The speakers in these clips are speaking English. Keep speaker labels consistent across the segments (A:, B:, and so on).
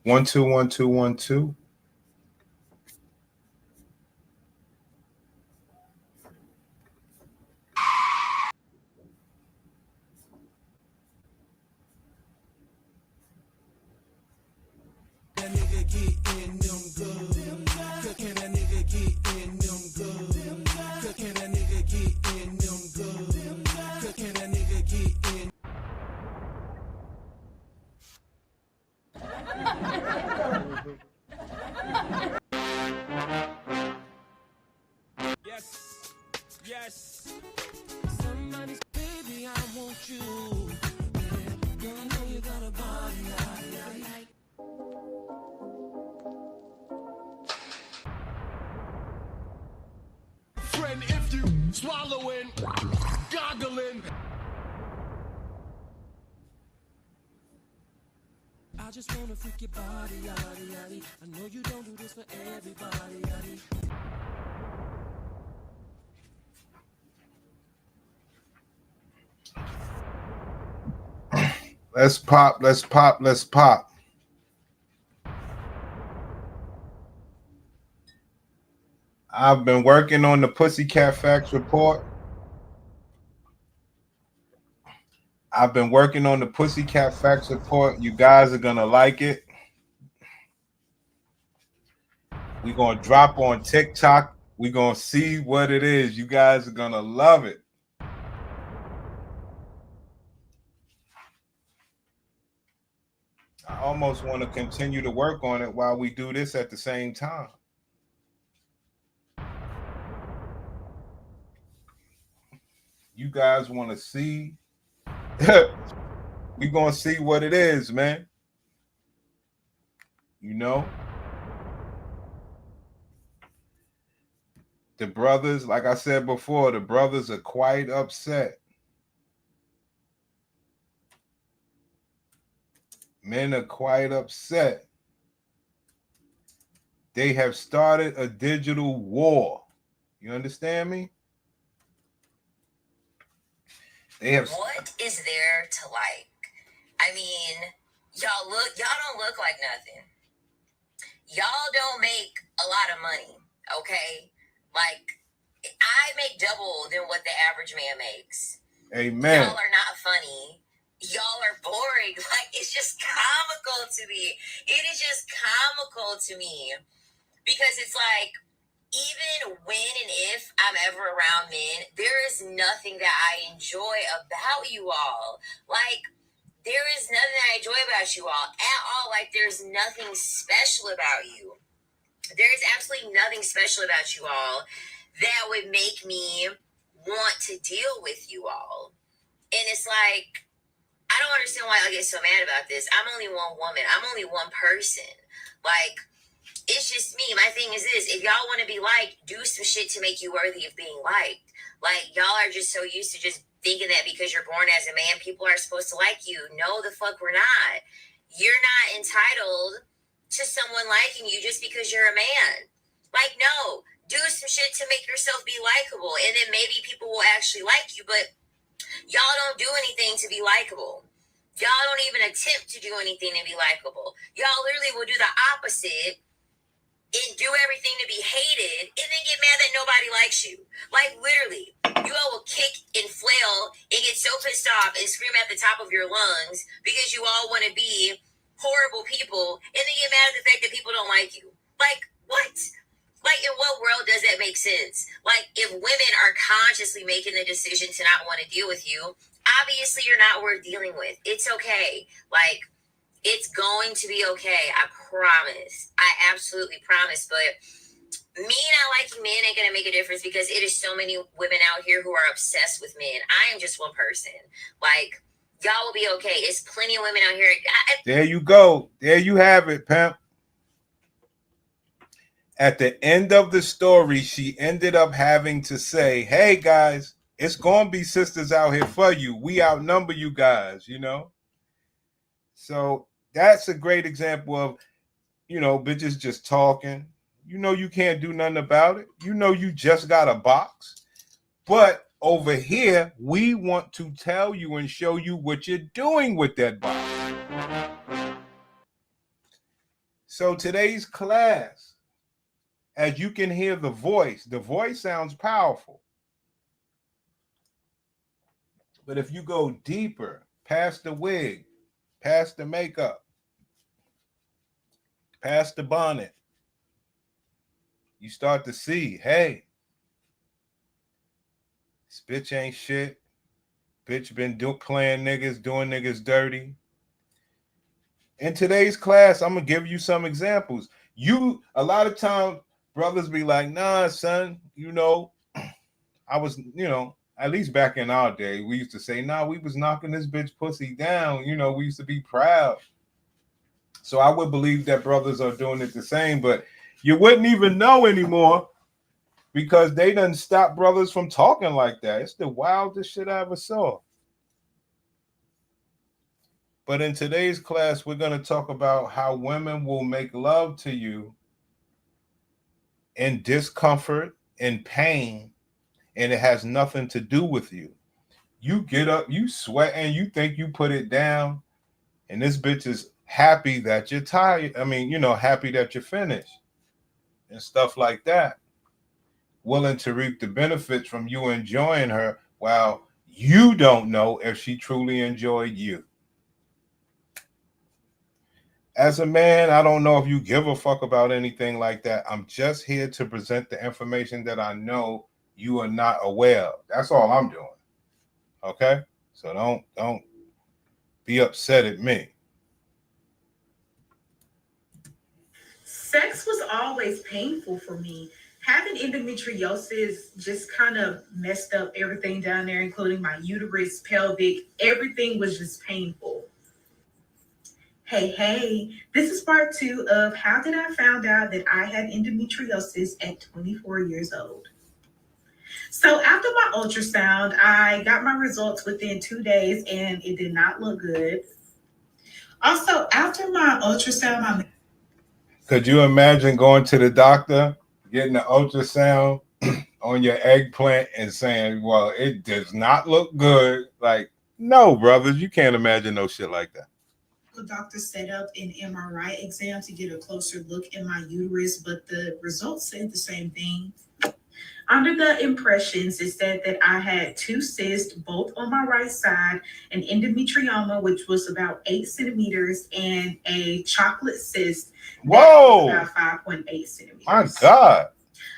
A: One, two, one, two, one, two.
B: Yes. Somebody's baby, I want you. Girl, I know you got a body I like. Friend, if you swallowing, goggling. I just wanna freak your body, yaddy, yaddy. I know you don't do this for everybody, yaddy.
A: Let's pop, let's pop, let's pop. I've been working on the Pussycat Facts report. I've been working on the Pussycat Facts report. You guys are gonna like it. We're gonna drop on TikTok. We're gonna see what it is. You guys are gonna love it. I almost want to continue to work on it while we do this at the same time. You guys want to see? We're gonna see what it is, man. You know, the brothers, like I said before, the brothers are quite upset. Men are quite upset. They have started a digital war. You understand me? They have.
C: What is there to like? I mean, y'all don't look like nothing. Y'all don't make a lot of money, okay? Like, I make double than what the average man makes.
A: Amen.
C: Y'all are not funny. Y'all are boring. Like, it's just comical to me. It is just comical to me. Because it's like, even when and if I'm ever around men, there is nothing that I enjoy about you all. Like, there is nothing that I enjoy about you all at all. Like, there's nothing special about you. There is absolutely nothing special about you all that would make me want to deal with you all. And it's like, I don't understand why I get so mad about this. I'm only one woman. I'm only one person. Like, it's just me. My thing is this. If y'all want to be liked, do some shit to make you worthy of being liked. Like, y'all are just so used to just thinking that because you're born as a man, people are supposed to like you. No, the fuck we're not. You're not entitled to someone liking you just because you're a man. Like, no. Do some shit to make yourself be likable. And then maybe people will actually like you. But y'all don't do anything to be likable. Y'all don't even attempt to do anything to be likable. Y'all literally will do the opposite and do everything to be hated and then get mad that nobody likes you. Like, literally, you all will kick and flail and get so pissed off and scream at the top of your lungs because you all want to be horrible people and then get mad at the fact that people don't like you. Like, what? Like, in what world does that make sense? Like, if women are consciously making the decision to not want to deal with you, obviously you're not worth dealing with. It's okay. Like, it's going to be okay. I promise. I absolutely promise. But me not liking men ain't going to make a difference because it is so many women out here who are obsessed with men. I am just one person. Like, y'all will be okay. It's plenty of women out here.
A: There you go. There you have it, pimp. At the end of the story, she ended up having to say, hey, guys, it's going to be sisters out here for you. We outnumber you guys, you know? So that's a great example of, you know, bitches just talking. You know you can't do nothing about it. You know you just got a box. But over here, we want to tell you and show you what you're doing with that box. So today's class, as you can hear the voice sounds powerful. But if you go deeper, past the wig, past the makeup, past the bonnet, you start to see, hey, this bitch ain't shit. Bitch been playing niggas, doing niggas dirty. In today's class, I'm gonna give you some examples. A lot of times, brothers be like, nah, son, I was, at least back in our day, we used to say, nah, we was knocking this bitch pussy down. We used to be proud. So I would believe that brothers are doing it the same, but you wouldn't even know anymore because they done stop brothers from talking like that. It's the wildest shit I ever saw. But in today's class, we're going to talk about how women will make love to you in discomfort, in pain, and it has nothing to do with you. You get up, you sweat, and you think you put it down, and this bitch is happy that you're tired. I mean, happy that you're finished and stuff like that. Willing to reap the benefits from you enjoying her while you don't know if she truly enjoyed you. As a man, I don't know if you give a fuck about anything like that. I'm just here to present the information that I know you are not aware of. That's all I'm doing. Okay? So don't be upset at me.
D: Sex was always painful for me. Having endometriosis just kind of messed up everything down there, including my uterus, pelvic, everything was just painful. Hey, this is part two of how did I found out that I had endometriosis at 24 years old. So after my ultrasound, I got my results within 2 days and it did not look good. Also, after my ultrasound,
A: Could you imagine going to the doctor, getting an ultrasound on your eggplant and saying, well, it does not look good? Like, no, brothers, you can't imagine no shit like that.
D: the doctor set up an MRI exam to get a closer look at my uterus, but the results said the same thing. Under the impressions, it said that I had two cysts, both on my right side, an endometrioma, which was about 8 centimeters, and a chocolate cyst that was about 5.8 centimeters.
A: My God.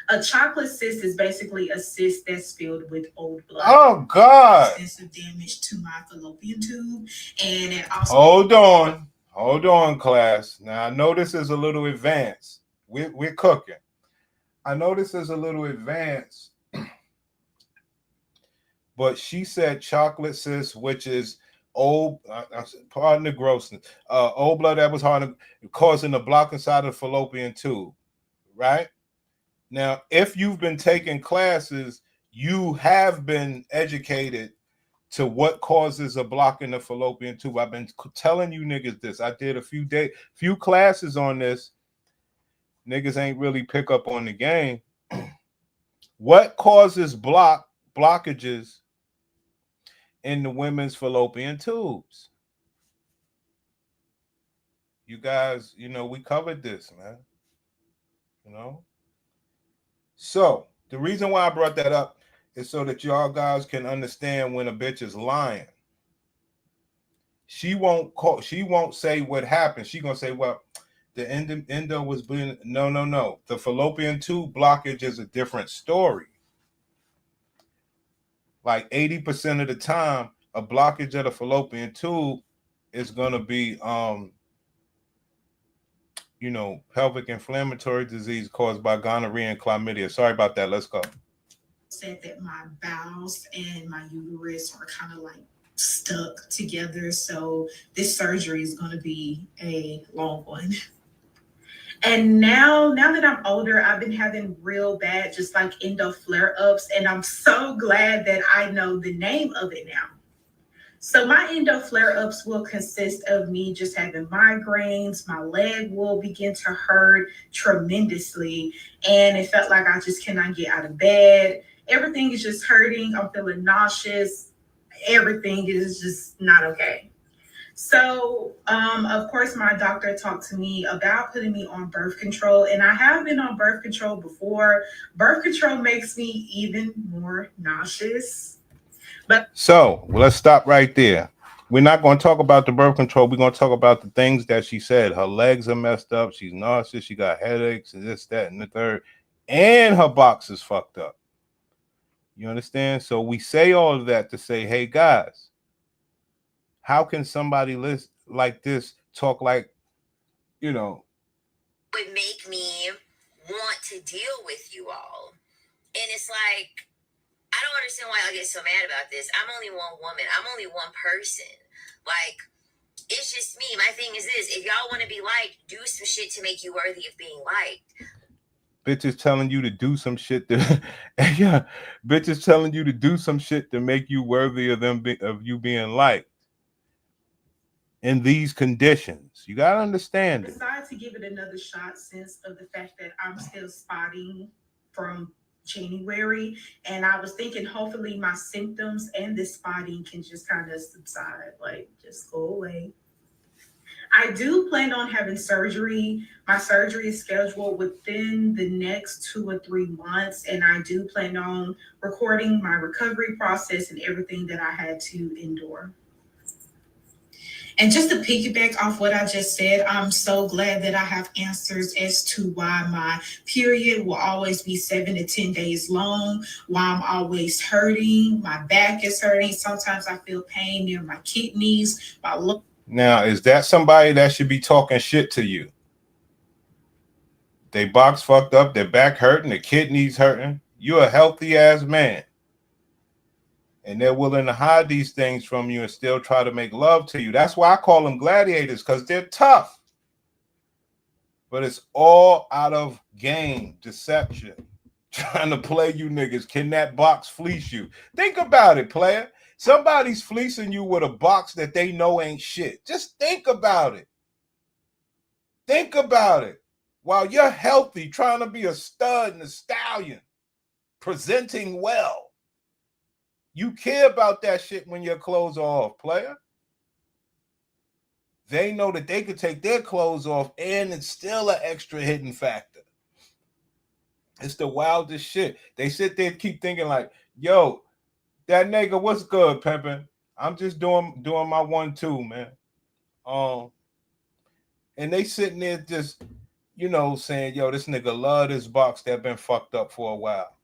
D: A chocolate cyst is basically a cyst that's filled with old blood.
A: Oh, God.
D: Extensive damage to my fallopian tube. And it also...
A: Hold on, class. Now, I know this is a little advanced. We're cooking. I know this is a little advanced, but she said chocolate cyst, which is old, pardon the grossness, old blood that was hard, causing the block inside of the fallopian tube, right? Now, if you've been taking classes, you have been educated to what causes a block in the fallopian tube. I've been telling you niggas this. I did a few classes on this. Niggas ain't really pick up on the game. What causes blockages in the women's fallopian tubes? You guys, we covered this, man. So the reason why I brought that up is so that y'all guys can understand when a bitch is lying. She won't say what happened. She gonna say, well, the endo was being no. The fallopian tube blockage is a different story. Like 80% of the time, a blockage of the fallopian tube is gonna be pelvic inflammatory disease caused by gonorrhea and chlamydia. Sorry about that. Let's go.
D: Said that my bowels and my uterus are kind of like stuck together. So this surgery is going to be a long one. And now that I'm older, I've been having real bad, just like endo flare-ups. And I'm so glad that I know the name of it now. So my endo flare-ups will consist of me just having migraines. My leg will begin to hurt tremendously. And it felt like I just cannot get out of bed. Everything is just hurting. I'm feeling nauseous. Everything is just not okay. So, of course, my doctor talked to me about putting me on birth control, and I have been on birth control before. Birth control makes me even more nauseous.
A: So let's stop right there. We're not going to talk about the birth control. We're going to talk about the things that she said. Her legs are messed up. She's nauseous. She got headaches and this, that, and the third. And her box is fucked up. You understand? So we say all of that to say, hey, guys, how can somebody like this talk like, you know?
C: Would make me want to deal with you all. And it's like, I don't understand why I get so mad about this. I'm only one woman. I'm only one person. Like, it's just me. My thing is this. If y'all want to be liked, do some shit to make you worthy of being liked.
A: Bitches telling you to do some shit to, yeah, bitches telling you to do some shit to make you worthy of of you being liked. In these conditions, you gotta understand it.
D: I decided to give it another shot since of the fact that I'm still spotting from January, and I was thinking hopefully my symptoms and this spotting can just kind of subside, like just go away. I do plan on having surgery. My surgery is scheduled within the next 2 or 3 months, and I do plan on recording my recovery process and everything that I had to endure. And just to piggyback off what I just said, I'm so glad that I have answers as to why my period will always be 7 to 10 days long, why I'm always hurting, my back is hurting. Sometimes I feel pain near my kidneys.
A: Now, is that somebody that should be talking shit to you? They box fucked up, their back hurting, their kidneys hurting. You're a healthy ass man. And they're willing to hide these things from you and still try to make love to you. That's why I call them gladiators, because they're tough. But it's all out of game, deception, trying to play you niggas. Can that box fleece you? Think about it, player. Somebody's fleecing you with a box that they know ain't shit. Just think about it. Think about it. While you're healthy, trying to be a stud and a stallion, presenting well. You care about that shit when your clothes are off, player. They know that they could take their clothes off and it's still an extra hidden factor. It's the wildest shit. They sit there and keep thinking like, yo, that nigga, what's good, pimpin'? I'm just doing my 1-2, man. And they sitting there just, saying, yo, this nigga love this box that been fucked up for a while.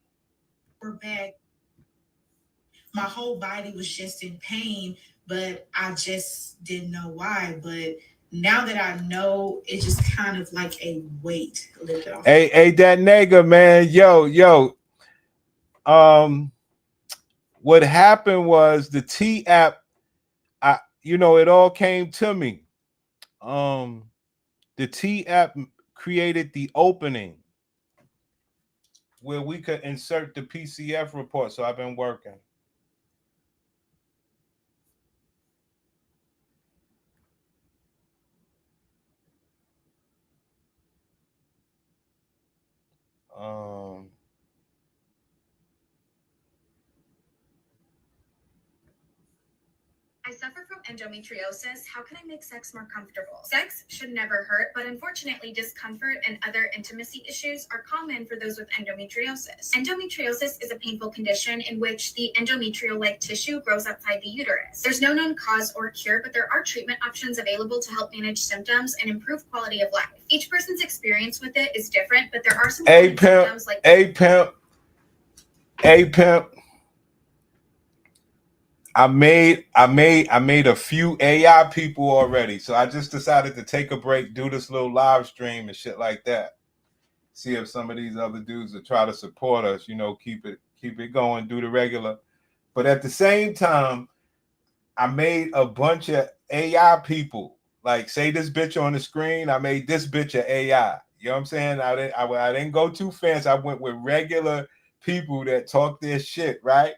D: We're back. My whole body was just in pain, but I just didn't know why. But now that I know, it's just kind of like a weight lifted off.
A: Hey, that nigga, man, yo. What happened was the T app, it all came to me. The T app created the opening where we could insert the PCF report. So I've been working.
E: I suffer from endometriosis. How can I make sex more comfortable? Sex should never hurt, but unfortunately, discomfort and other intimacy issues are common for those with endometriosis. Endometriosis is a painful condition in which the endometrial-like tissue grows outside the uterus. There's no known cause or cure, but there are treatment options available to help manage symptoms and improve quality of life. Each person's experience with it is different, but there are some common symptoms like
A: pimp. I made a few AI people already. So I just decided to take a break, do this little live stream and shit like that. See if some of these other dudes will try to support us, keep it going, do the regular. But at the same time, I made a bunch of AI people. Like, say this bitch on the screen, I made this bitch an AI. You know what I'm saying? I didn't go too fancy. I went with regular people that talk their shit, right?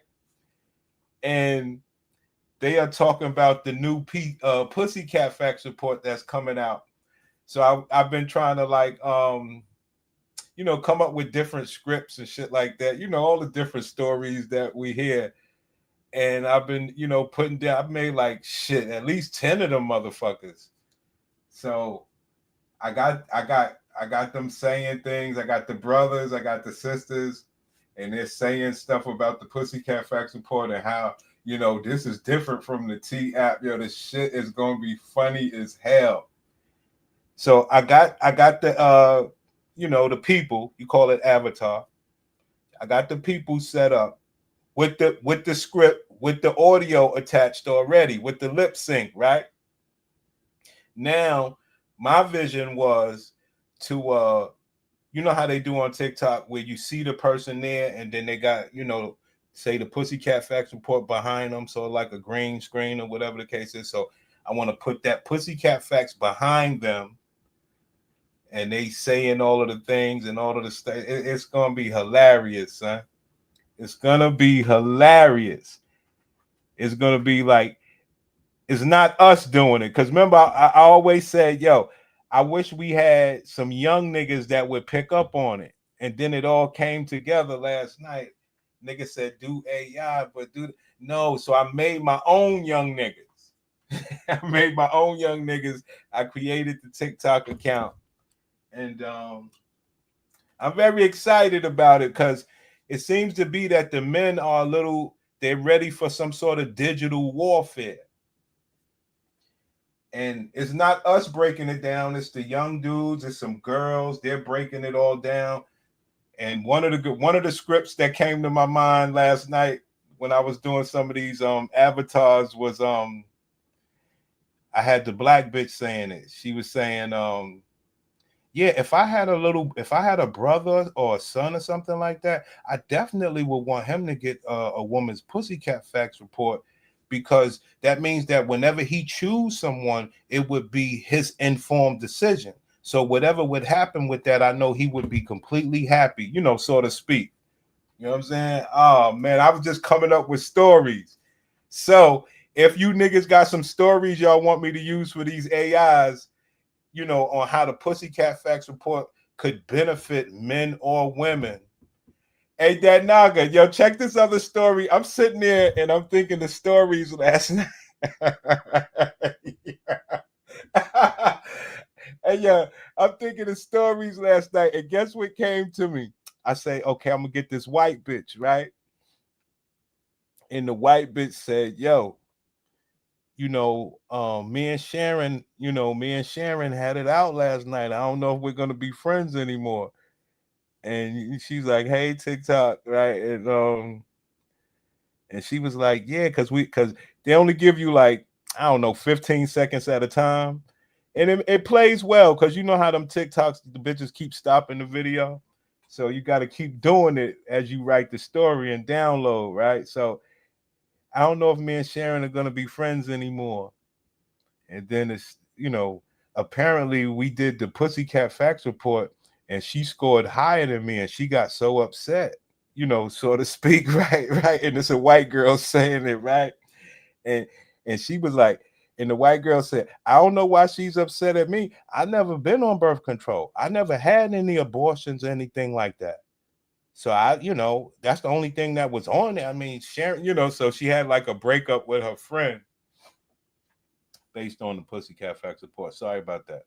A: And they are talking about the new Pussycat Facts report that's coming out. So I've been trying to come up with different scripts and shit like that. All the different stories that we hear. And I've been, putting down. I've made like shit, at least 10 of them motherfuckers. So I got them saying things. I got the brothers, I got the sisters, and they're saying stuff about the Pussycat Facts report and how this is different from the T app. This shit is gonna be funny as hell. So I got the the people, you call it avatar. I got the people set up with the script, with the audio attached already, with the lip sync, right? Now, my vision was to you know how they do on TikTok where you see the person there and then they got, say the Pussycat Facts report behind them, so like a green screen or whatever the case is. So I want to put that Pussycat Facts behind them and they saying all of the things and all of the stuff. It's gonna be hilarious, son. It's gonna be hilarious. It's gonna be like, it's not us doing it. Because remember, I always said, yo, I wish we had some young niggas that would pick up on it. And then it all came together last night. Nigga said, do AI, but no. So I made my own young niggas. I made my own young niggas. I created the TikTok account. And I'm very excited about it because it seems to be that the men are they're ready for some sort of digital warfare. And it's not us breaking it down. It's the young dudes. It's some girls. They're breaking it all down. And one of the scripts that came to my mind last night when I was doing some of these avatars was I had the black bitch saying it. She was saying yeah, if I had a brother or a son or something like that, I definitely would want him to get a woman's Pussycat Facts report, because that means that whenever he choose someone, it would be his informed decision. So whatever would happen with that, I know he would be completely happy, so to speak. You know what I'm saying? Oh man, I was just coming up with stories. So if you niggas got some stories y'all want me to use for these AIs, on how the Pussycat Facts report could benefit men or women. Hey, Dad Naga, yo, check this other story. I'm sitting there and I'm thinking the stories last night. Hey, yeah, I'm thinking the stories last night, and guess what came to me? I say, okay, I'm gonna get this white bitch, right? And the white bitch said, yo, me and Sharon, had it out last night. I don't know if we're gonna be friends anymore. And she's like, hey, TikTok, right? And she was like, yeah, because they only give you like, I don't know, 15 seconds at a time. And it plays well because you know how them TikToks, the bitches keep stopping the video. So you got to keep doing it as you write the story and download, right? So I don't know if me and Sharon are gonna be friends anymore. And then it's, apparently we did the Pussycat Facts report and she scored higher than me and she got so upset, so to speak, right? Right. And it's a white girl saying it, right? And she was like, and the white girl said, I don't know why she's upset at me. I never been on birth control. I never had any abortions or anything like that. So that's the only thing that was on there. I mean, Sharon, so she had like a breakup with her friend based on the Pussycat Facts report. Sorry about that.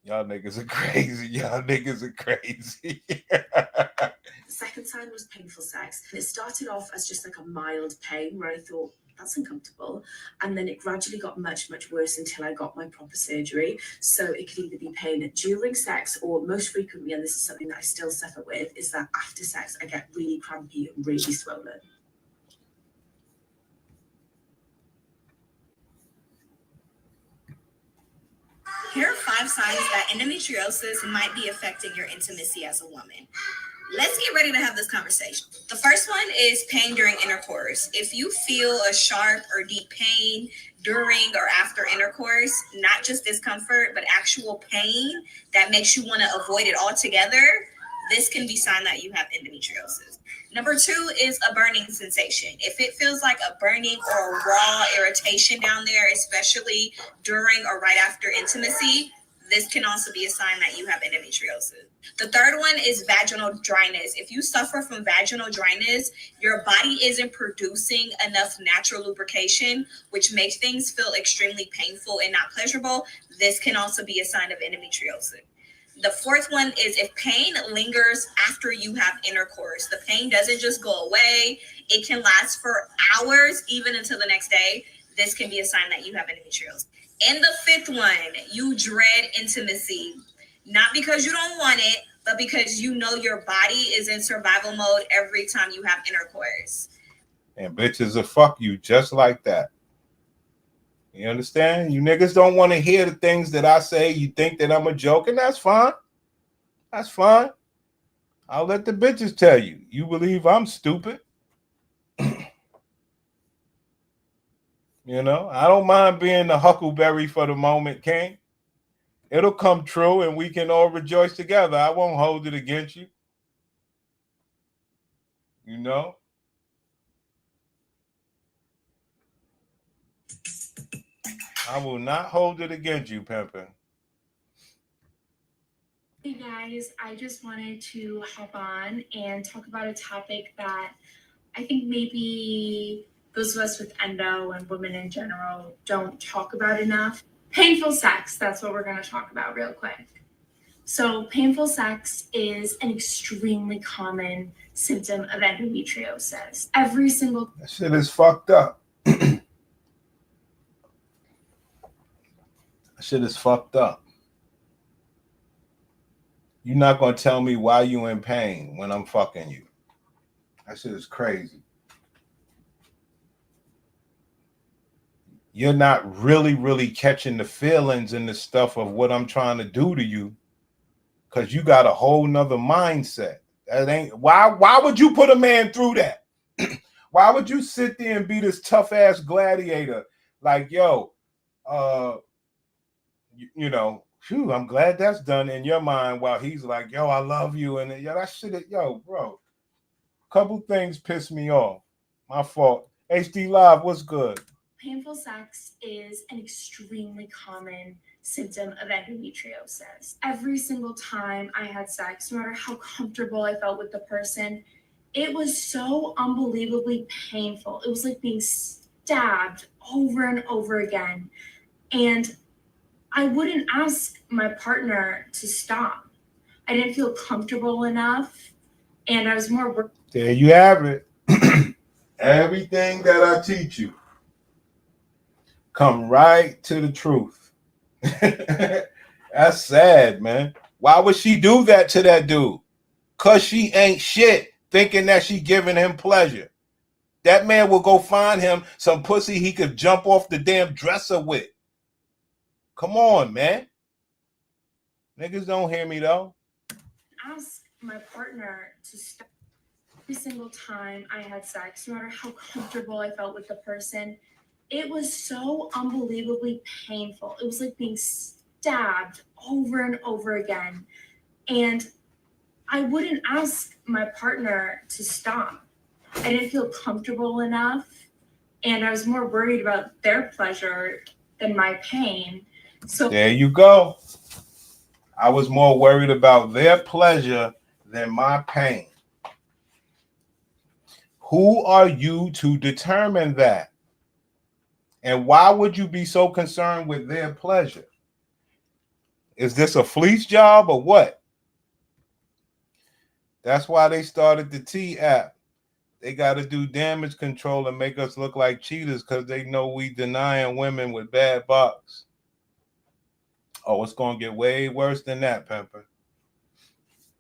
A: Y'all niggas are crazy. Y'all niggas are crazy.
F: The second sign was painful sex. And it started off as just like a mild pain where I thought, that's uncomfortable. And then it gradually got much, much worse until I got my proper surgery. So it could either be pain during sex or most frequently, and this is something that I still suffer with, is that after sex, I get really crampy and really swollen.
G: Here are 5 signs that endometriosis might be affecting your intimacy as a woman. Let's get ready to have this conversation. The first one is pain during intercourse. If you feel a sharp or deep pain during or after intercourse, not just discomfort, but actual pain that makes you want to avoid it altogether, this can be a sign that you have endometriosis. Number 2 is a burning sensation. If it feels like a burning or a raw irritation down there, especially during or right after intimacy, this can also be a sign that you have endometriosis. The third one is vaginal dryness. If you suffer from vaginal dryness, your body isn't producing enough natural lubrication, which makes things feel extremely painful and not pleasurable. This can also be a sign of endometriosis. The fourth one is if pain lingers after you have intercourse. The pain doesn't just go away. It can last for hours, even until the next day. This can be a sign that you have endometriosis. And the fifth one, you dread intimacy. Not because you don't want it, but because you know your body is in survival mode every time you have intercourse.
A: And bitches will fuck you just like that. You understand? You niggas don't want to hear the things that I say. You think that I'm a joke, and that's fine. That's fine. I'll let the bitches tell you. You believe I'm stupid. You know, I don't mind being the huckleberry for the moment, King. It'll come true and we can all rejoice together. I won't hold it against you. You know? I will not hold it against you, Pimpin'.
H: Hey guys, I just wanted to hop on and talk about a topic that I think maybe those of us with endo and women in general don't talk about enough. Painful sex, that's what we're going to talk about real quick. So painful sex is an extremely common symptom of endometriosis. Every single...
A: That shit is fucked up. That shit is fucked up. You're not going to tell me why you in pain when I'm fucking you. That shit is crazy. You're not really catching the feelings and the stuff of what I'm trying to do to you because you got a whole nother mindset. That ain't why would you put a man through that? Why would you sit there and be this tough ass gladiator? Like, yo, you know, phew, I'm glad that's done in your mind while he's like, yo, I love you. And yo, that shit, yo, bro, couple things piss me off. My fault. HD Live, what's good?
H: Painful sex is an extremely common symptom of endometriosis. Every single time I had sex, no matter how comfortable I felt with the person, it was so unbelievably painful. It was like being stabbed over and over again. And I wouldn't ask my partner to stop. I didn't feel comfortable enough. And I was more...
A: There you have it. Everything that I teach you come right to the truth. That's sad, man. Why would she do that to that dude? Because she ain't shit, thinking that she giving him pleasure. That man will go find him some pussy he could jump off the damn dresser with. Come on, man. Niggas don't hear me, though.
H: Ask my partner to stop. Every single time I had sex, no matter how comfortable I felt with the person, it was so unbelievably painful. It was like being stabbed over and over again. And I wouldn't ask my partner to stop. I didn't feel comfortable enough. And I was more worried about their pleasure than my pain. So
A: there you go. I was more worried about their pleasure than my pain. Who are you to determine that? And why would you be so concerned with their pleasure? Is this a fleece job or what? That's why they started the T app. They got to do damage control and make us look like cheaters because they know we denying women with bad box. Oh, it's going to get way worse than that, Pepper.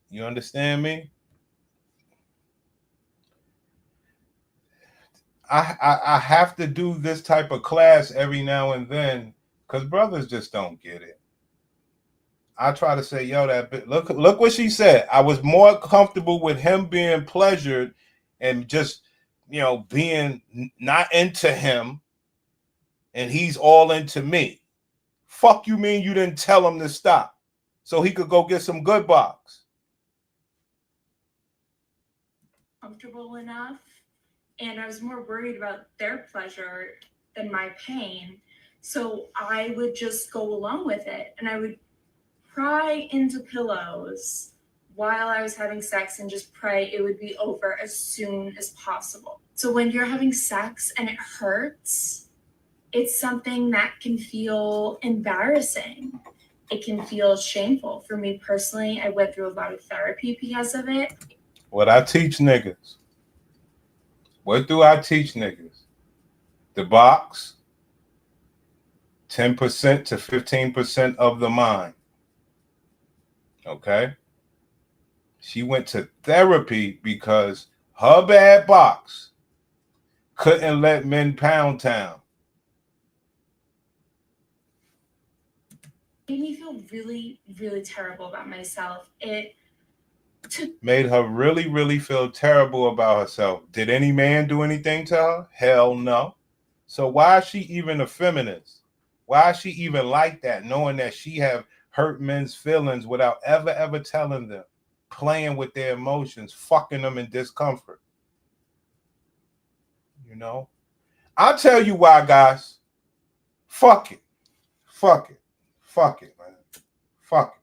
A: You understand me? I have to do this type of class every now and then because brothers just don't get it. I try to say, yo, that bit, look what she said. I was more comfortable with him being pleasured and just, you know, being not into him, and he's all into me. Fuck you mean you didn't tell him to stop so he could go get some good box?
H: comfortable enough. And I was more worried about their pleasure than my pain. So I would just go along with it. And I would cry into pillows while I was having sex and just pray it would be over as soon as possible. So when you're having sex and it hurts, it's something that can feel embarrassing. It can feel shameful. For me personally, I went through a lot of therapy because of it.
A: What I teach niggas. What do I teach niggas? The box, 10% to 15% of the mind. Okay? She went to therapy because her bad box couldn't let men pound town.
H: Made me feel really, really terrible about myself. It
A: made her really, really feel terrible about herself. Did any man do anything to her? Hell no. So why is she even a feminist? Why is she even like that, knowing that she have hurt men's feelings without ever telling them, playing with their emotions, fucking them in discomfort? You know? I'll tell you why, guys. Fuck it. Fuck it. Fuck it, man. Fuck it.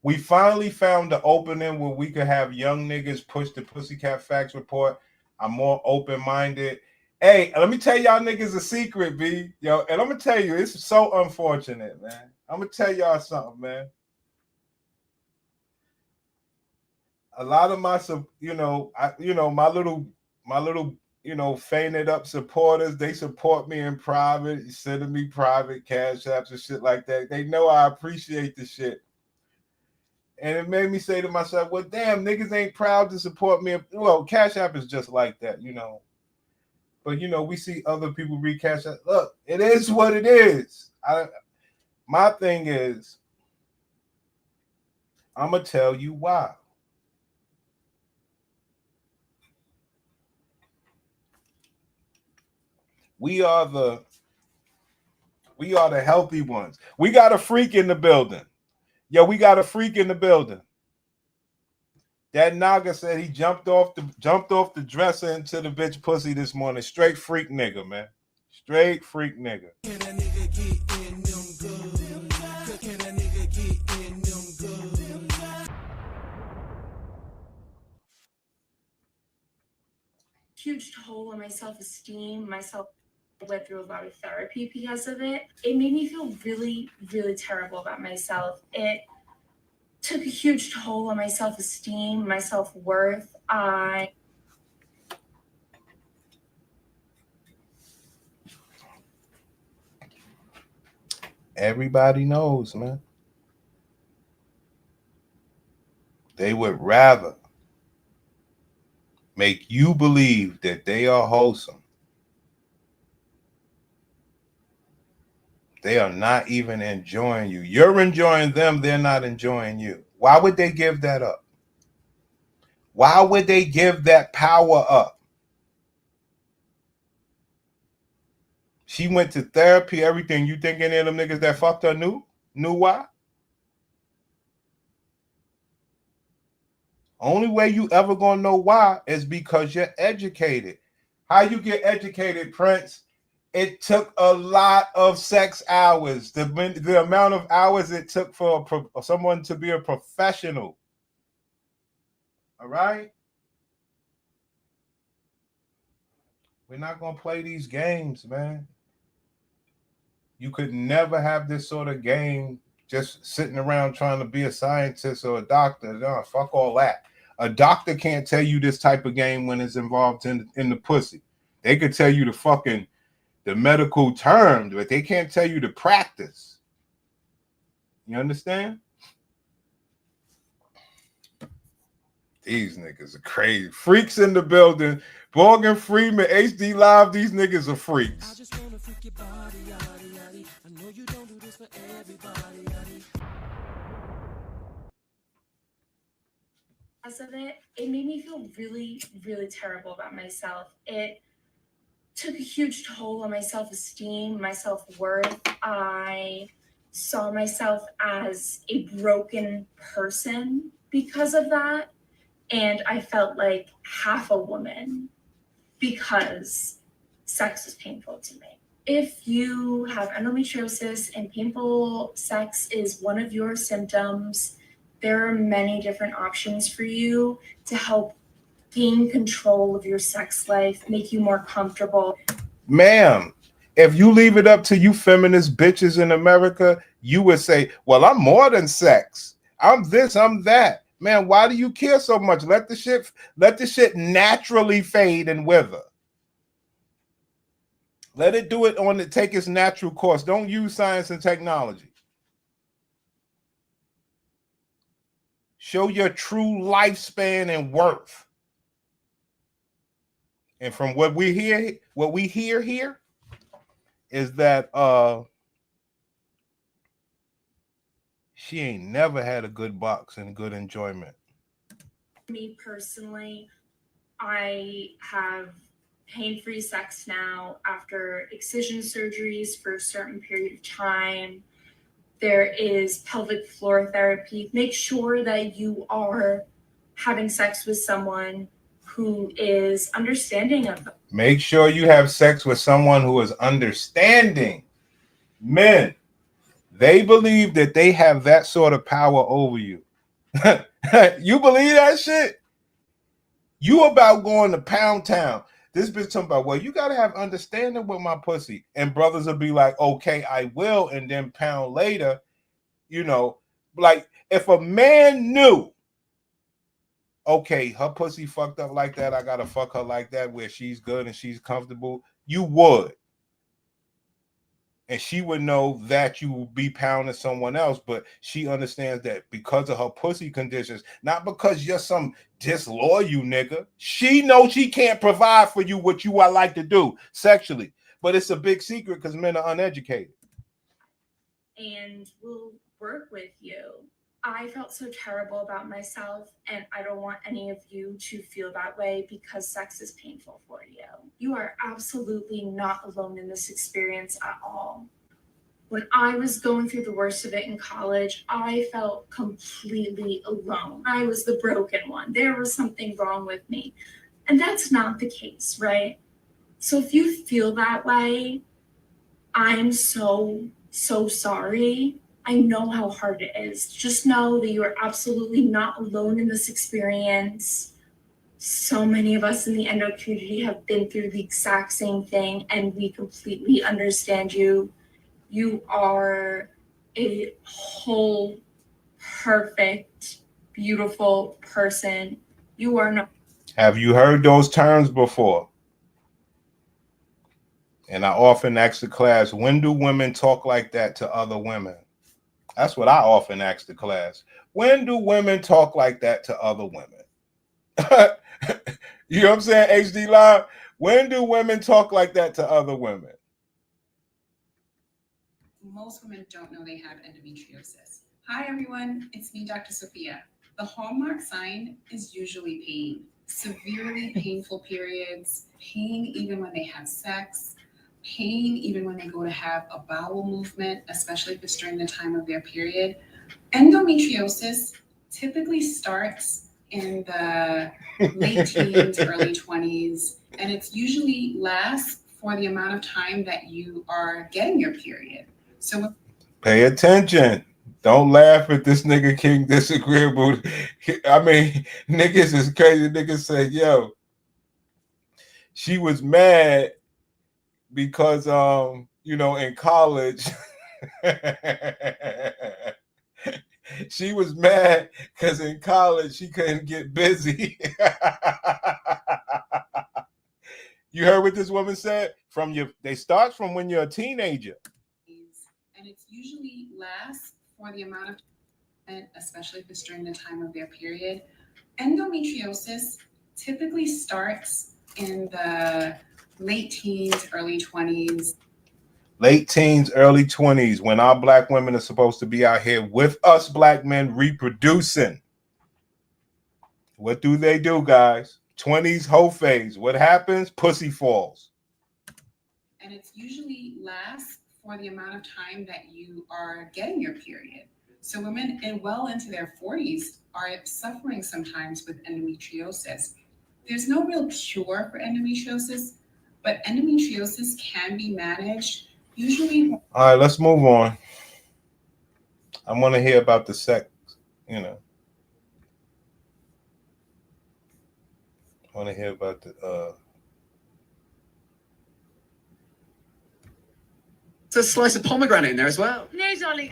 A: We finally found the opening where we could have young niggas push the Pussycat Facts report. I'm more open-minded. Hey, let me tell y'all niggas a secret, B. Yo, and I'm going to tell you, it's so unfortunate, man. I'm going to tell y'all something, man. A lot of my, my little, fainted up supporters, they support me in private, sending me private cash apps and shit like that. They know I appreciate the shit. And it made me say to myself, well, damn, niggas ain't proud to support me. Well, Cash App is just like that, But, we see other people read Cash App. Look, it is what it is. My thing is, I'm going to tell you why. We are the healthy ones. We got a freak in the building. Yo, we got a freak in the building. That Naga said he jumped off the dresser into the bitch pussy this morning. Straight freak nigga, man. Straight freak nigga.
B: Can a nigga get in them good? Can a nigga get in them good?
H: huge toll on my self-esteem, I went through a lot of therapy because of it. It made me feel really, really terrible about myself. It took a huge toll on my self-esteem, my self-worth.
A: Everybody knows, man. They would rather make you believe that they are wholesome. They are not even enjoying you. You're enjoying them. They're not enjoying you. Why would they give that up? Why would they give that power up? She went to therapy, everything. You think any of them niggas that fucked her knew? Knew why? Only way you ever gonna know why is because you're educated. How you get educated, Prince? It took a lot of sex hours. The amount of hours it took for someone to be a professional. All right? We're not gonna play these games, man. You could never have this sort of game just sitting around trying to be a scientist or a doctor. No, fuck all that. A doctor can't tell you this type of game when it's involved in the pussy. They could tell you the medical terms, but they can't tell you the practice. You understand? These niggas are crazy. Freaks in the building. Morgan Freeman, HD Live, these niggas are freaks.
B: I just wanna freak your body, yaddy, yaddy. I know you don't do this for everybody, yaddy.
H: Because of it, it made me feel really, really terrible about myself. It took a huge toll on my self-esteem, my self-worth. I saw myself as a broken person because of that. And I felt like half a woman because sex was painful to me. If you have endometriosis and painful sex is one of your symptoms, there are many different options for you to help gain control of your sex life, make you more comfortable.
A: Ma'am, if you leave it up to you feminist bitches in America, you would say, well, I'm more than sex. I'm this, I'm that. Man, why do you care so much? Let the shit naturally fade and wither. Let it do it take its natural course. Don't use science and technology. Show your true lifespan and worth. And from what we hear here is that she ain't never had a good box and good enjoyment.
H: Me personally, I have pain-free sex now after excision surgeries for a certain period of time. There is pelvic floor therapy. Make sure that you are having sex with someone who is understanding of them.
A: Make sure you have sex with someone who is understanding. Men, they believe that they have that sort of power over you. You believe that shit? You about going to Pound Town. This bitch talking about, well, you got to have understanding with my pussy. And brothers will be like, okay, I will. And then pound later, you know, like if a man knew, okay, her pussy fucked up like that, I got to fuck her like that where she's good and she's comfortable, you would. And she would know that you will be pounding someone else, but she understands that because of her pussy conditions, not because you're some disloyal nigga. She knows she can't provide for you what you are like to do sexually, but it's a big secret because men are uneducated.
H: And will work with you. I felt so terrible about myself, and I don't want any of you to feel that way because sex is painful for you. You are absolutely not alone in this experience at all. When I was going through the worst of it in college, I felt completely alone. I was the broken one. There was something wrong with me. And that's not the case, right? So if you feel that way, I'm so sorry. I know how hard it is. Just know that you are absolutely not alone in this experience. So many of us in the endo community have been through the exact same thing, and we completely understand you. You are a whole, perfect, beautiful person. You are not.
A: Have you heard those terms before? And I often ask the class, when do women talk like that to other women? That's what I often ask the class. When do women talk like that to other women? You know what I'm saying, HD Live? When do women talk like that to other women?
I: Most women don't know they have endometriosis. Hi, everyone. It's me, Dr. Sophia. The hallmark sign is usually pain. Severely painful periods, pain even when they have sex, pain even when they go to have a bowel movement, especially if it's during the time of their period. Endometriosis typically starts in the late teens, early 20s, and it's usually lasts for the amount of time that you are getting your period. So
A: pay attention. Don't laugh at this nigga King Disagreeable. I mean, niggas is crazy. Niggas say, yo, she was mad because you know, in college she was mad because in college she couldn't get busy. You heard what this woman said? They start from when you're a teenager.
I: And it's usually lasts for the amount of time, especially if it's during the time of their period. Endometriosis typically starts in the late teens, early 20s.
A: Late teens, early 20s, when our black women are supposed to be out here with us black men reproducing. What do they do, guys? 20s, whole phase. What happens? Pussy falls.
I: And it's usually lasts for the amount of time that you are getting your period. So women well into their 40s are suffering sometimes with endometriosis. There's no real cure for endometriosis, but endometriosis can be managed usually.
A: All right, let's move on. I want to hear about the sex, you know. I want to hear about the
J: There's a slice of pomegranate in there as well.
K: No, darling.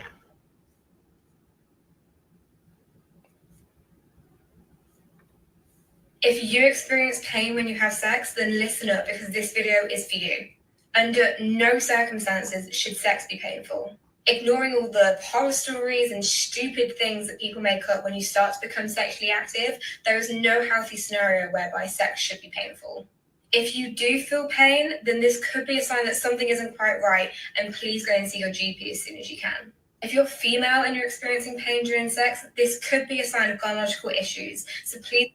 E: If you experience pain when you have sex, then listen up because this video is for you. Under no circumstances should sex be painful. Ignoring all the horror stories and stupid things that people make up when you start to become sexually active, there is no healthy scenario whereby sex should be painful. If you do feel pain, then this could be a sign that something isn't quite right, and please go and see your GP as soon as you can. If you're female and you're experiencing pain during sex, this could be a sign of gynecological issues, so please.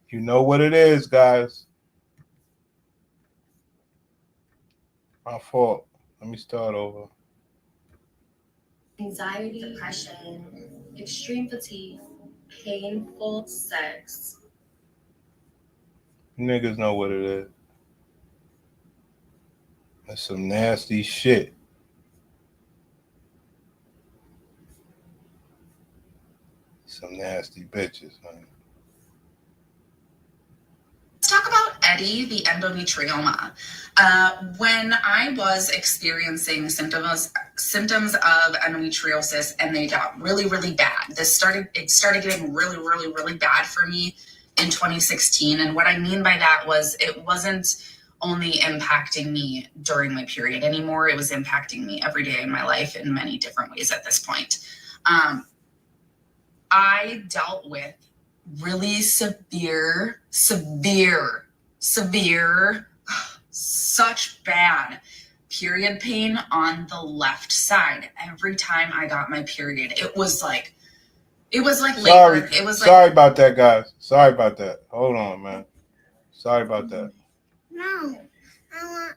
A: You know what it is, guys. My fault. Let me start over.
L: Anxiety, depression, extreme fatigue, painful sex.
A: You niggas know what it is. That's some nasty shit. Some nasty bitches, man.
M: Let's talk about Eddie, the endometrioma. When I was experiencing symptoms of endometriosis and they got really, really bad, it started getting really, really, really bad for me in 2016. And what I mean by that was it wasn't only impacting me during my period anymore. It was impacting me every day in my life in many different ways at this point. I dealt with really severe, such bad period pain on the left side. Every time I got my period, it was like
A: Sorry.
M: labor. It was like,
A: sorry about that, guys. Sorry about that. Hold on, man. Sorry about that.
K: No, I want.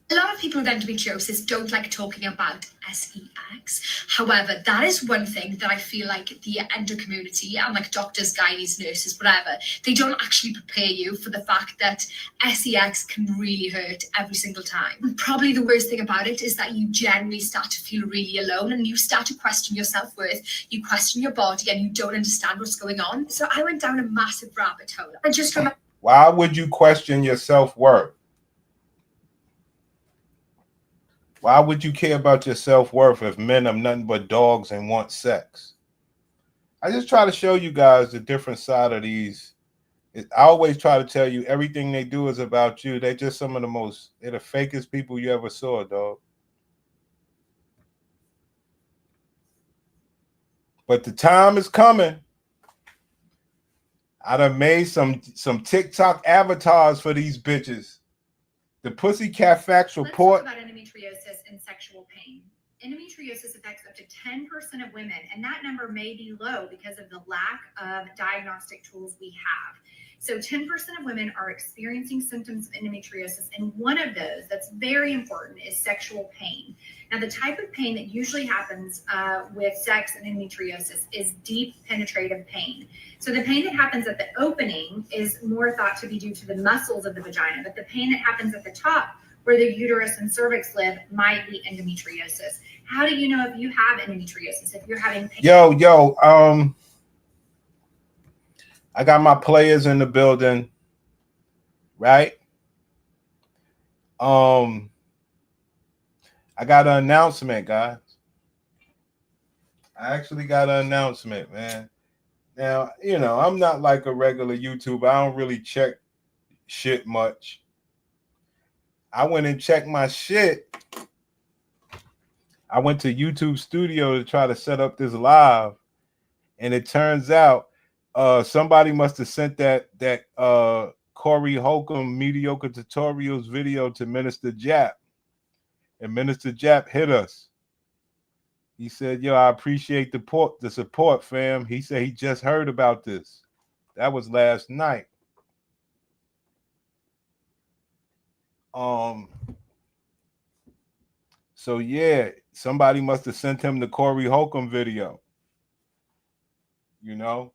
N: A lot of people with endometriosis don't like talking about sex. However, that is one thing that I feel like the endo community and like doctors, gynaes, nurses, whatever, they don't actually prepare you for the fact that sex can really hurt every single time. And probably the worst thing about it is that you generally start to feel really alone and you start to question your self-worth, you question your body and you don't understand what's going on. So I went down a massive rabbit hole. And just remember,
A: Why would you question your self-worth? Why would you care about your self-worth if men are nothing but dogs and want sex? I just try to show you guys the different side of these. I always try to tell you everything they do is about you. They're just some of they're the fakest people you ever saw, dog. But the time is coming. I done made some TikTok avatars for these bitches. The Pussycat Facts report.
E: Let's talk about endometriosis and sexual pain. Endometriosis affects up to 10% of women, and that number may be low because of the lack of diagnostic tools we have. So 10% of women are experiencing symptoms of endometriosis, and one of those that's very important is sexual pain. Now, the type of pain that usually happens with sex and endometriosis is deep penetrative pain. So the pain that happens at the opening is more thought to be due to the muscles of the vagina, but the pain that happens at the top where the uterus and cervix live might be endometriosis. How do you know if you have endometriosis, if you're having pain?
A: Yo, I got my players in the building, right? I got an announcement, guys. I actually got an announcement, man. Now, you know, I'm not like a regular YouTuber. I don't really check shit much. I went and checked my shit. I went to YouTube Studio to try to set up this live, and it turns out somebody must have sent that Corey Holcomb mediocre tutorials video to Minister Jap, and Minister Jap hit us. He said, "Yo, I appreciate the support, fam." He said he just heard about this. That was last night. So yeah, somebody must have sent him the Corey Holcomb video. You know,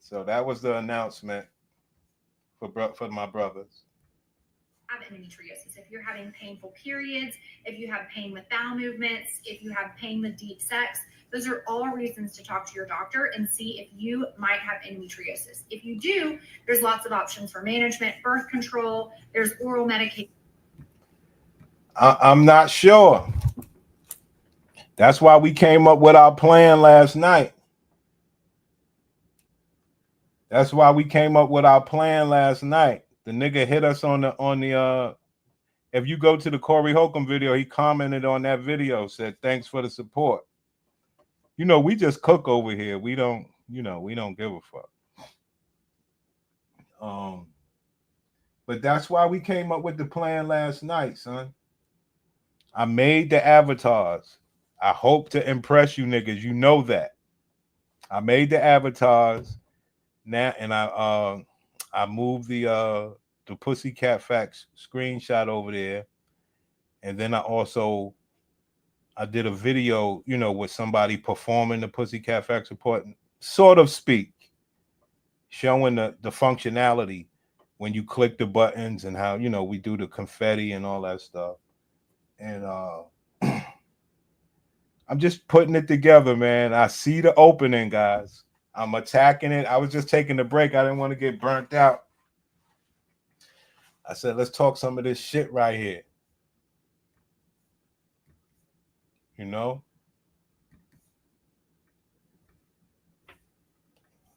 A: So that was the announcement for my brothers.
E: Have endometriosis, if you're having painful periods, if you have pain with bowel movements, if you have pain with deep sex, those are all reasons to talk to your doctor and see if you might have endometriosis. If you do, there's lots of options for management, birth control, there's oral medication.
A: I'm not sure. That's why we came up with our plan last night. That's why we came up with our plan last night. The nigga hit us on the if you go to the Corey Holcomb video, he commented on that video, said thanks for the support. You know, we just cook over here. We don't, we don't give a fuck. But that's why we came up with the plan last night, son. I made the avatars. I hope to impress you niggas. You know that. I made the avatars now, and I moved the Pussycat Facts screenshot over there, and then I did a video, with somebody performing the Pussycat Facts report, sort of speak, showing the functionality when you click the buttons and how we do the confetti and all that stuff. And I'm just putting it together, man. I see the opening, guys. I'm attacking it. I was just taking a break. I didn't want to get burnt out. I said, let's talk some of this shit right here.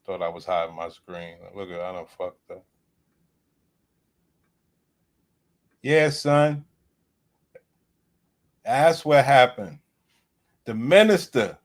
A: Thought I was hiding my screen. Look at, I done fucked up. Yeah, son. That's what happened. The minister.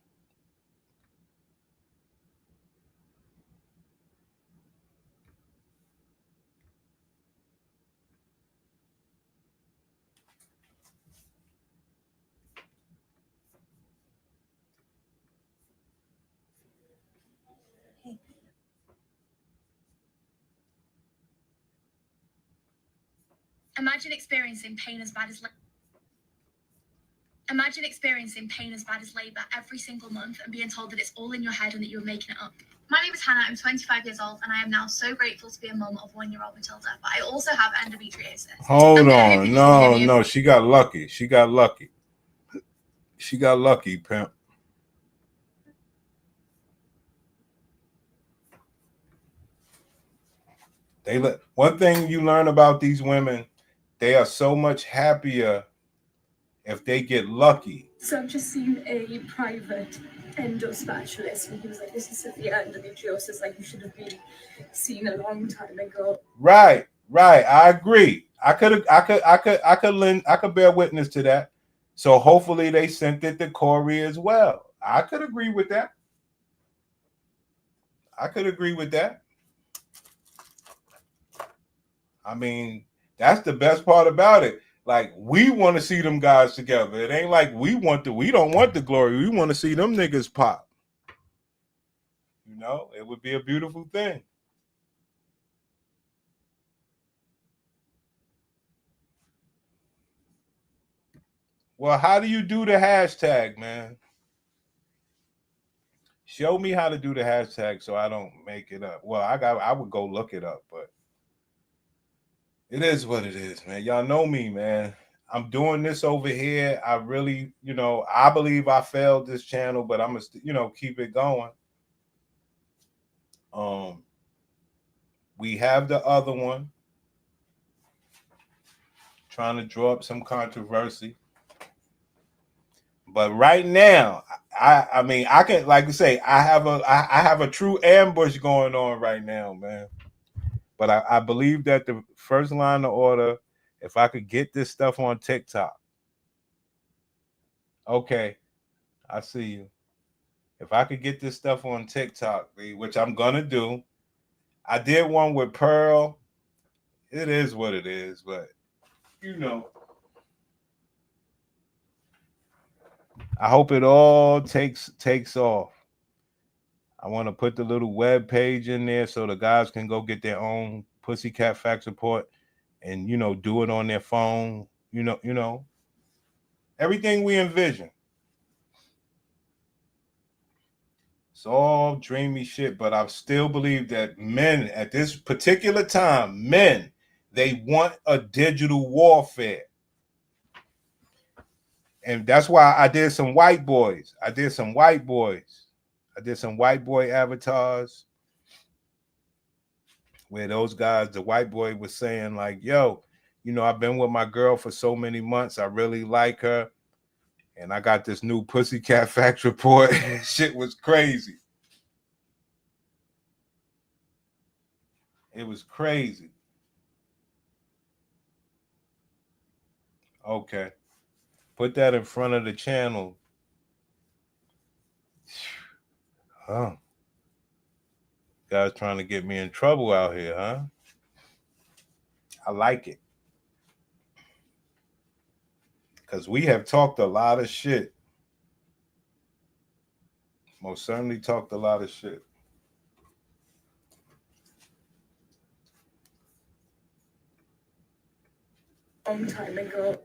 N: Imagine experiencing pain as bad as labor every single month and being told that it's all in your head and that you're making it up. My name is Hannah. I'm 25 years old, and I am now so grateful to be a mum of 1-year-old Matilda. But I also have endometriosis.
A: Hold on, no, she got lucky. She got lucky, pimp. One thing you learn about these women, they are so much happier if they get lucky.
H: So I've just seen a private endo specialist, and he was like, "This is severe endometriosis. Like, you should have been seen a long time ago."
A: Right. I agree. I could bear witness to that. So hopefully they sent it to Corey as well. I could agree with that. I mean, that's the best part about it. Like, we want to see them guys together. It ain't like we don't want the glory. We want to see them niggas pop. It would be a beautiful thing. Well, how do you do the hashtag, man? Show me how to do the hashtag so I don't make it up. Well, I would go look it up, but it is what it is, man. Y'all know me, man. I'm doing this over here. I really, I believe I failed this channel, but I'm gonna, keep it going. We have the other one trying to draw up some controversy. But right now, I mean, I can, like I say, I have a true ambush going on right now, man. But I believe that the first line of order, if I could get this stuff on TikTok. Okay, I see you. If I could get this stuff on TikTok, which I'm gonna do. I did one with Pearl. It is what it is, but I hope it all takes off. I want to put the little web page in there so the guys can go get their own Pussycat Facts report and do it on their phone. Everything we envision. It's all dreamy shit, but I still believe that men at this particular time, they want a digital warfare. And that's why I did some white boys. I did some white boy avatars where those guys, the white boy was saying like, yo, I've been with my girl for so many months. I really like her. And I got this new Pussycat Facts report. Shit was crazy. It was crazy. Okay. Put that in front of the channel. Huh. Guys trying to get me in trouble out here, huh? I like it. Because we have talked a lot of shit. Most certainly talked a lot of shit.
H: Long time ago.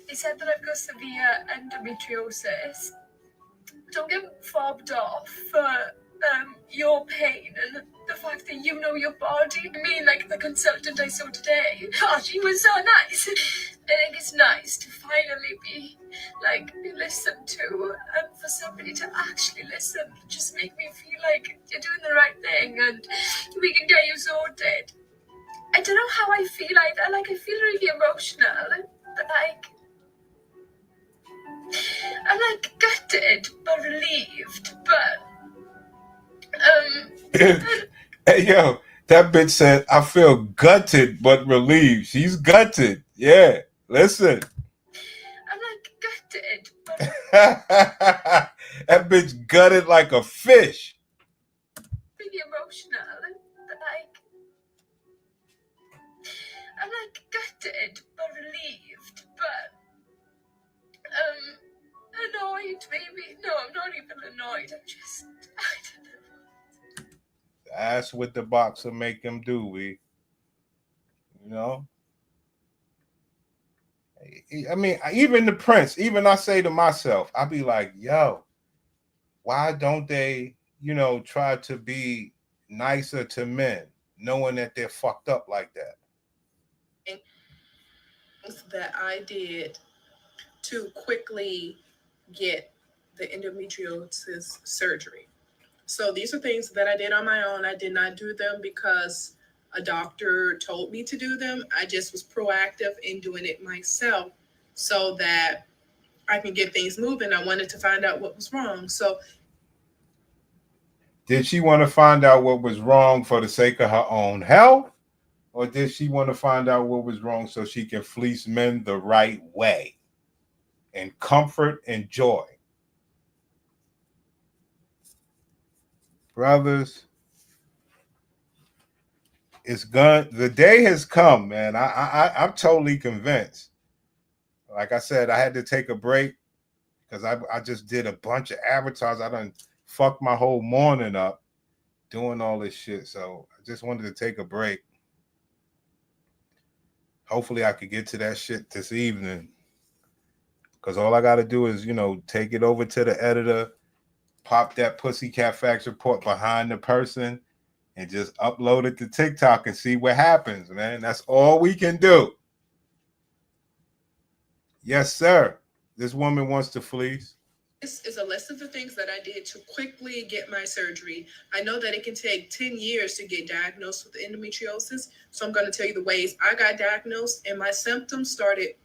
H: They said that I've got severe endometriosis. Don't get fobbed off for your pain and the fact that you know your body. I mean, like the consultant I saw today. God, she was so nice. I think it's nice to finally be listened to, and for somebody to actually listen, just make me feel like you're doing the right thing and we can get you sorted. I don't know how I feel either. I feel really emotional, but I'm gutted but relieved, but
A: Hey yo, that bitch said, I feel gutted but relieved. She's gutted. Yeah. Listen.
H: I'm gutted.
A: That bitch gutted like a fish.
H: Really emotional, but I'm gutted but relieved, but annoyed maybe. No, I'm not even annoyed. I'm just, I don't know.
A: That's what the boxer make him do, we. I mean, even the Prince, even I say to myself, I be like, yo, why don't they, try to be nicer to men, knowing that they're fucked up like that?
F: That I did to quickly get the endometriosis surgery. So these are things that I did on my own. I did not do them because a doctor told me to do them. I just was proactive in doing it myself so that I can get things moving. I wanted to find out what was wrong. So
A: did she want to find out what was wrong for the sake of her own health? Or did she want to find out what was wrong so she can fleece men the right way in comfort and joy? Brothers, the day has come, man. I'm totally convinced. Like I said, I had to take a break because I just did a bunch of avatars. I done fucked my whole morning up doing all this shit. So I just wanted to take a break. Hopefully I could get to that shit this evening. Because all I got to do is, take it over to the editor, pop that Pussycat Facts report behind the person, and just upload it to TikTok and see what happens, man. That's all we can do. Yes, sir. This woman wants to fleece.
F: This is a list of the things that I did to quickly get my surgery. I know that it can take 10 years to get diagnosed with endometriosis. So I'm going to tell you the ways I got diagnosed, and my symptoms started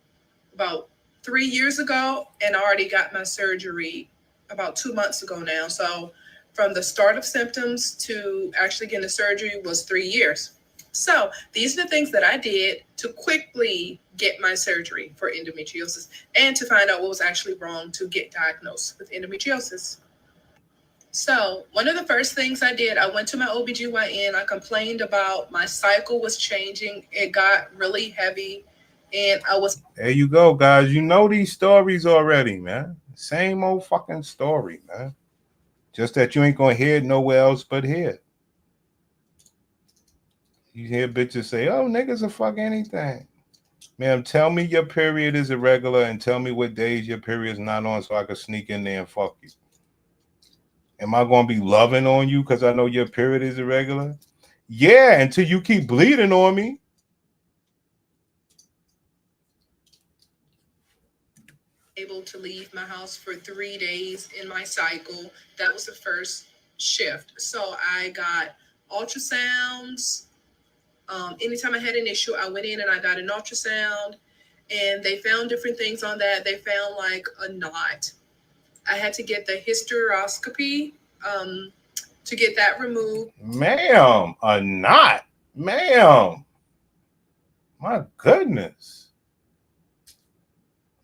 F: about 3 years ago, and I already got my surgery about 2 months ago now. So from the start of symptoms to actually getting the surgery was 3 years. So these are the things that I did to quickly get my surgery for endometriosis and to find out what was actually wrong to get diagnosed with endometriosis. So one of the first things I did, I went to my OBGYN. I complained about my cycle was changing. It got really heavy. And I was.
A: There you go, guys. You know these stories already, man. Same old fucking story, man. Just that you ain't gonna hear it nowhere else but here. You hear bitches say, oh, niggas will fuck anything. Ma'am, tell me your period is irregular and tell me what days your period is not on so I can sneak in there and fuck you. Am I going to be loving on you because I know your period is irregular? Yeah, until you keep bleeding on me.
O: Able to leave my house for 3 days in my cycle. That was the first shift. So I got ultrasounds. Anytime I had an issue, I went in and I got an ultrasound, and they found different things on that. They found like a knot. I had to get the hysteroscopy to get that removed.
A: Ma'am, a knot. Ma'am. My goodness.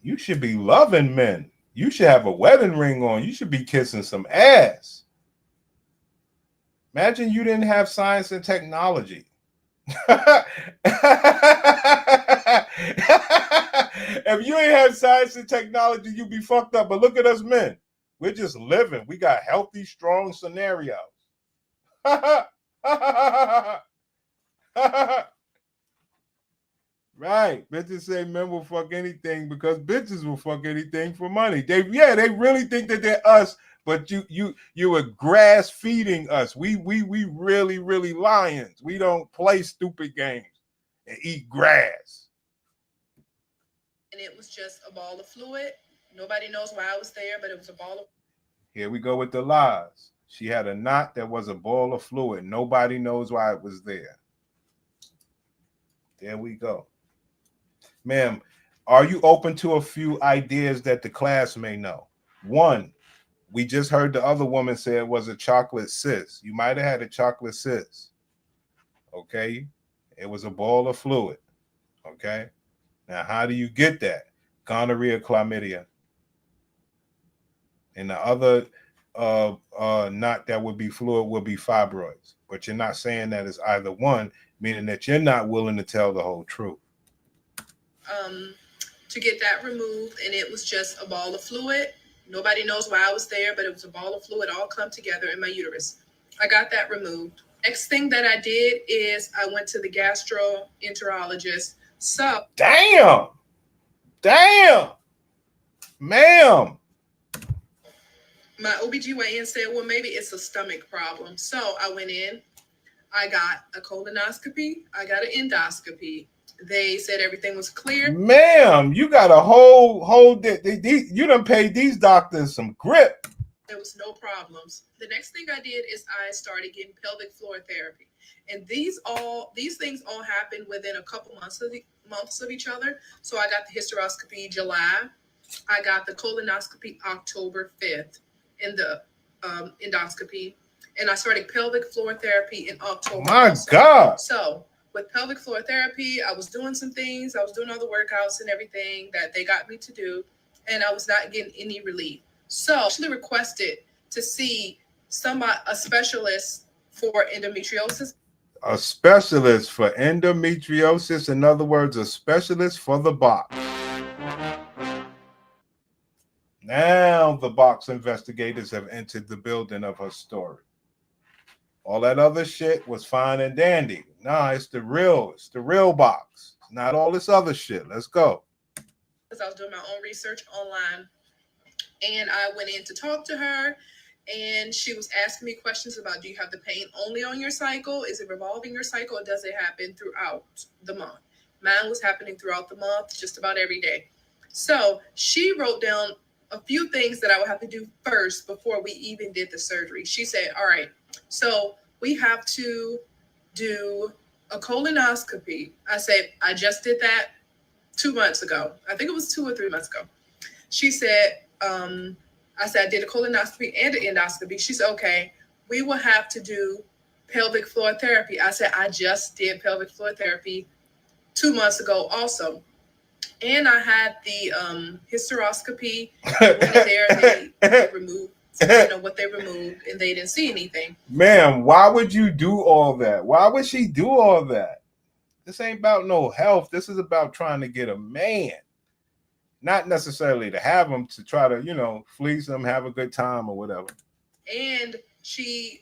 A: You should be loving men. You should have a wedding ring on. You should be kissing some ass. Imagine you didn't have science and technology. If you ain't have science and technology, you'd be fucked up. But look at us men. We're just living. We got healthy, strong scenarios. Right. Bitches say men will fuck anything because bitches will fuck anything for money. They really think that they're us, but you are grass feeding us. We really lions. We don't play stupid games and eat grass.
O: And it was just a ball of fluid. Nobody knows why I was there, but it was a ball of.
A: Here we go with the lies. She had a knot that was a ball of fluid. Nobody knows why it was there. There we go. Ma'am, are you open to a few ideas that the class may know? One, we just heard the other woman say it was a chocolate cyst. You might have had a chocolate cyst. Okay? It was a ball of fluid. Okay? Now, how do you get that? Gonorrhea, chlamydia. And the other knot that would be fluid would be fibroids. But you're not saying that it's either one, meaning that you're not willing to tell the whole truth.
O: To get that removed, and it was just a ball of fluid. Nobody knows why I was there, but it was a ball of fluid all come together in my uterus. I got that removed. Next thing that I did is I went to the gastroenterologist. So
A: damn, ma'am.
O: My OBGYN said, well, maybe it's a stomach problem. So I went in, I got a colonoscopy, I got an endoscopy. They said everything was clear.
A: Ma'am, you got a whole you done paid these doctors some grip.
O: There was no problems. The next thing I did is I started getting pelvic floor therapy. And these things all happened within a couple months of each other. So I got the hysteroscopy July. I got the colonoscopy October 5th and the endoscopy. And I started pelvic floor therapy in October.
A: My God.
O: So with pelvic floor therapy, I was doing some things. I was doing all the workouts and everything that they got me to do. And I was not getting any relief. So I actually requested to see a specialist for endometriosis.
A: A specialist for endometriosis. In other words, a specialist for the box. Now the box investigators have entered the building of her story. All that other shit was fine and dandy. Nah, it's the real box. Not all this other shit. Let's go.
O: Because I was doing my own research online. And I went in to talk to her. And she was asking me questions about, do you have the pain only on your cycle? Is it revolving your cycle? Or does it happen throughout the month? Mine was happening throughout the month, just about every day. So she wrote down a few things that I would have to do first before we even did the surgery. She said, all right, so we have to do a colonoscopy. I said, I just did that 2 months ago. I think it was 2 or 3 months ago. She said, I said, I did a colonoscopy and an endoscopy. She said, okay, we will have to do pelvic floor therapy. I said, I just did pelvic floor therapy 2 months ago also. And I had the hysteroscopy. They removed what they removed, and they didn't see anything.
A: Ma'am, why would you do all that? Why would she do all that? This ain't about no health. This is about trying to get a man. Not necessarily to have him, to try to, fleece him, have a good time or whatever.
O: And she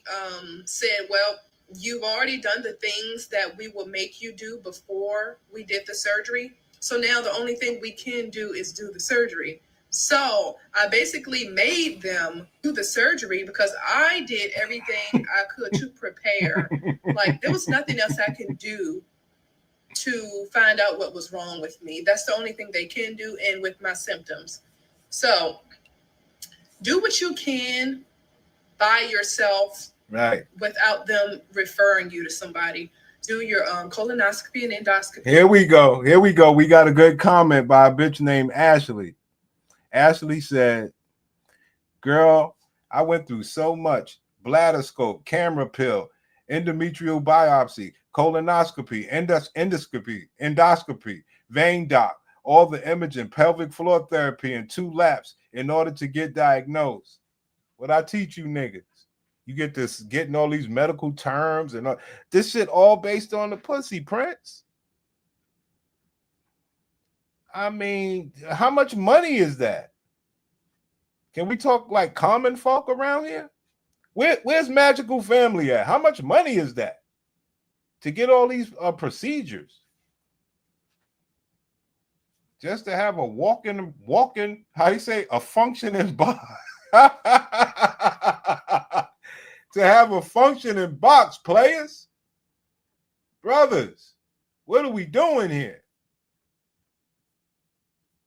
O: said, well, you've already done the things that we will make you do before we did the surgery. So now the only thing we can do is do the surgery. So I basically made them do the surgery because I did everything I could to prepare. Like, there was nothing else I can do to find out what was wrong with me. That's the only thing they can do, and with my symptoms. So do what you can by yourself,
A: right,
O: without them referring you to somebody. Do your colonoscopy and endoscopy.
A: Here we go. We got a good comment by a bitch named Ashley. Ashley said, girl, I went through so much. Bladder scope, camera pill, endometrial biopsy, colonoscopy, endoscopy, vein doc, all the imaging, pelvic floor therapy, and 2 laps in order to get diagnosed. What I teach you niggas. You get this, getting all these medical terms and all, this shit all based on the pussy, Prince. I mean, how much money is that? Can we talk like common folk around here? Where's Magical Family at? How much money is that to get all these procedures? Just to have a walking, how do you say, a functioning body? To have a functioning box, players? Brothers, what are we doing here?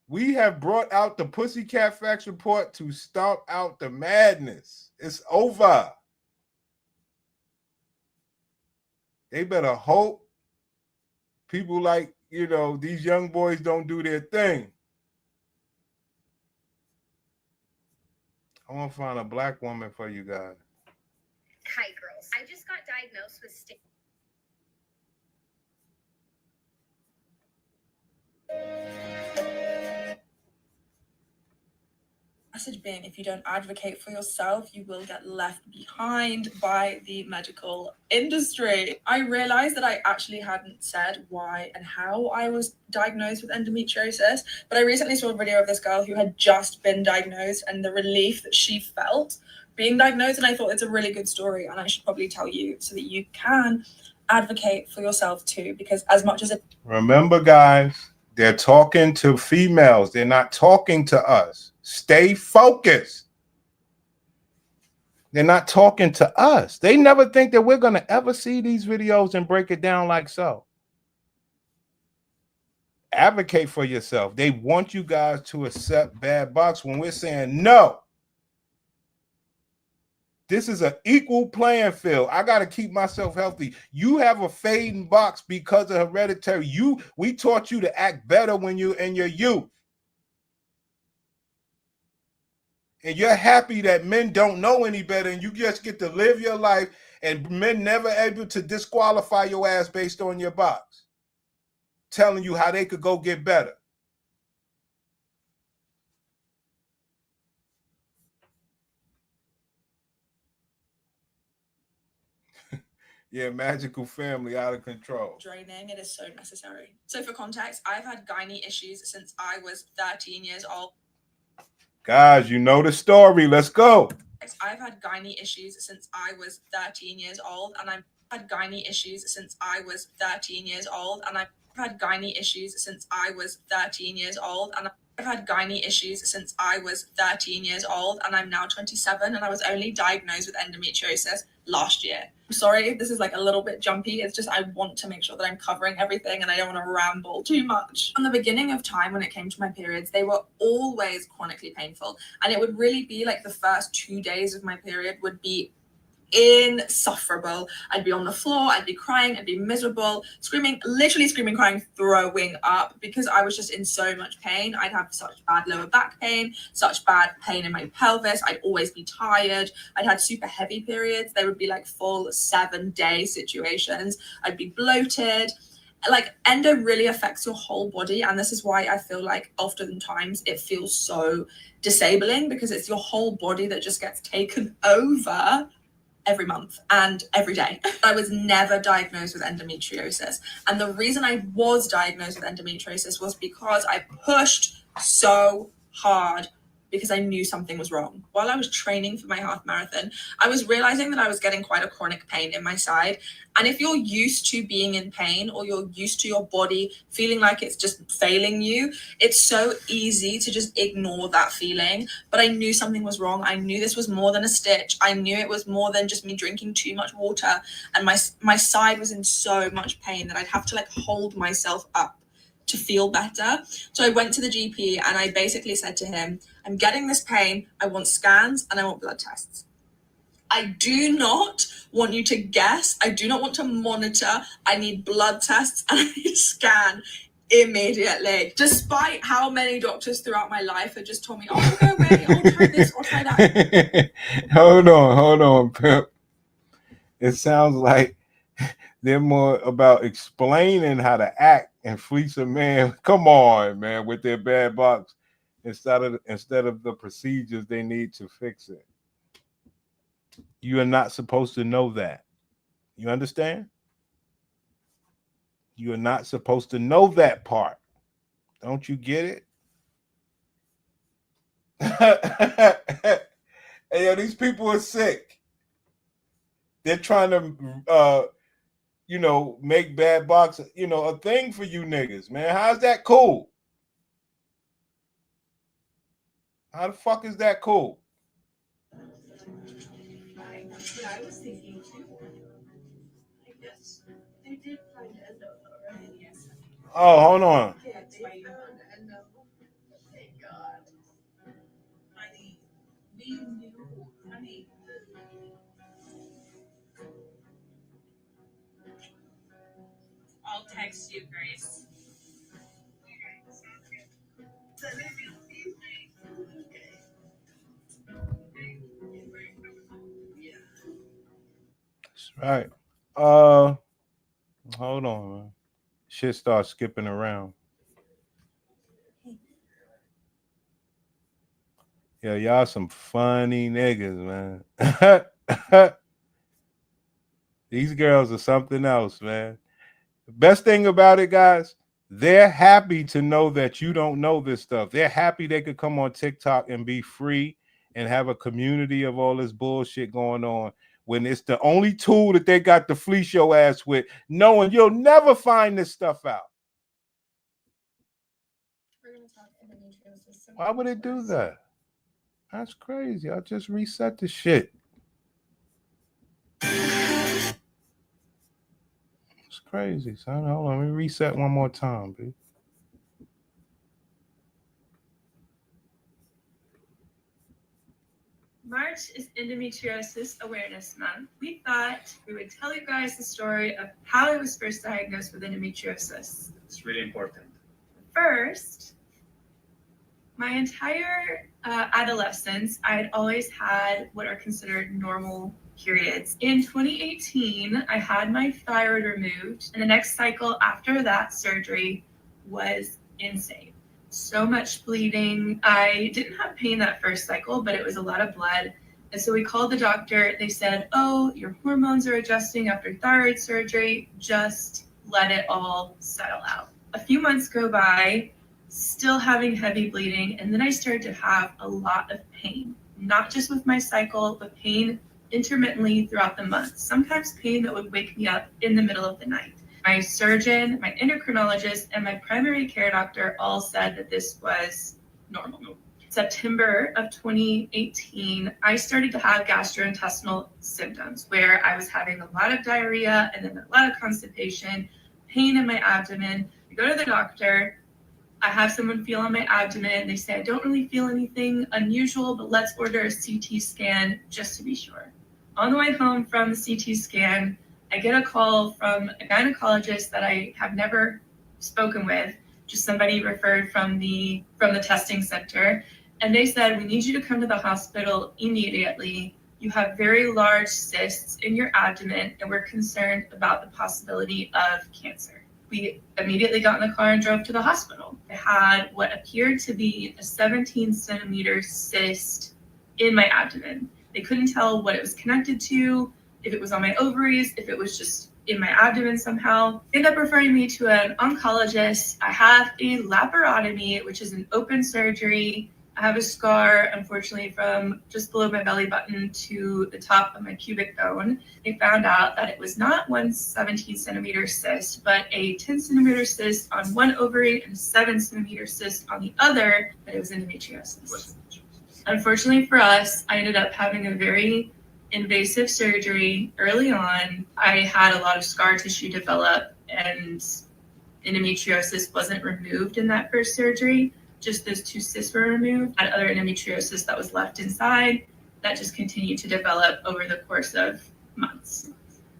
A: We have brought out the Pussycat Facts report to stomp out the madness. It's over. They better hope people like, these young boys don't do their thing. I want to find a black woman for you guys.
E: Hi, girls. I just got diagnosed with
P: Message being, if you don't advocate for yourself, you will get left behind by the medical industry. I realized that I actually hadn't said why and how I was diagnosed with endometriosis, but I recently saw a video of this girl who had just been diagnosed and the relief that she felt being diagnosed, and I thought it's a really good story and I should probably tell you so that you can advocate for yourself too, because as much as it...
A: Remember, guys, they're talking to females. They're not talking to us. Stay focused. They're not talking to us. They never think that we're going to ever see these videos and break it down like so. Advocate for yourself. They want you guys to accept bad box when we're saying no. This is an equal playing field. I got to keep myself healthy. You have a fading box because of hereditary. We taught you to act better when you're in your youth. And you're happy that men don't know any better and you just get to live your life and men never able to disqualify your ass based on your box. Telling you how they could go get better. Yeah, Magical Family out of control.
P: Draining, it is so necessary. So for context, I've had gynae issues since I was 13 years old.
A: Guys, you know the story. Let's go.
P: I've had gynae issues since I was 13 years old, and I've had gynae issues since I was 13 years old, and I've had gynae issues since I was 13 years old, and I've had gynae issues since I was 13 years old, and I'm now 27, and I was only diagnosed with endometriosis last year. I'm sorry if this is like a little bit jumpy. It's just I want to make sure that I'm covering everything and I don't want to ramble too much. From the beginning of time when it came to my periods, they were always chronically painful. And it would really be like the first 2 days of my period would be insufferable. I'd be on the floor, I'd be crying, I'd be miserable, screaming, literally screaming, crying, throwing up because I was just in so much pain. I'd have such bad lower back pain, such bad pain in my pelvis. I'd always be tired. I'd had super heavy periods. They would be like full 7-day situations. I'd be bloated. Like endo really affects your whole body, and this is why I feel like oftentimes it feels so disabling because it's your whole body that just gets taken over every month and every day. I was never diagnosed with endometriosis. And the reason I was diagnosed with endometriosis was because I pushed so hard because I knew something was wrong. While I was training for my half marathon, I was realizing that I was getting quite a chronic pain in my side. And if you're used to being in pain, or you're used to your body feeling like it's just failing you, it's so easy to just ignore that feeling. But I knew something was wrong. I knew this was more than a stitch. I knew it was more than just me drinking too much water. And my side was in so much pain that I'd have to like hold myself up to feel better. So I went to the GP and I basically said to him, I'm getting this pain, I want scans and I want blood tests. I do not want you to guess. I do not want to monitor. I need blood tests and I need a scan immediately. Despite how many doctors throughout my life had just told me, oh, go away, I'll try this or try that.
A: Hold on, Pimp. It sounds like they're more about explaining how to act and fleece a man. Come on, man, with their bad box instead of the procedures they need to fix it. You are not supposed to know that. You understand? You are not supposed to know that part. Don't you get it? Hey, yo, these people are sick. They're trying to make bad box, a thing for you niggas, man. How's that cool? How the fuck is that cool?
F: I was thinking too. I guess they did find endo, right? Yes.
A: Oh, hold on.
F: Yeah, they found endo. Thank God. Honey, we knew, honey.
P: I'll text you, Grace.
A: That's right. Hold on, man. Shit starts skipping around. Yeah, y'all some funny niggas, man. These girls are something else, man. The best thing about it, guys, they're happy to know that you don't know this stuff. They're happy they could come on TikTok and be free and have a community of all this bullshit going on when it's the only tool that they got to fleece your ass with, knowing you'll never find this stuff out. Why would it do that? That's crazy. I just reset the shit. It's crazy, son. Hold on. Let me reset one more time, B.
Q: March is Endometriosis Awareness Month. We thought we would tell you guys the story of how I was first diagnosed with endometriosis.
R: It's really important.
Q: First, my entire adolescence, I had always had what are considered normal periods. In 2018, I had my thyroid removed, and the next cycle after that surgery was insane. So much bleeding. I didn't have pain that first cycle, but it was a lot of blood. And so we called the doctor. They said, oh, your hormones are adjusting after thyroid surgery. Just let it all settle out. A few months go by, still having heavy bleeding. And then I started to have a lot of pain, not just with my cycle, but pain intermittently throughout the month. Sometimes pain that would wake me up in the middle of the night. My surgeon, my endocrinologist, and my primary care doctor all said that this was normal. September of 2018, I started to have gastrointestinal symptoms where I was having a lot of diarrhea and then a lot of constipation, pain in my abdomen. I go to the doctor. I have someone feel on my abdomen. They say, I don't really feel anything unusual, but let's order a CT scan just to be sure. On the way home from the CT scan, I get a call from a gynecologist that I have never spoken with, just somebody referred from the testing center. And they said, we need you to come to the hospital immediately. You have very large cysts in your abdomen, and we're concerned about the possibility of cancer. We immediately got in the car and drove to the hospital. I had what appeared to be a 17-centimeter cyst in my abdomen. They couldn't tell what it was connected to, if it was on my ovaries, if it was just in my abdomen somehow. They ended up referring me to an oncologist. I have a laparotomy, which is an open surgery I have a scar, unfortunately, from just below my belly button to the top of my pubic bone. They found out that it was not one 17-centimeter cyst, but a 10-centimeter cyst on one ovary and a 7-centimeter cyst on the other, but it was endometriosis. Unfortunately for us, I ended up having a very invasive surgery early on. I had a lot of scar tissue develop, and endometriosis wasn't removed in that first surgery. Just those 2 cysts were removed. I had other endometriosis that was left inside that just continued to develop over the course of months.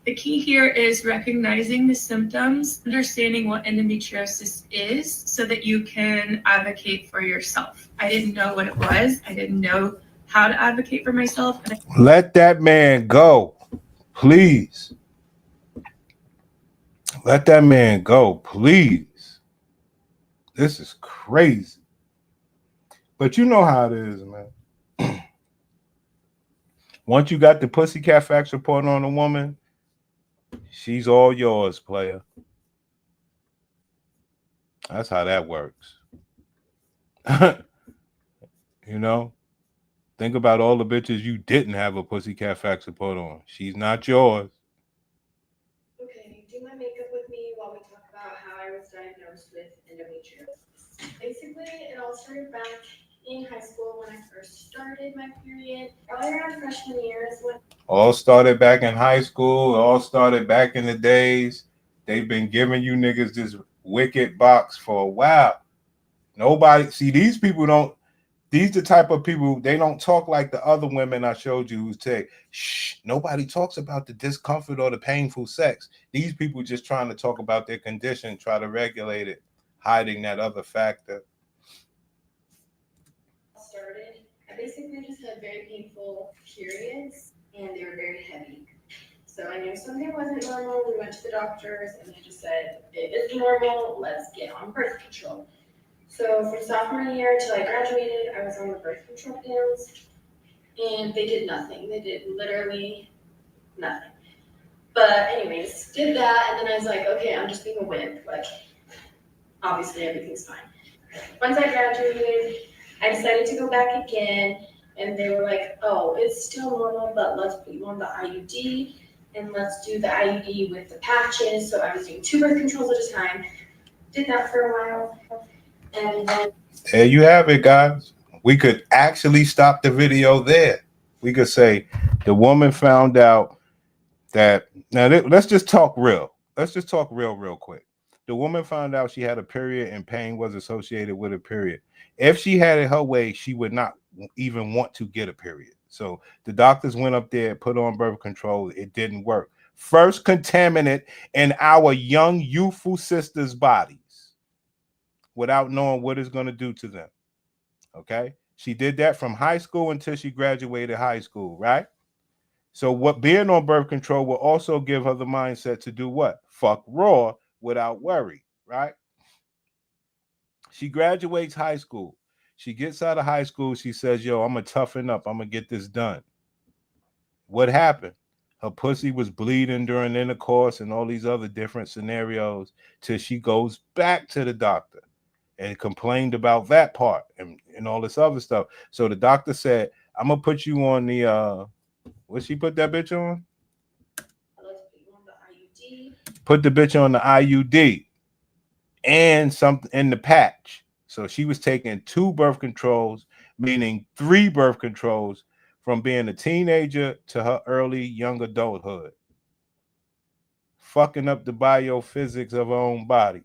Q: The key here is recognizing the symptoms, understanding what endometriosis is so that you can advocate for yourself. I didn't know what it was. I didn't know how to advocate for myself.
A: Let that man go, please. Let that man go, please. This is crazy. But you know how it is, man. Once you got the pussycat facts report on a woman, she's all yours, player. That's how that works. You know? Think about all the bitches you didn't have a pussycat facts report on. She's not yours.
R: Okay, do my makeup with me while we talk about how I was diagnosed with endometriosis. Basically, it all started back in high school when I first started my period. Probably around freshman year is when
A: All started back in high school. All started back in the days. They've been giving you niggas this wicked box for a while. Nobody, see, these people don't, these the type of people, they don't talk like the other women I showed you who say, shh, nobody talks about the discomfort or the painful sex. These people just trying to talk about their condition, try to regulate it, hiding that other factor.
R: started, I basically just had very painful periods and they were very heavy. So I knew something wasn't normal. We went to the doctors and they just said, it is normal, let's get on birth control. So from sophomore year till I graduated, I was on the birth control pills and they did nothing. They did literally nothing. But anyways, did that and then I was like, okay, I'm just being a wimp. Like, obviously everything's fine. Once I graduated, I decided to go back again and they were like, oh, it's still normal, but let's put you on the IUD and let's do the IUD with the patches. So I was doing 2 birth controls at a time. Did that for a while. And then
A: there you have it, guys. We could actually stop the video there. We could say the woman found out that, now let's just talk real. Let's just talk real quick. The woman found out she had a period and pain was associated with a period. If she had it her way, she would not even want to get a period. So the doctors went up there, put on birth control. It didn't work. First contaminant in our young, youthful sisters' bodies without knowing what it's going to do to them. Okay? She did that from high school until she graduated high school, right? So what being on birth control will also give her the mindset to do what? Fuck raw without worry, right? She graduates high school. She gets out of high school. She says, yo, I'm going to toughen up. I'm going to get this done. What happened? Her pussy was bleeding during intercourse and all these other different scenarios till she goes back to the doctor and complained about that part and all this other stuff. So the doctor said, I'm going to put you on the, what she put that bitch on? Put the bitch on the IUD and something in the patch. So she was taking 2 birth controls, meaning 3 birth controls from being a teenager to her early young adulthood. Fucking up the biophysics of her own body.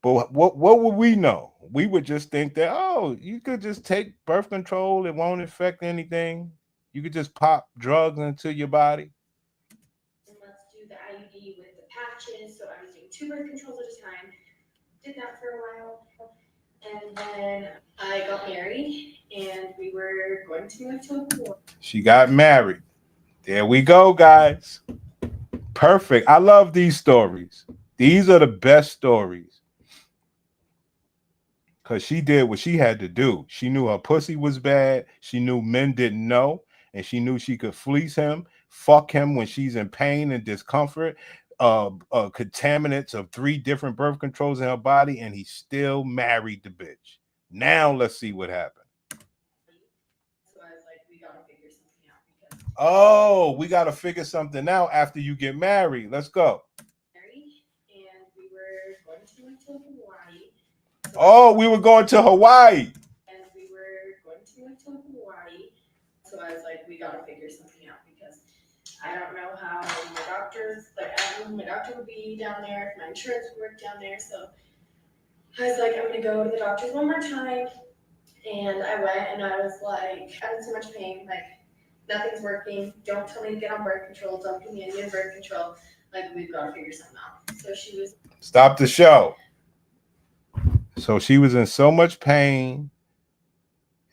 A: But what would we know? We would just think that, oh, you could just take birth control. It won't affect anything. You could just pop drugs into your body.
R: let's do the IUD with the patches. So I was doing 2 birth controls at a time. Did that for a while. And then I got married and we were going to move to a pool.
A: She got married. There we go, guys. Perfect. I love these stories. These are the best stories. Because she did what she had to do. She knew her pussy was bad. She knew men didn't know. And she knew she could fleece him, fuck him when she's in pain and discomfort. contaminants of 3 different birth controls in her body, and he still married the bitch. Now let's see what happened.
F: So I was like, we gotta figure something out because
A: Oh, we got to figure something out after you get married. Let's go.
F: married and we were going to Hawaii.
A: Oh, we were going to Hawaii.
F: And we were going to Hawaii. So I was like, we gotta figure something out because I don't know how my doctors, like, I don't know, my doctor would be down there, if my insurance would work down there. So I was like, I'm gonna go to the doctors one more time. And I went and I was like, I'm in so much pain, like, nothing's working. Don't tell me to get on birth control. Don't put me in new birth control. Like, we've got to figure something out. So she was.
A: Stop the show. So she was in so much pain,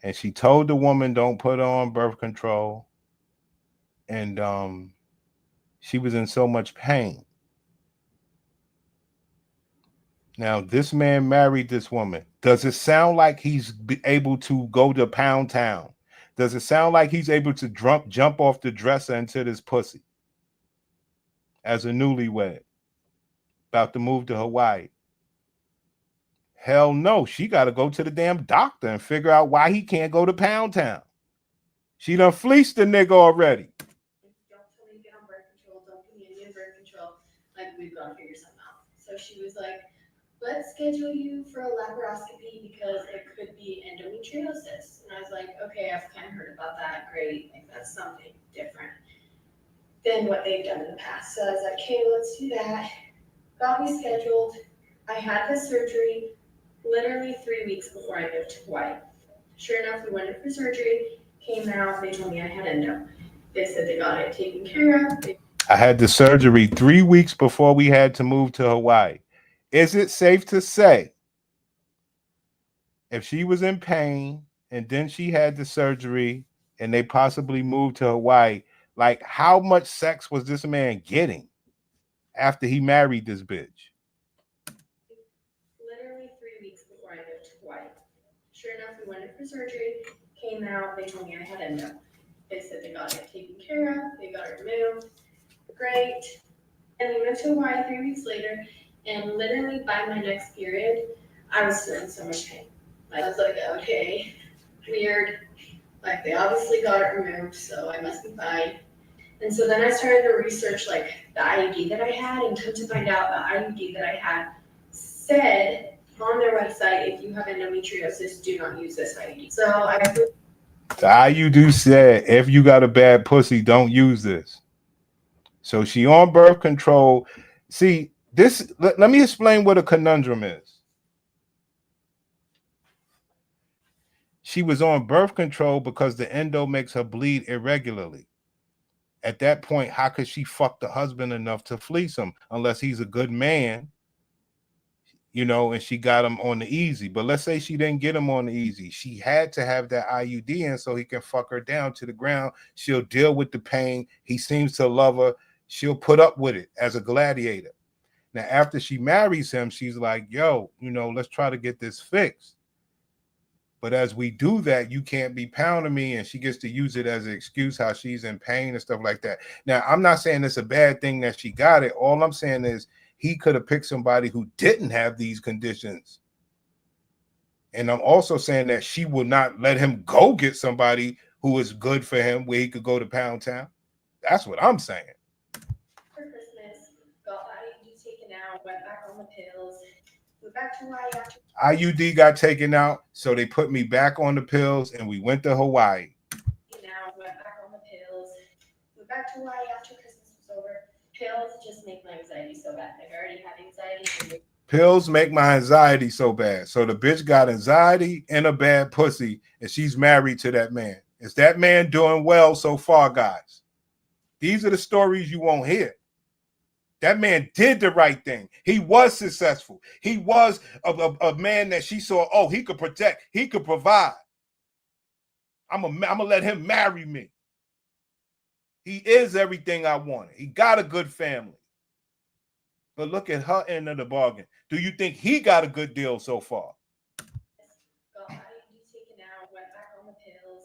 A: and she told the woman, don't put her on birth control. And she was in so much pain. Now, this man married this woman. Does it sound like he's able to go to Pound Town? Does it sound like he's able to jump off the dresser into this pussy as a newlywed about to move to Hawaii? Hell no. She got to go to the damn doctor and figure out why he can't go to Pound Town. She done fleeced the nigga already.
F: Don't tell me to get on birth control. Don't put me in new birth control. Like, we've got to figure something out. So she was like, let's schedule you for a laparoscopy because it could be endometriosis. And I was like, okay, I've kind of heard about that. Great. Like, that's something different than what they've done in the past. So I was like, okay, let's do that. Got me scheduled. I had the surgery literally 3 weeks before I moved to Hawaii. Sure enough, we went in for surgery, came out, they told me I had endo. They said they got it taken care of.
A: I had the surgery 3 weeks before we had to move to Hawaii. Is it safe to say if she was in pain and then she had the surgery and they possibly moved to Hawaii, like how much sex was this man getting after he married this bitch?
F: Literally 3 weeks before I moved to Hawaii. Sure enough, we went in for surgery, came out, they told me I had endo. They said they got it taken care of, they got it removed. Great. And we went to Hawaii 3 weeks later, and literally by my next period, I was still in so much pain. I was like, okay, weird. Like, they obviously got it removed, so I must be fine. And so then I started to research, like, the IUD that I had, and come to find out the IUD that I had said on their website, if you have endometriosis, do not use this IUD. So the
A: IUD said, if you got a bad pussy, don't use this. So she on birth control. See, this, let me explain what a conundrum is. She was on birth control because the endo makes her bleed irregularly. At that point, how could she fuck the husband enough to fleece him unless he's a good man, you know, and she got him on the easy. But let's say she didn't get him on the easy. She had to have that IUD in so he can fuck her down to the ground. She'll deal with the pain. He seems to love her. She'll put up with it as a gladiator. Now, after she marries him, she's like, yo, you know, let's try to get this fixed. But as we do that, you can't be pounding me, and she gets to use it as an excuse how she's in pain and stuff like that. Now, I'm not saying it's a bad thing that she got it. All I'm saying is he could have picked somebody who didn't have these conditions. And I'm also saying that she will not let him go get somebody who is good for him where he could go to Pound Town. That's what I'm saying.
F: For Christmas, got IUD taken out, went back on the pills, went back to Hawaii after
A: IUD got taken out, so they put me back on the pills, and we went to Hawaii.
F: Now went back on the pills, went back to Hawaii after Christmas was over. Pills just make my anxiety so bad. Like, I already had anxiety.
A: Pills make my anxiety so bad. So the bitch got anxiety and a bad pussy, and she's married to that man. Is that man doing well so far, guys? These are the stories you won't hear. That man did the right thing. He was successful. He was a man that she saw, oh, he could protect. He could provide. I'm gonna let him marry me. He is everything I wanted. He got a good family. But look at her end of the bargain. Do you think he got a good deal so far?
F: Got IUD taken out, went back on the pills,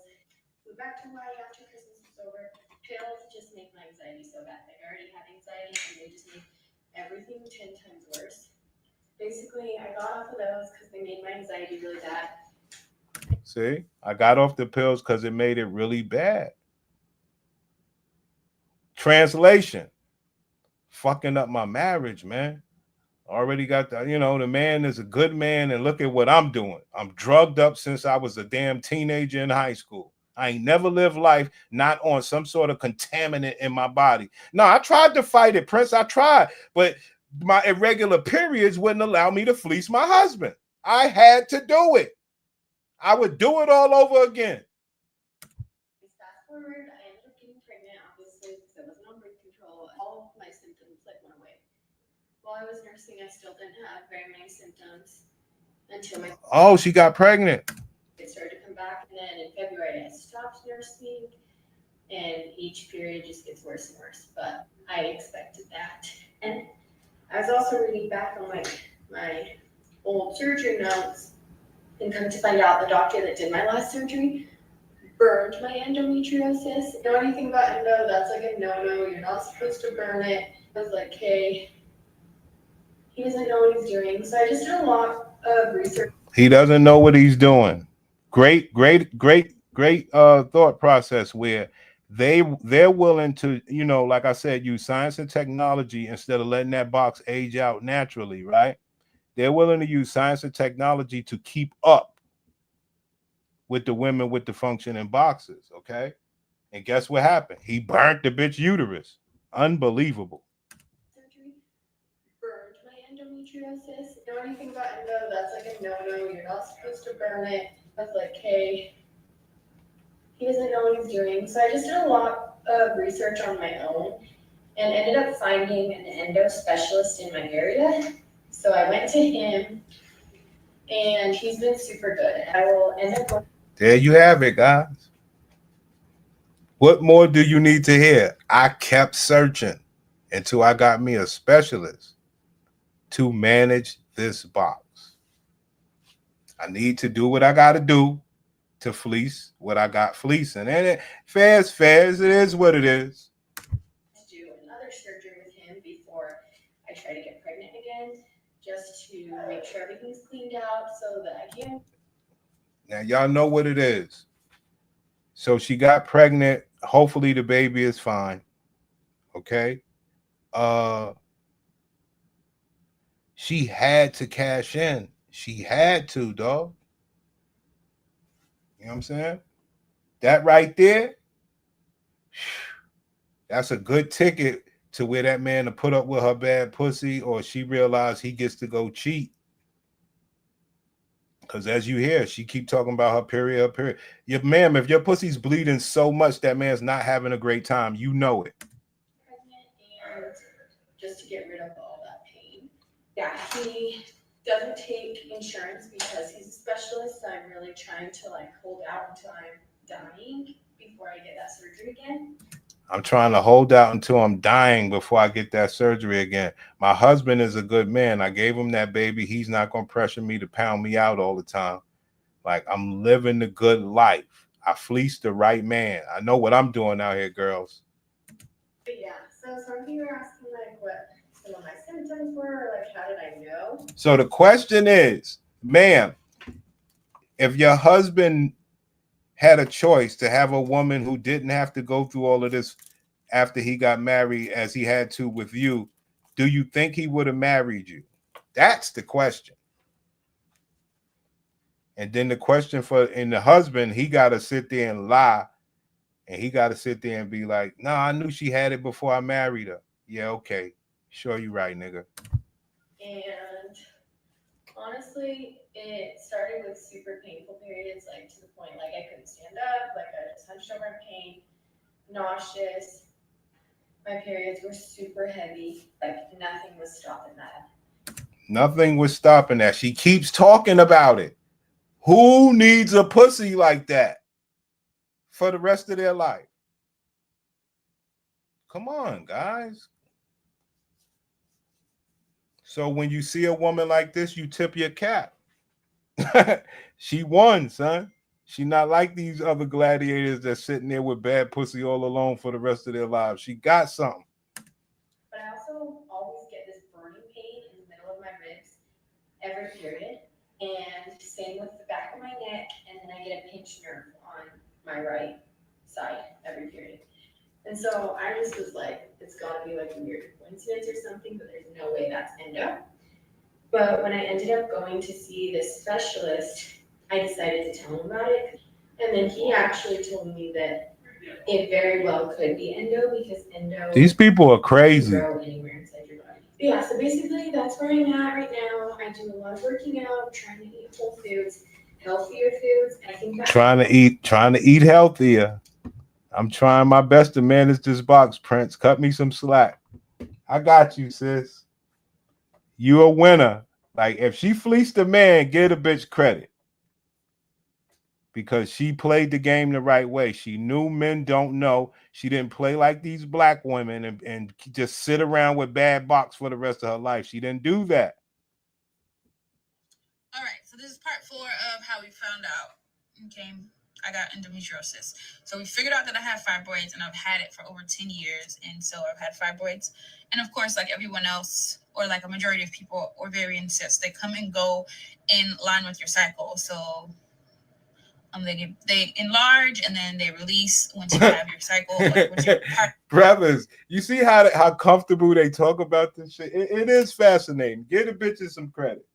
F: went back to Hawaii after Christmas was over. Pills just make my anxiety so bad. Like, I already had anxiety, and they just make
R: everything 10 times worse. Basically, I got off of those because they made my anxiety really bad.
A: See, I got off the pills because it made it really bad. Translation, fucking up my marriage, man. Already got the, the man is a good man, and look at what I'm doing. I'm drugged up since I was a damn teenager in high school. I ain't never lived life not on some sort of contaminant in my body. No, I tried to fight it, Prince. I tried, but my irregular periods wouldn't allow me to fleece my husband. I had to do it. I would do it all over again.
R: Fast forward, I ended up getting pregnant, obviously, because I wasn't on birth control. All of my symptoms went away. While I was nursing, I still didn't have very many symptoms until my
A: She got pregnant.
R: It started to come back, and then in February I stopped nursing, and each period just gets worse and worse. But I expected that. And I was also reading back on my old surgery notes, and come to find out the doctor that did my last surgery burned my endometriosis. Know anything about endo? That's like a no-no. You're not supposed to burn it. I was like, hey, he doesn't know what he's doing. So I just did a lot of research.
A: He doesn't know what he's doing. Great thought process where they're willing to, like I said, use science and technology instead of letting that box age out naturally, right? They're willing to use science and technology to keep up with the women with the functioning boxes, okay? And guess what happened? He burnt the bitch uterus. Unbelievable.
R: Surgery burned my endometriosis. Know anything about endo? That's like a no-no. You're not supposed to burn it. I was like, hey, he doesn't know what he's doing. So I just did a lot of research on my own and ended up finding an endo specialist in my area. So I went to him, and he's been super good. I will end up.
A: There you have it, guys. What more do you need to hear? I kept searching until I got me a specialist to manage this box. I need to do what I got to do to fleece what I got fleecing. And fair is, it is what it is.
R: To do another surgery with him before I try to get pregnant again, just to make sure everything's cleaned out so that I can.
A: Now, y'all know what it is. So she got pregnant. Hopefully the baby is fine. Okay. She had to cash in. She had to, dog. You know what I'm saying? That right there, that's a good ticket to where that man to put up with her bad pussy, or she realized he gets to go cheat. Because as you hear, she keep talking about her period. Ma'am, if your pussy's bleeding so much, that man's not having a great time. You know it.
R: And just to get rid of all that pain. Yeah, he doesn't take insurance because he's a specialist. So I'm really trying to hold out until I'm dying before I get that surgery again.
A: I'm trying to hold out until I'm dying before I get that surgery again. My husband is a good man. I gave him that baby. He's not going to pressure me to pound me out all the time. Like, I'm living the good life. I fleeced the right man. I know what I'm doing out here, girls.
R: But yeah, so some people are asking what some of my symptoms were, or how did I know?
A: So the question is, ma'am, if your husband had a choice to have a woman who didn't have to go through all of this after he got married as he had to with you, do you think he would have married you? That's the question. And then the question in the husband, he got to sit there and lie, and he got to sit there and be like, "No, I knew she had it before I married her." Yeah, okay, sure, you right, nigga.
R: And honestly, it started with super painful periods, to the point I couldn't stand up, I just hunched over in pain, nauseous. My periods were super heavy, nothing was stopping that.
A: Nothing was stopping that. She keeps talking about it. Who needs a pussy like that for the rest of their life? Come on, guys. So when you see a woman like this, you tip your cap. She won, son. She not like these other gladiators that's sitting there with bad pussy all alone for the rest of their lives. She got something.
R: But I also always get this every period, and same with the back of my neck, and then I get a pinched nerve on my right side every period. And so I just was like, it's gotta be like a weird coincidence or something, but there's no way that's endo. But when I ended up going to see this specialist, I decided to tell him about it. And then he actually told me that it very well could be endo, because endo
A: These people are crazy.
R: can grow anywhere inside your body. But yeah, so basically that's where I'm at right now. I do a lot of working out, trying to eat whole foods, healthier foods. I think that
A: Trying to eat healthier. I'm trying my best to manage this box, Prince. Cut me some slack. I got you, sis. You a winner. Like, if she fleeced a man, give a bitch credit. Because she played the game the right way. She knew men don't know. She didn't play like these black women and just sit around with bad box for the rest of her life. She didn't do that.
M: All right, so this is part 4 of how we found out. Okay, I got endometriosis. So we figured out that I have fibroids, and I've had it for over 10 years. And so I've had fibroids. And of course, like everyone else, or like a majority of people, ovarian cysts, they come and go in line with your cycle. So they enlarge and then they release once you have your cycle.
A: Brothers, you see how comfortable they talk about this shit? It is fascinating. Give the bitches some credit.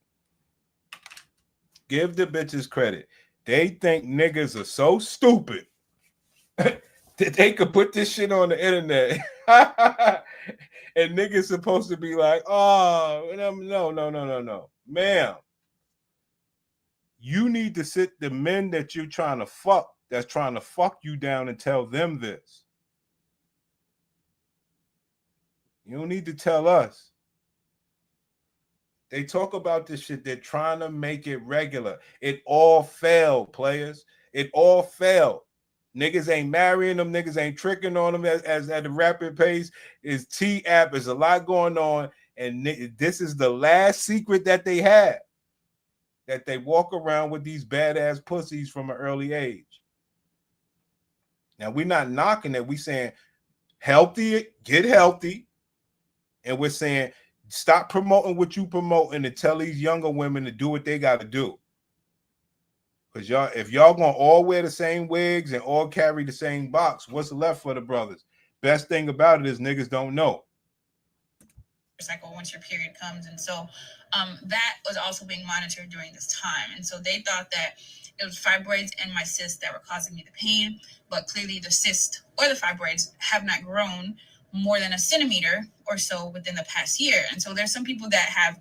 A: Give the bitches credit. They think niggas are so stupid that they could put this shit on the internet. And niggas supposed to be like, oh, no. Ma'am, you need to sit the men that you're trying to fuck, that's trying to fuck you down, and tell them this. You don't need to tell us. They talk about this shit. They're trying to make it regular. It all failed, players. It all failed. Niggas ain't marrying them. Niggas ain't tricking on them as at a rapid pace. Is T-App. There's a lot going on. And this is the last secret that they have. That they walk around with these badass pussies from an early age. Now, we're not knocking it. We're saying healthy, get healthy. And we're saying stop promoting what you promoting and tell these younger women to do what they got to do. Because if y'all gonna all wear the same wigs and all carry the same box, what's left for the brothers? Best thing about it is niggas don't know.
M: Cycle once your period comes, and so that was also being monitored during this time. And so they thought that it was fibroids and my cysts that were causing me the pain, but clearly the cyst or the fibroids have not grown more than a centimeter or so within the past year. And so there's some people that have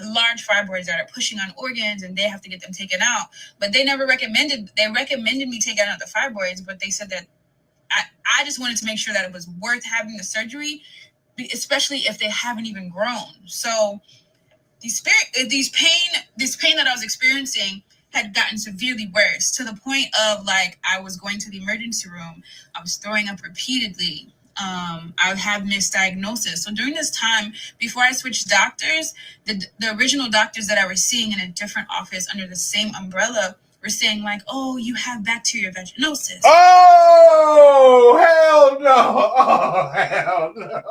M: large fibroids that are pushing on organs and they have to get them taken out, but they recommended me taking out the fibroids, but they said that I just wanted to make sure that it was worth having the surgery, especially if they haven't even grown. So this pain that I was experiencing had gotten severely worse, to the point of like I was going to the emergency room, I was throwing up repeatedly. I would have misdiagnosis. So during this time, before I switched doctors, the original doctors that I was seeing in a different office under the same umbrella were saying like, oh, you have bacterial vaginosis.
A: Oh, hell no. Oh, hell no.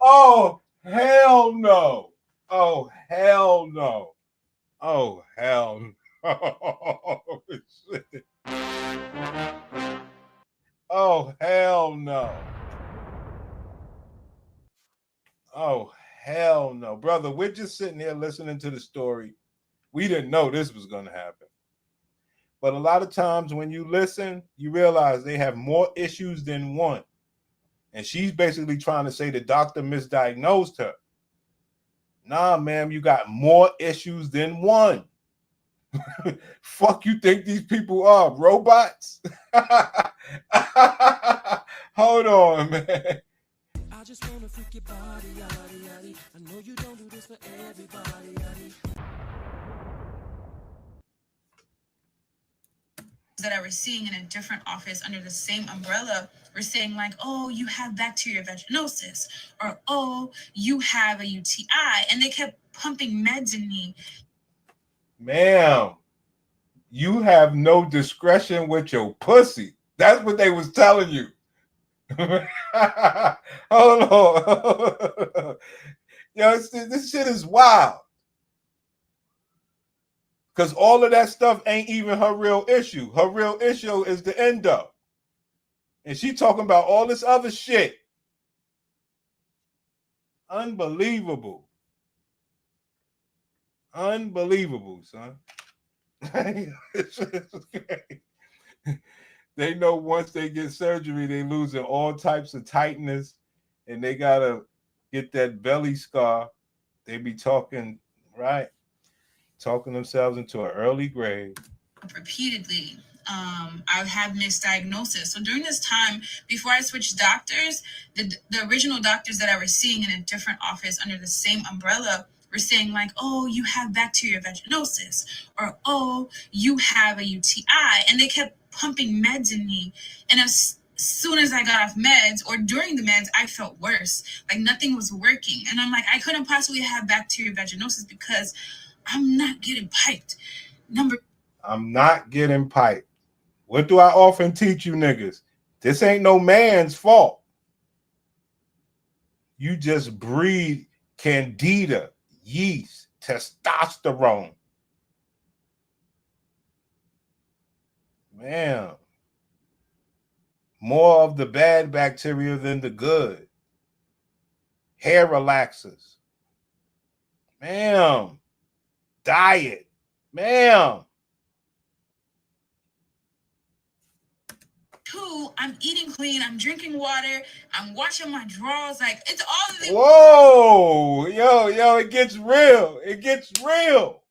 A: Oh, hell no. Oh, hell no. Oh, hell no. Oh, hell no. Oh, hell no. Brother, we're just sitting here listening to the story. We didn't know this was going to happen. But a lot of times when you listen, you realize they have more issues than one. And she's basically trying to say the doctor misdiagnosed her. Nah, ma'am, you got more issues than one. Fuck you think these people are? Robots? Hold on, man.
B: I just wanna freak your body, yaddy, yaddy. I know you don't do this for everybody, yaddy.
M: That I was seeing in a different office under the same umbrella were saying like, oh, you have bacterial vaginosis, or oh, you have a UTI, and they kept pumping meds in me.
A: Ma'am, you have no discretion with your pussy. That's what they was telling you. Hold on. Yo, this shit is wild. Because all of that stuff ain't even her real issue. Her real issue is the endo. And she talking about all this other shit. Unbelievable. Unbelievable, son. They know once they get surgery, they losing all types of tightness, and they gotta get that belly scar. They be talking, right? Talking themselves into an early grave.
M: Repeatedly. I have misdiagnosis. So during this time, before I switched doctors, the original doctors that I was seeing in a different office under the same umbrella were saying like, oh, you have bacterial vaginosis, or oh, you have a UTI. And they kept pumping meds in me. And as soon as I got off meds or during the meds, I felt worse. Like nothing was working. And I'm like, I couldn't possibly have bacterial vaginosis because I'm not getting piped.
A: I'm not getting piped. What do I often teach you niggas? This ain't no man's fault. You just breed candida, yeast, testosterone. Man. More of the bad bacteria than the good. Hair relaxers. Ma'am. Diet. Ma'am.
M: Two, I'm eating clean, I'm drinking water, I'm washing my drawers, like it's all of the
A: Whoa, yo, it gets real. It gets real.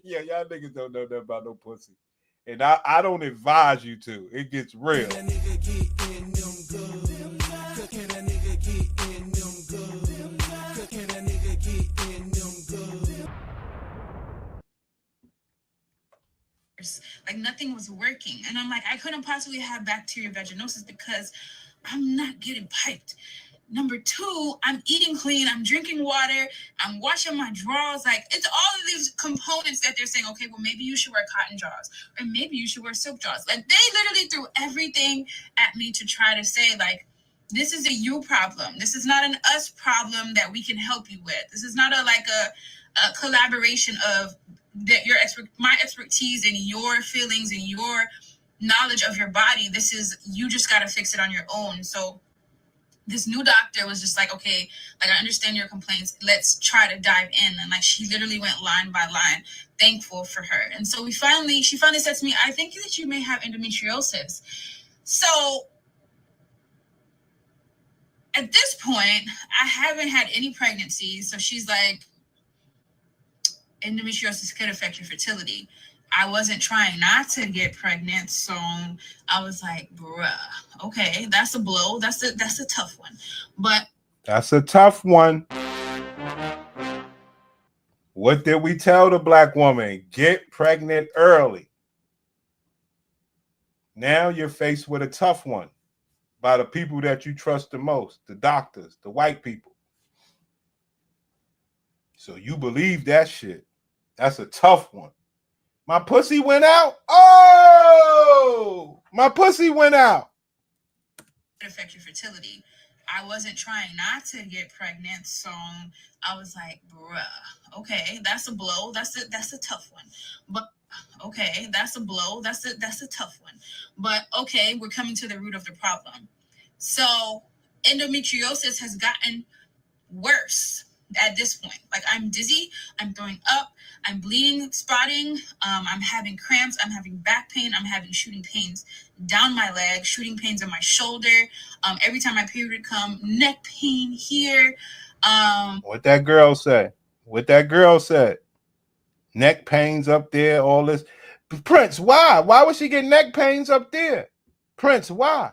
A: Yeah, y'all niggas don't know nothing about no pussy. And I don't advise you to. It gets real.
M: like nothing was working. And I'm like, I couldn't possibly have bacterial vaginosis because I'm not getting piped. Number two, I'm eating clean, I'm drinking water, I'm washing my drawers. Like it's all of these components that they're saying, okay, well, maybe you should wear cotton drawers, or maybe you should wear silk drawers. Like they literally threw everything at me to try to say, like, this is a you problem. This is not an us problem that we can help you with. This is not a collaboration of that my expertise and your feelings and your knowledge of your body. This is, you just got to fix it on your own. So this new doctor was just like, okay, like I understand your complaints. Let's try to dive in. And like she literally went line by line, thankful for her. And so she finally said to me, I think that you may have endometriosis. So at this point, I haven't had any pregnancies. So she's like, endometriosis could affect your fertility. I wasn't trying not to get pregnant, so I was like, bruh, okay, that's a blow. That's a tough one. But
A: that's a tough one. What did we tell the black woman? Get pregnant early. Now you're faced with a tough one by the people that you trust the most, the doctors, the white people. So you believe that shit. That's a tough one. My pussy went out. Oh, my pussy went out.
M: It affect your fertility. I wasn't trying not to get pregnant, so I was like, bruh, okay, that's a blow. That's a tough one. But okay, that's a blow. That's a tough one. But okay, we're coming to the root of the problem. So endometriosis has gotten worse at this point. Like I'm dizzy, I'm throwing up, I'm bleeding, spotting, I'm having cramps, I'm having back pain, I'm having shooting pains down my leg, shooting pains on my shoulder. Every time my period would come, neck pain here.
A: What that girl said. Neck pains up there, all this. Prince, why? Why would she get neck pains up there? Prince, why?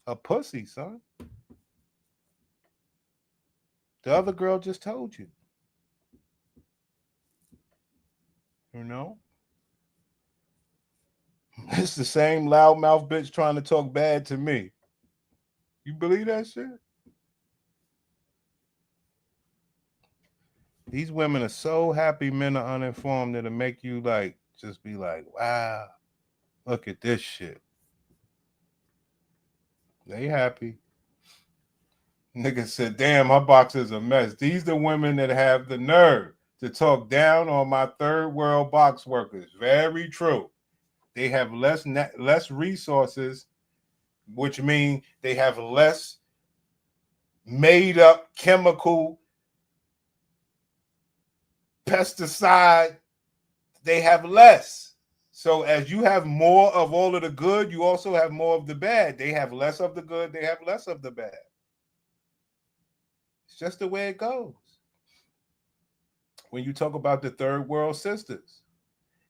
A: A pussy, son. The other girl just told you. You know? It's the same loudmouth bitch trying to talk bad to me. You believe that shit? These women are so happy men are uninformed that it make you like, just be like, wow, look at this shit. They happy. Nigga said, damn, her box is a mess. These the women that have the nerve to talk down on my third world box workers. Very true. They have less resources, which means they have less made up chemical pesticide. They have less. So as you have more of all of the good, you also have more of the bad. They have less of the good, they have less of the bad. It's just the way it goes. When you talk about the third world sisters.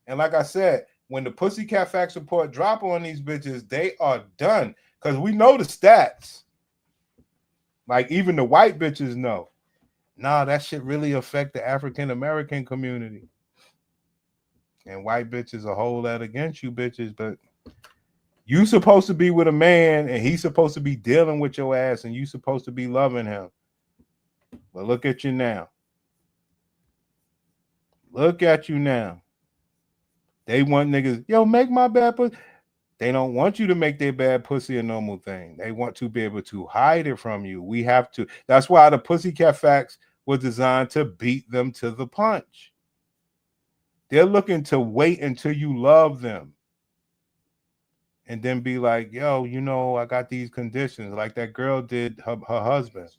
A: And like I said, when the Pussycat Facts report drop on these bitches, they are done. Because we know the stats. Like even the white bitches know. Nah, that shit really affect the African American community. And white bitches will hold that against you bitches, but you supposed to be with a man and he's supposed to be dealing with your ass and you supposed to be loving him. But look at you now. Look at you now. They want niggas, yo, make my bad pussy. They don't want you to make their bad pussy a normal thing. They want to be able to hide it from you. We have to. That's why the Pussycat Facts was designed to beat them to the punch. They're looking to wait until you love them. And then be like, yo, you know, I got these conditions. Like that girl did her husband.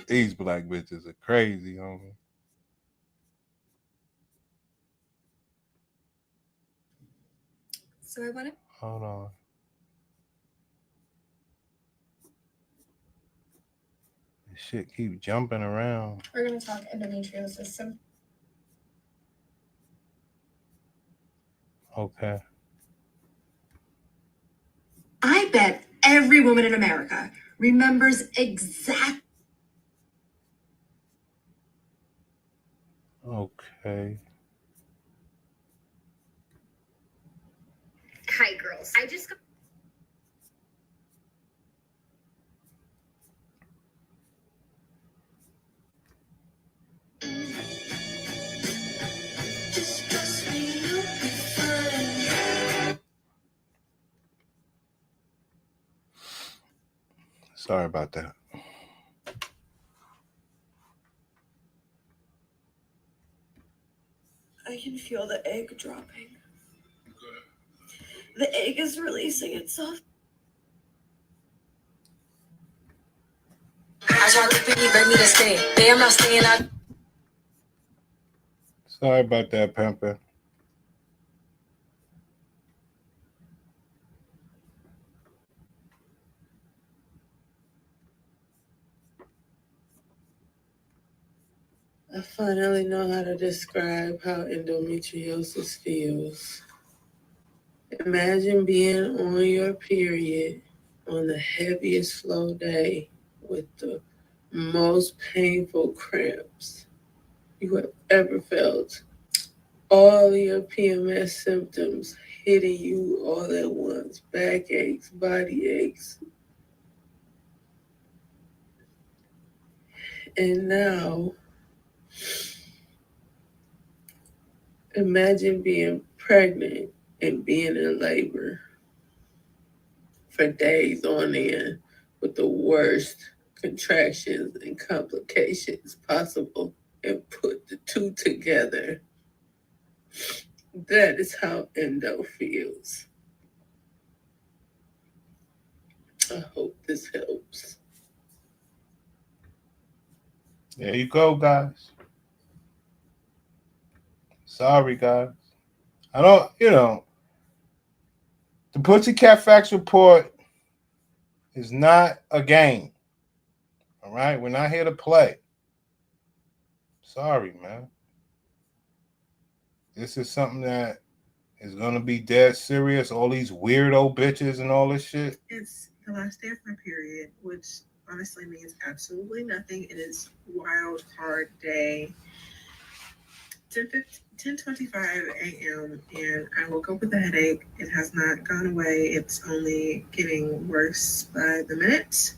A: These black bitches are crazy, homie.
E: So I want to.
A: Hold on. This shit keep jumping around.
E: We're gonna talk endometriosis.
A: Okay.
S: I bet every woman in America remembers exactly.
A: Okay.
E: Hi, girls. I just got.
A: Sorry about that.
T: I can feel the egg dropping. The egg is releasing itself.
B: I tried to be, beg me to stay. Damn, not staying out.
A: Sorry about that, pimpin'.
U: I finally know how to describe how endometriosis feels. Imagine being on your period on the heaviest flow day with the most painful cramps you have ever felt. All your PMS symptoms hitting you all at once. Backaches, body aches. And now, imagine being pregnant and being in labor for days on end with the worst contractions and complications possible and put the two together. That is how endo feels. I hope this helps.
A: There you go, guys. Sorry, guys. I don't, the Pussycat Facts report is not a game. All right? We're not here to play. Sorry, man. This is something that is going to be dead serious. All these weirdo bitches and all this shit.
V: It's the last day of my period, which honestly means absolutely nothing. It is wild card day. 10:25 a.m. and I woke up with a headache. It has not gone away. It's only getting worse by the minute.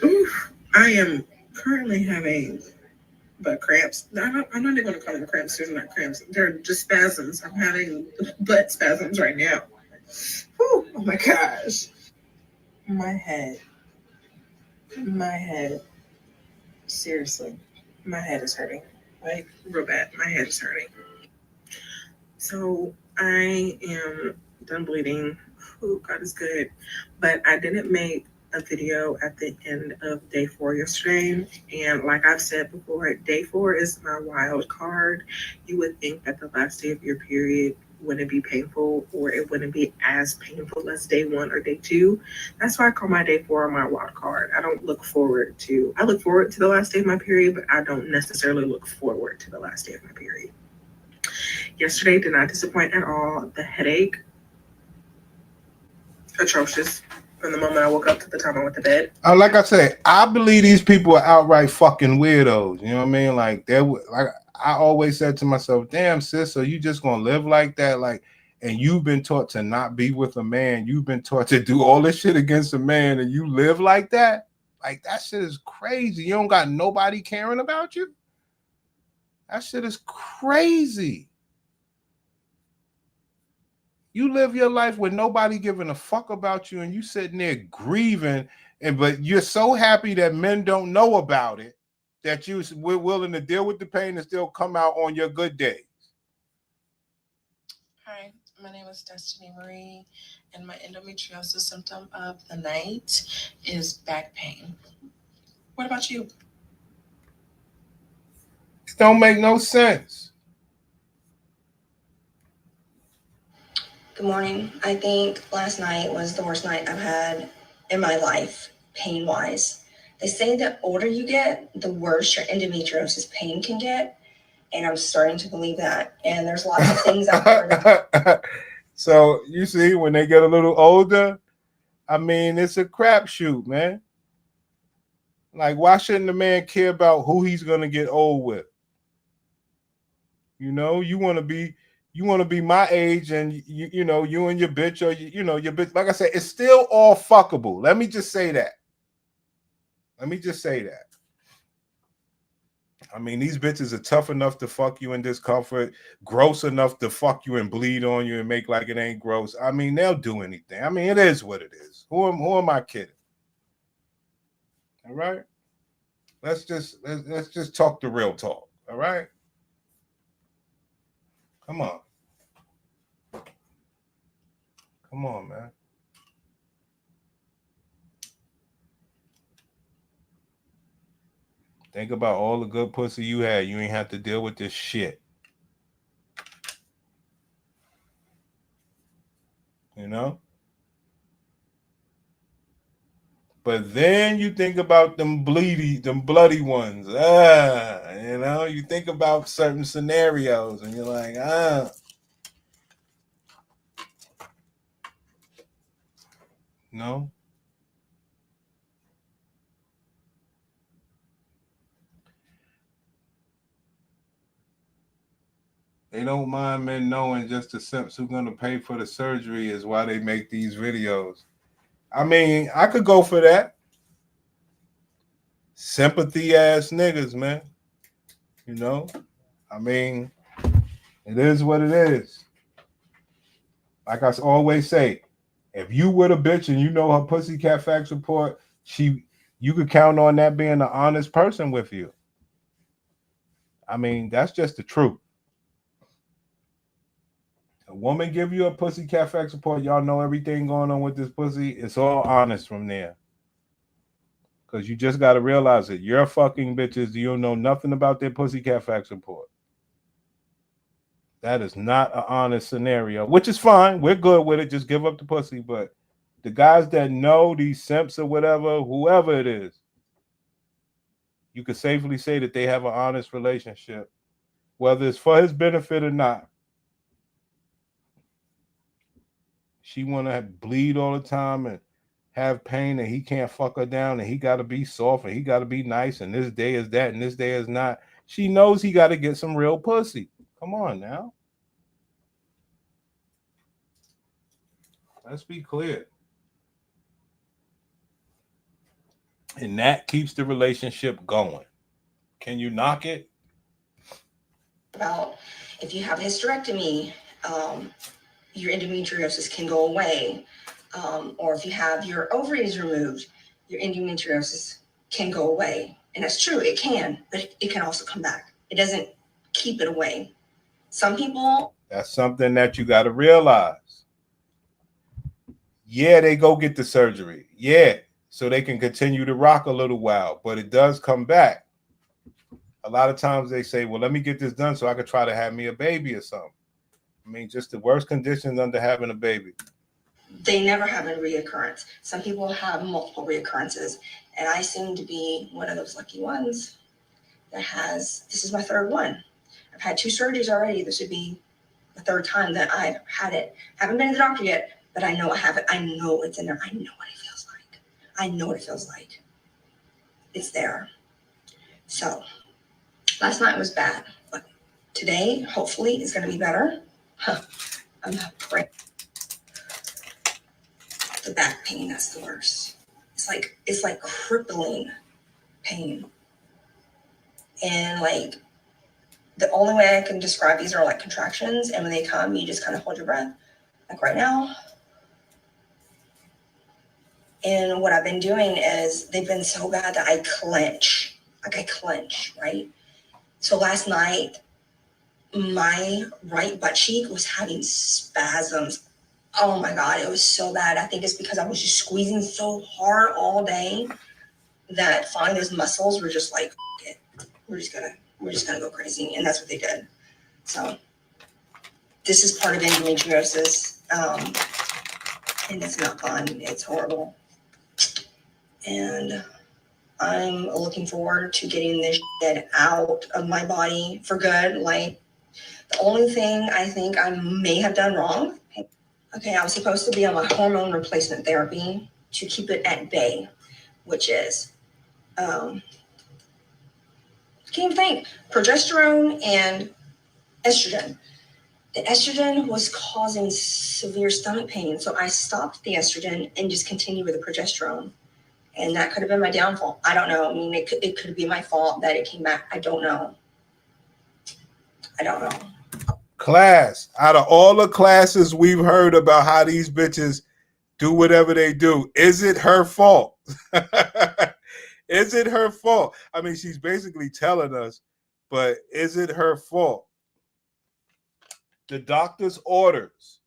V: Oof. I am currently having But cramps, no, I'm not even going to call them cramps. They're not cramps. They're just spasms. I'm having butt spasms right now. Whew, oh my gosh. My head. Seriously. My head is hurting. Like, real bad. My head is hurting. So I am done bleeding. Oh, God is good. But I didn't make a video at the end of day 4 yesterday. And like I've said before, day 4 is my wild card. You would think that the last day of your period wouldn't be painful, or it wouldn't be as painful as day 1 or day 2. That's why I call my day 4 my wild card. I look forward to the last day of my period, but I don't necessarily look forward to the last day of my period. Yesterday did not disappoint at all. The headache, atrocious. From the moment I woke up to the time I went to bed.
A: Like I said, I believe these people are outright fucking weirdos. You know what I mean? Like I always said to myself, "Damn, sis, so you just gonna live like that?" Like, and you've been taught to not be with a man. You've been taught to do all this shit against a man, and you live like that? Like, that shit is crazy. You don't got nobody caring about you? That shit is crazy. You live your life with nobody giving a fuck about you, and you sitting there grieving, but you're so happy that men don't know about it that we're willing to deal with the pain and still come out on your good days.
V: Hi, my name is Destiny Marie, and my endometriosis symptom of the night is back pain. What about you?
A: It don't make no sense.
G: Good morning. I think last night was the worst night I've had in my life, pain-wise. They say the older you get, the worse your endometriosis pain can get, and I'm starting to believe that. And there's lots of things I've heard.
A: So you see, when they get a little older, I mean, it's a crapshoot, man. Like, why shouldn't the man care about who he's gonna get old with? You know, you want to be my age, and you know, you and your bitch, or your bitch. Like I said, it's still all fuckable. Let me just say that. I mean, these bitches are tough enough to fuck you in discomfort, gross enough to fuck you and bleed on you and make like it ain't gross. I mean, they'll do anything. I mean, it is what it is. Who am I kidding? All right. Let's just talk the real talk. All right. Come on. Come on, man. Think about all the good pussy you had. You ain't have to deal with this shit. You know? But then you think about them bloody ones. You know, you think about certain scenarios and you're like, No. They don't mind men knowing just the simps who's gonna pay for the surgery is why they make these videos. I mean, I could go for that. Sympathy ass niggas, man. You know? I mean, it is what it is. Like I always say, if you with a bitch and you know her pussycat facts report, you could count on that being an honest person with you. I mean, that's just the truth. A woman give you a pussycat facts report, y'all know everything going on with this pussy. It's all honest from there. Because you just got to realize it. You're fucking bitches. You don't know nothing about their pussycat facts report. That is not an honest scenario, which is fine. We're good with it. Just give up the pussy. But the guys that know these simps or whatever, whoever it is, you could safely say that they have an honest relationship, whether it's for his benefit or not. She want to bleed all the time and have pain, and he can't fuck her down, and he got to be soft, and he got to be nice, and this day is that, and this day is not. She knows he got to get some real pussy. Come on now. Let's be clear. And that keeps the relationship going. Can you knock it?
G: About if you have a hysterectomy, your endometriosis can go away. Or if you have your ovaries removed, your endometriosis can go away. And that's true, it can, but it can also come back. It doesn't keep it away. Some people.
A: That's something that you got to realize. Yeah, they go get the surgery. Yeah, so they can continue to rock a little while, but it does come back. A lot of times they say, well, let me get this done so I could try to have me a baby or something. I mean, just the worst conditions under having a baby.
G: They never have a reoccurrence. Some people have multiple reoccurrences, and I seem to be one of those lucky ones that has, this is my third one. I've had 2 surgeries already. This would be the 3rd time that I've had it. Haven't been to the doctor yet, but I know I have it. I know it's in there. I know what it feels like. I know what it feels like. It's there. So last night was bad, but today, hopefully, is going to be better. I'm not praying. The back pain, that's the worst. It's like crippling pain. And like the only way I can describe these are like contractions, and when they come, you just kind of hold your breath, like right now. And what I've been doing is they've been so bad that I clench. Like I clench, right? So last night, my right butt cheek was having spasms. Oh my God, it was so bad. I think it's because I was just squeezing so hard all day that finally those muscles were just like, it. We're just gonna go crazy. And that's what they did. So this is part of endometriosis. And it's not fun. It's horrible. And I'm looking forward to getting this shit out of my body for good. Like the only thing I think I may have done wrong. Okay, I was supposed to be on my hormone replacement therapy to keep it at bay, which is, can't even think, progesterone and estrogen. The estrogen was causing severe stomach pain, so I stopped the estrogen and just continued with the progesterone. And that could have been my downfall. I don't know. I mean, it could be my fault that it came back. I don't know.
A: Class, out of all the classes we've heard about how these bitches do whatever they do, is it her fault? Is it her fault? I mean, she's basically telling us, but is it her fault? The doctor's orders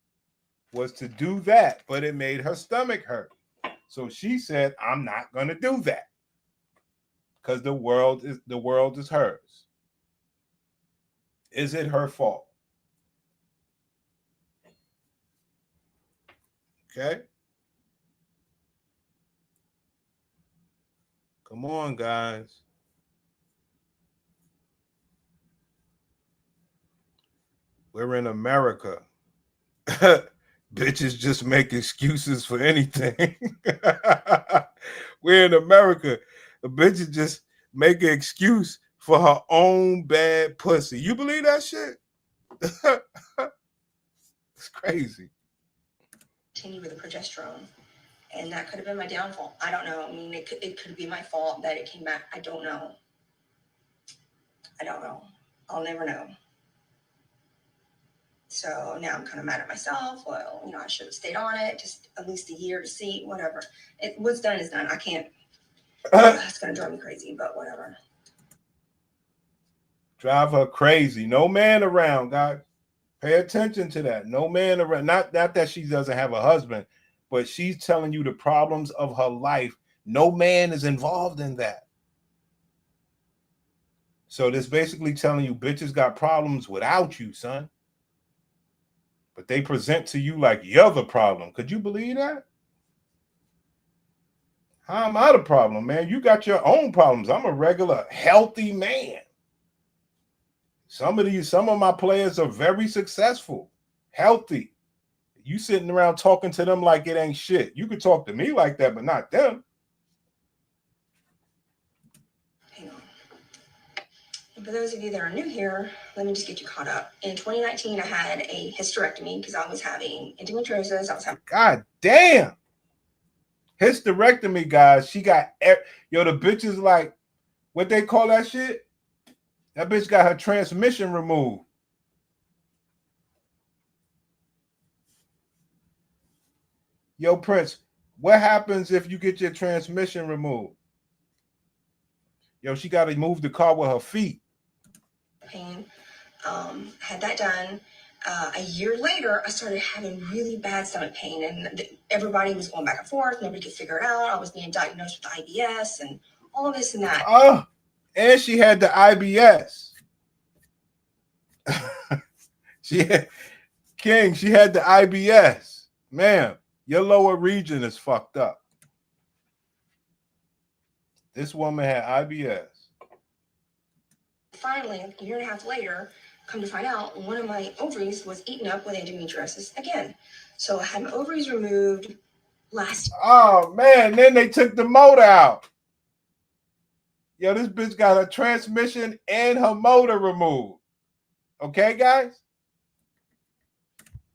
A: was to do that, but it made her stomach hurt. So she said, I'm not going to do that because the world is hers. Is it her fault? Okay. Come on, guys. We're in America. Bitches just make excuses for anything. We're in America. The bitches just make an excuse for her own bad pussy. You believe that shit? It's crazy.
G: Continue with the progesterone. And that could have been my downfall. I don't know. I mean, it could be my fault that it came back. I don't know. I'll never know. So now I'm kind of mad at myself. Well, I should have stayed on it just at least a year to see, whatever. What's done is done. I can't. It's going to drive me crazy, but whatever.
A: Drive her crazy. No man around, guys. Pay attention to that. No man around. Not that she doesn't have a husband, but she's telling you the problems of her life. No man is involved in that. So this basically telling you bitches got problems without you, son. But they present to you like you're the problem. Could you believe that? How am I the problem, man? You got your own problems. I'm a regular, healthy man. Some of my players are very successful, healthy. You sitting around talking to them like it ain't shit. You could talk to me like that, but not them.
G: For those of you that are new here, let me just get you caught up. In 2019, I had a hysterectomy because I was having endometriosis.
A: God damn. Hysterectomy, guys. She got, the bitch is like, what they call that shit? That bitch got her transmission removed. Yo, Prince, what happens if you get your transmission removed? Yo, she got to move the car with her feet.
G: Pain. Had that done. A year later, I started having really bad stomach pain, and everybody was going back and forth. Nobody could figure it out. I was being diagnosed with IBS and all of this and that.
A: Oh, and she had the IBS. She had the IBS. Ma'am, your lower region is fucked up. This woman had IBS.
G: Finally, a year and a half later, come to find out, one of my ovaries was eaten up with endometriosis again. So I had my ovaries removed last.
A: Oh, man, then they took the motor out. Yo, this bitch got her transmission and her motor removed. Okay, guys?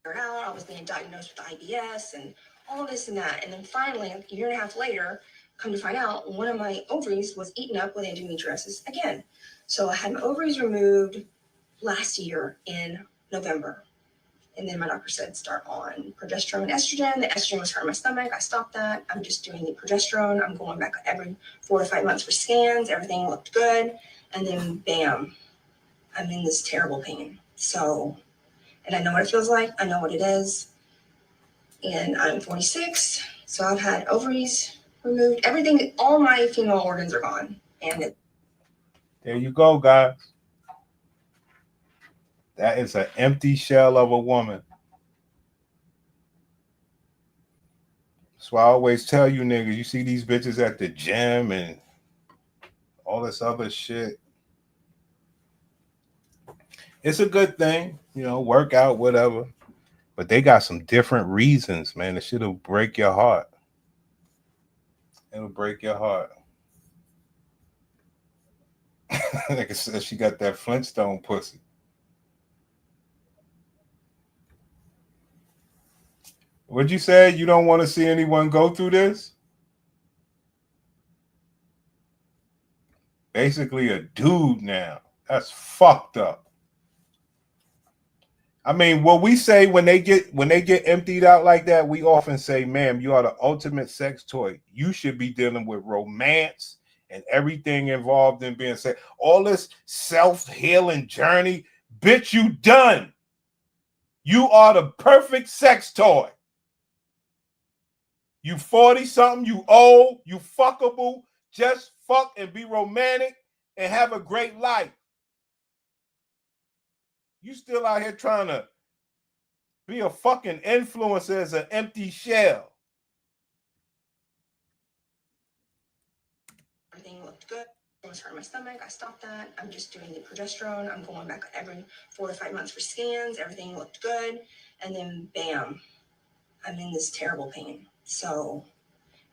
G: I was being diagnosed with IBS and all of this and that. And then finally, a year and a half later, come to find out, one of my ovaries was eaten up with endometriosis again. So I had my ovaries removed last year in November. And then my doctor said start on progesterone and estrogen. The estrogen was hurting my stomach. I stopped that. I'm just doing the progesterone. I'm going back every 4 to 5 months for scans. Everything looked good. And then bam, I'm in this terrible pain. So, and I know what it feels like. I know what it is. And I'm 46. So I've had ovaries removed. Everything, all my female organs are gone. And
A: there you go, guys. That is an empty shell of a woman. That's why I always tell you niggas, you see these bitches at the gym and all this other shit. It's a good thing, you know, work out, whatever. But they got some different reasons, man. The shit'll break your heart. It'll break your heart. Like I said, she got that Flintstone pussy. What'd you say? You don't want to see anyone go through this? Basically a dude now. That's fucked up. I mean, what we say when they get emptied out like that, we often say, ma'am, you are the ultimate sex toy. You should be dealing with romance and everything involved in being sex. All this self-healing journey, bitch, you done. You are the perfect sex toy. You 40-something, you old, you fuckable. Just fuck and be romantic and have a great life. You still out here trying to be a fucking influencer as an empty shell.
G: everything looked good. It was hurting my stomach. I stopped that. I'm just doing the progesterone. I'm going back every 4 to 5 months for scans. Everything looked good. And then bam, I'm in this terrible pain. So,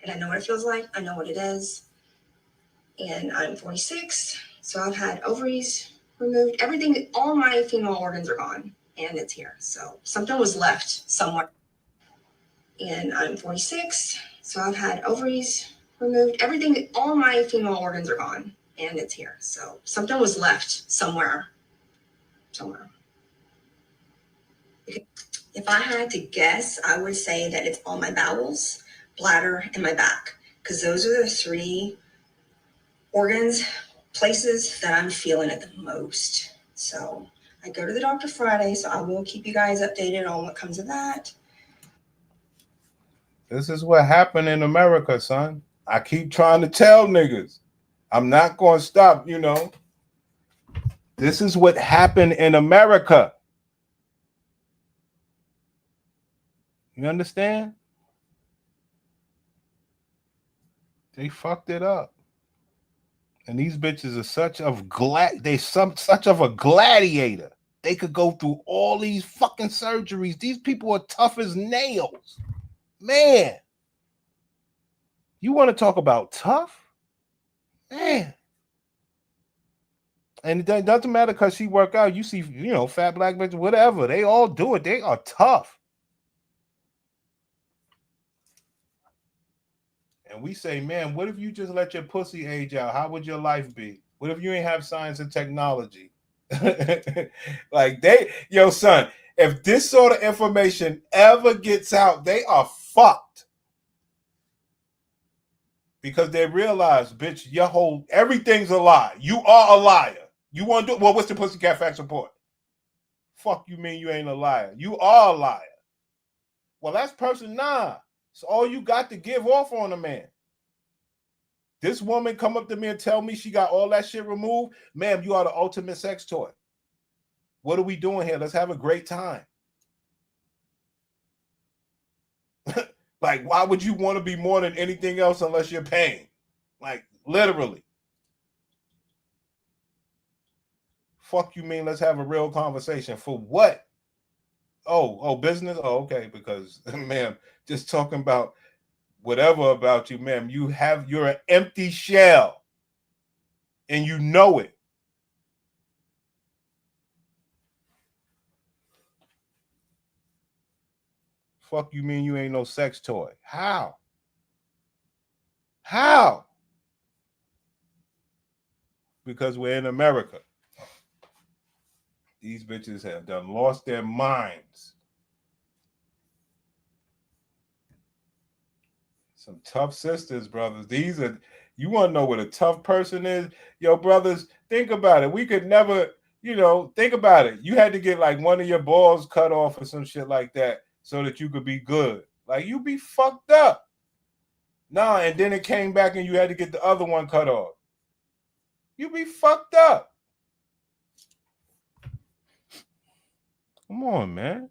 G: and I know what it feels like. I know what it is. And I'm 46. So I've had ovaries removed. Everything, all my female organs are gone. And it's here. So something was left somewhere. And I'm 46. So I've had ovaries removed. Everything, all my female organs are gone. And it's here. So something was left somewhere. If I had to guess, I would say that it's all my bowels, bladder, and my back. Because those are the 3 organs, places that I'm feeling it the most. So I go to the doctor Friday, so I will keep you guys updated on what comes of that.
A: This is what happened in America, son. I keep trying to tell niggas. I'm not going to stop, you know. This is what happened in America. You understand? They fucked it up. And these bitches are such of a gladiator. They could go through all these fucking surgeries. These people are tough as nails. Man. You want to talk about tough? Man. And it doesn't matter because she work out. You see, you know, fat black bitches, whatever. They all do it. They are tough. And we say, man, what if you just let your pussy age out? How would your life be? What if you ain't have science and technology? Like son, if this sort of information ever gets out, they are fucked. Because they realize, bitch, everything's a lie. You are a liar. You want to do, well, what's the Pussycat Facts report? Fuck you mean you ain't a liar? You are a liar. Well, that's person 9. It's all you got to give off on a man. This woman come up to me and tell me she got all that shit removed. Ma'am, you are the ultimate sex toy. What are we doing here? Let's have a great time. Like, why would you want to be more than anything else unless you're paying? Like, literally. Fuck you mean let's have a real conversation. For what? Oh, business? Oh, okay, because, ma'am, just talking about whatever about you, ma'am, you're an empty shell. And you know it. Fuck you mean you ain't no sex toy? How? How? Because we're in America. These bitches have done lost their minds. Some tough sisters, brothers. You want to know what a tough person is? Yo, brothers, think about it. We could never, think about it. You had to get like one of your balls cut off or some shit like that so that you could be good. Like, you be fucked up. Nah, and then it came back and you had to get the other one cut off. You be fucked up. Come on, man.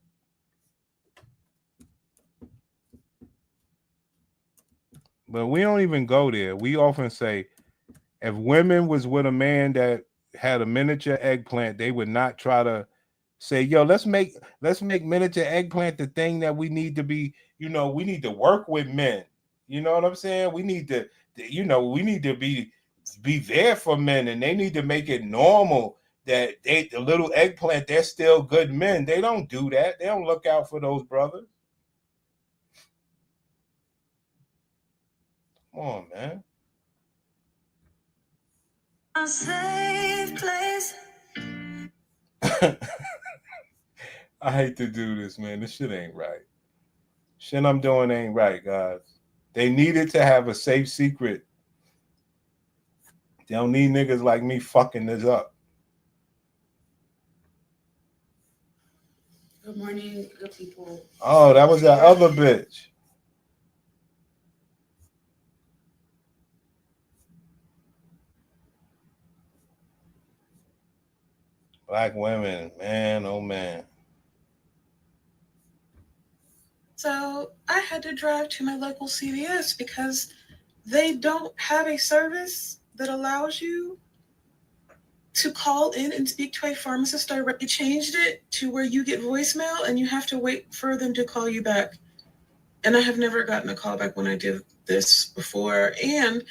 A: But we don't even go there. We often say, if women was with a man that had a miniature eggplant, they would not try to say, yo, let's make miniature eggplant the thing that we need to be, we need to work with men. You know what I'm saying? We need to, we need to be there for men, and they need to make it normal that the little eggplant, they're still good men. They don't do that. They don't look out for those brothers. Come on, man.
B: A safe place.
A: I hate to do this, man. This shit ain't right. Shit I'm doing ain't right, guys. They needed to have a safe secret. They don't need niggas like me fucking this up.
U: Good morning, good people.
A: Oh, that was that other bitch. Black women, man, oh man.
V: So I had to drive to my local CVS because they don't have a service that allows you to call in and speak to a pharmacist directly. Changed it to where you get voicemail and you have to wait for them to call you back. And I have never gotten a call back when I did this before. And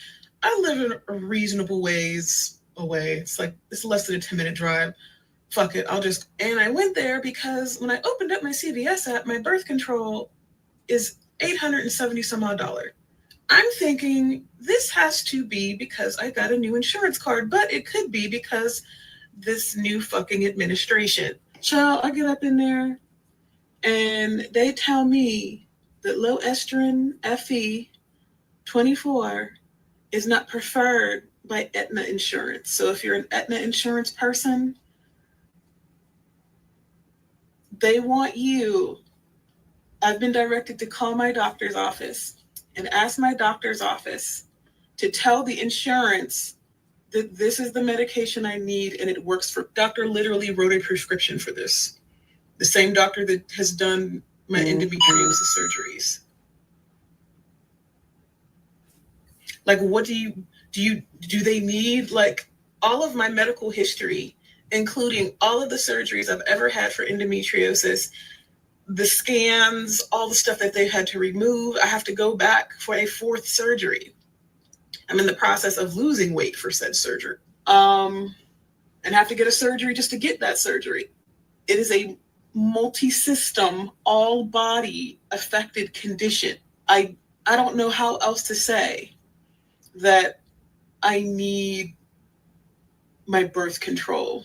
V: I live in a reasonable ways away. It's less than a 10-minute drive. Fuck it, and I went there because when I opened up my CVS app, my birth control is $870 some odd. I'm thinking this has to be because I got a new insurance card, but it could be because this new fucking administration. Child, I get up in there and they tell me that low estrogen FE 24 is not preferred by Aetna insurance. So if you're an Aetna insurance person, they want you. I've been directed to call my doctor's office and ask my doctor's office to tell the insurance that this is the medication I need and it works for. Doctor literally wrote a prescription for this. The same doctor that has done my endometriosis surgeries. Like, what do they need? Like, all of my medical history, including all of the surgeries I've ever had for endometriosis, the scans, all the stuff that they've had to remove. I have to go back for a 4th surgery. I'm in the process of losing weight for said surgery. And have to get a surgery just to get that surgery. It is a multi-system, all-body affected condition. I don't know how else to say that I need my birth control.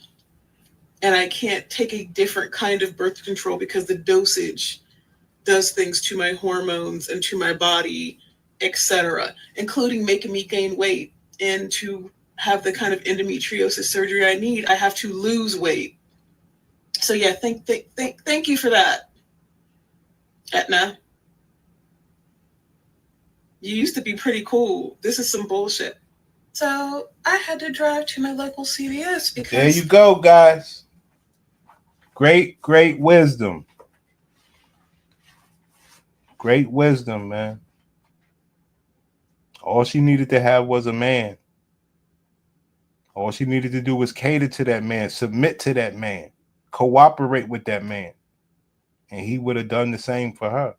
V: And I can't take a different kind of birth control because the dosage does things to my hormones and to my body, etc., including making me gain weight. And to have the kind of endometriosis surgery I need, I have to lose weight. So yeah, thank you for that, Etna. You used to be pretty cool. This is some bullshit. So I had to drive to my local CVS because...
A: There you go, guys. Great wisdom. Great wisdom, man. All she needed to have was a man. All she needed to do was cater to that man, submit to that man, cooperate with that man. And he would have done the same for her.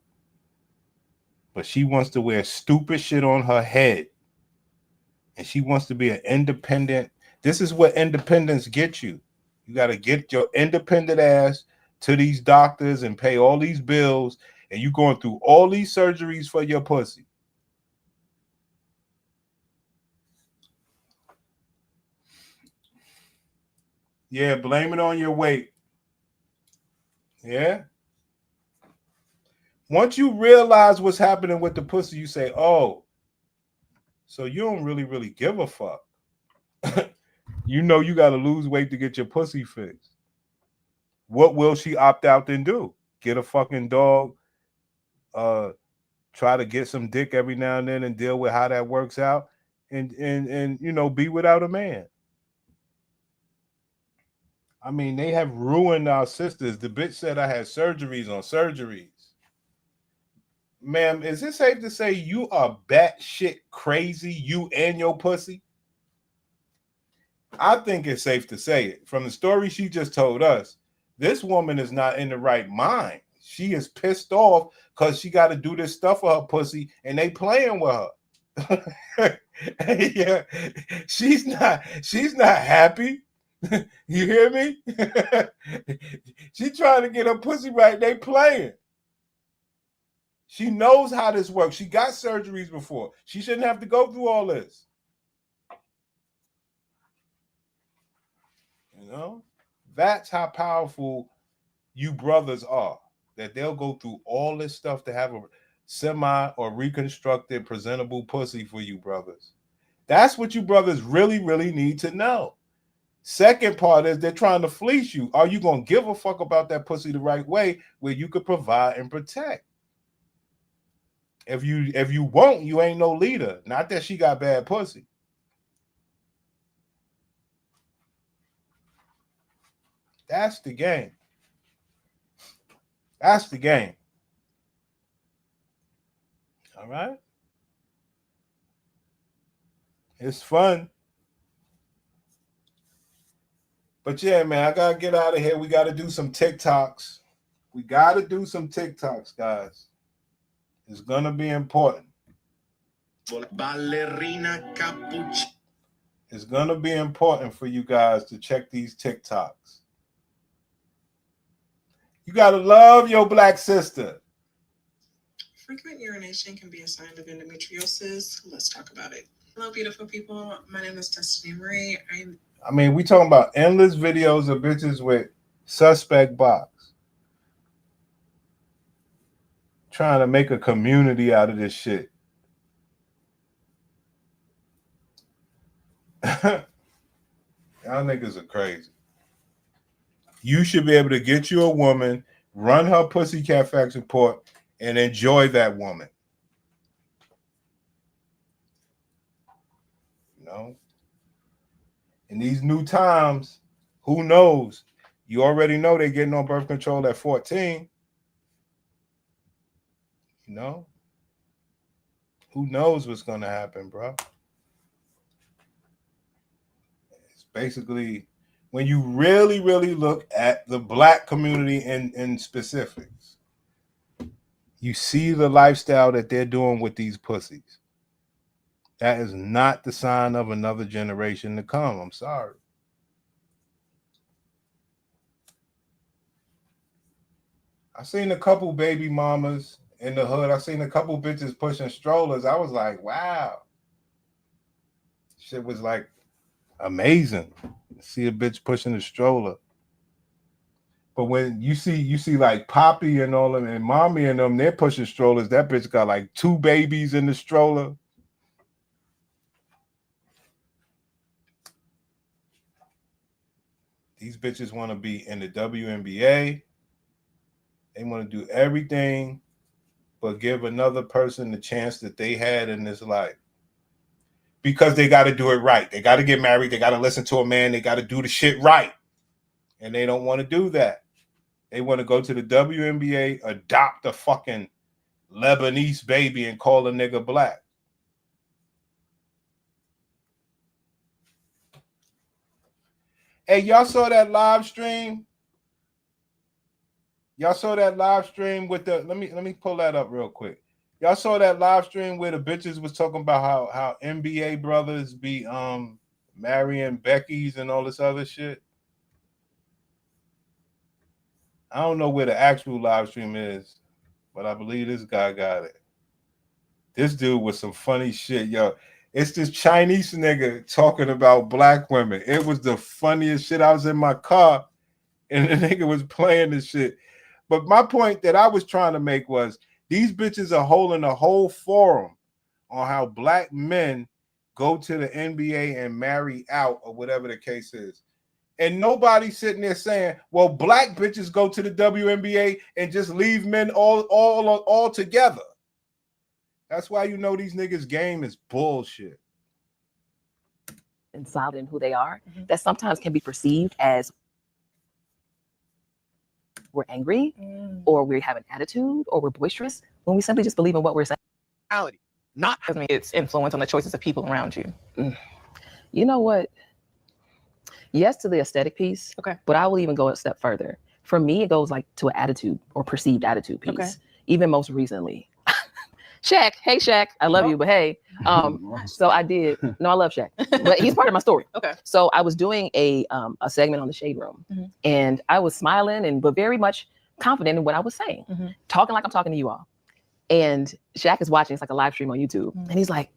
A: But she wants to wear stupid shit on her head. And she wants to be an independent. This is what independence gets you. You got to get your independent ass to these doctors and pay all these bills. And you going through all these surgeries for your pussy. Yeah, blame it on your weight. Yeah. Once you realize what's happening with the pussy, you say, oh, so you don't really give a fuck. You know you got to lose weight to get your pussy fixed. What will she opt out and do? Get a fucking dog, try to get some dick every now and then and deal with how that works out and you know, be without a man. I mean, they have ruined our sisters. The bitch said I had surgeries on surgeries. Ma'am, is it safe to say you are batshit crazy, you and your pussy? I think it's safe to say it. From the story she just told us, this woman is not in the right mind. She is pissed off because she got to do this stuff for her pussy and they playing with her. Yeah, she's not happy. You hear me? She trying to get her pussy right. They playing. She knows how this works. She got surgeries before. She shouldn't have to go through all this. You know? That's how powerful you brothers are. That they'll go through all this stuff to have a semi or reconstructed presentable pussy for you brothers. That's what you brothers really need to know. Second part is they're trying to fleece you. Are you going to give a fuck about that pussy the right way where you could provide and protect? If you won't, you ain't no leader. Not that she got bad pussy. That's the game. That's the game. All right? It's fun. But yeah, man, I got to get out of here. We got to do some TikToks. We got to do some TikToks, guys. It's going to be important. Ballerina cappuccino. It's going to be important for you guys to check these TikToks. You got to love your black sister.
V: Frequent urination can be a sign of endometriosis. Let's talk about it. Hello, beautiful people. My name is Destiny Marie.
A: I mean, we talking about endless videos of bitches with suspect box. Trying to make a community out of this shit. Y'all niggas are crazy. You should be able to get you a woman, run her Pussycat Facts report, and enjoy that woman. You know? In these new times, who knows? You already know they're getting on birth control at 14. You know? Who knows what's going to happen, bro? It's basically when you really look at the black community in specifics, you see the lifestyle that they're doing with these pussies. That is not the sign of another generation to come. I'm sorry. I seen a couple baby mamas in the hood. I seen a couple bitches pushing strollers. I was like, wow. Shit was like amazing. See a bitch pushing a stroller. But when you see like Poppy and all them and Mommy and them, they're pushing strollers. That bitch got like 2 babies in the stroller. These bitches want to be in the WNBA. They want to do everything but give another person the chance that they had in this life. Because they got to do it right. They got to get married. They got to listen to a man. They got to do the shit right. And they don't want to do that. They want to go to the WNBA, adopt a fucking Lebanese baby and call a nigga black. Hey, y'all saw that live stream? Y'all saw that live stream with the let me pull that up real quick. Y'all saw that live stream where the bitches was talking about how NBA brothers be marrying Becky's and all this other shit. I don't know where the actual live stream is, but I believe this guy got it. This dude was some funny shit, yo. It's this Chinese nigga talking about black women. It was the funniest shit. I was in my car and the nigga was playing this shit. But my point that I was trying to make was these bitches are holding a whole forum on how black men go to the NBA and marry out or whatever the case is. And nobody's sitting there saying, well, black bitches go to the WNBA and just leave men all together. That's why you know these niggas' game is bullshit.
C: And solid in who they are, that sometimes can be perceived as we're angry or we have an attitude or we're boisterous when we simply just believe in what we're saying.
D: Not having its influence on the choices of people around you.
C: You know what? Yes to the aesthetic piece,
D: okay,
C: but I will even go a step further. For me, it goes like to an attitude or perceived attitude piece.
D: Okay.
C: Even most recently. Shaq, hey Shaq, I love you, but hey, so I did. No, I love Shaq, but he's part of my story.
D: Okay.
C: So I was doing a segment on the Shade Room, and I was smiling but very much confident in what I was saying, talking like I'm talking to you all. And Shaq is watching. It's like a live stream on YouTube, and he's like,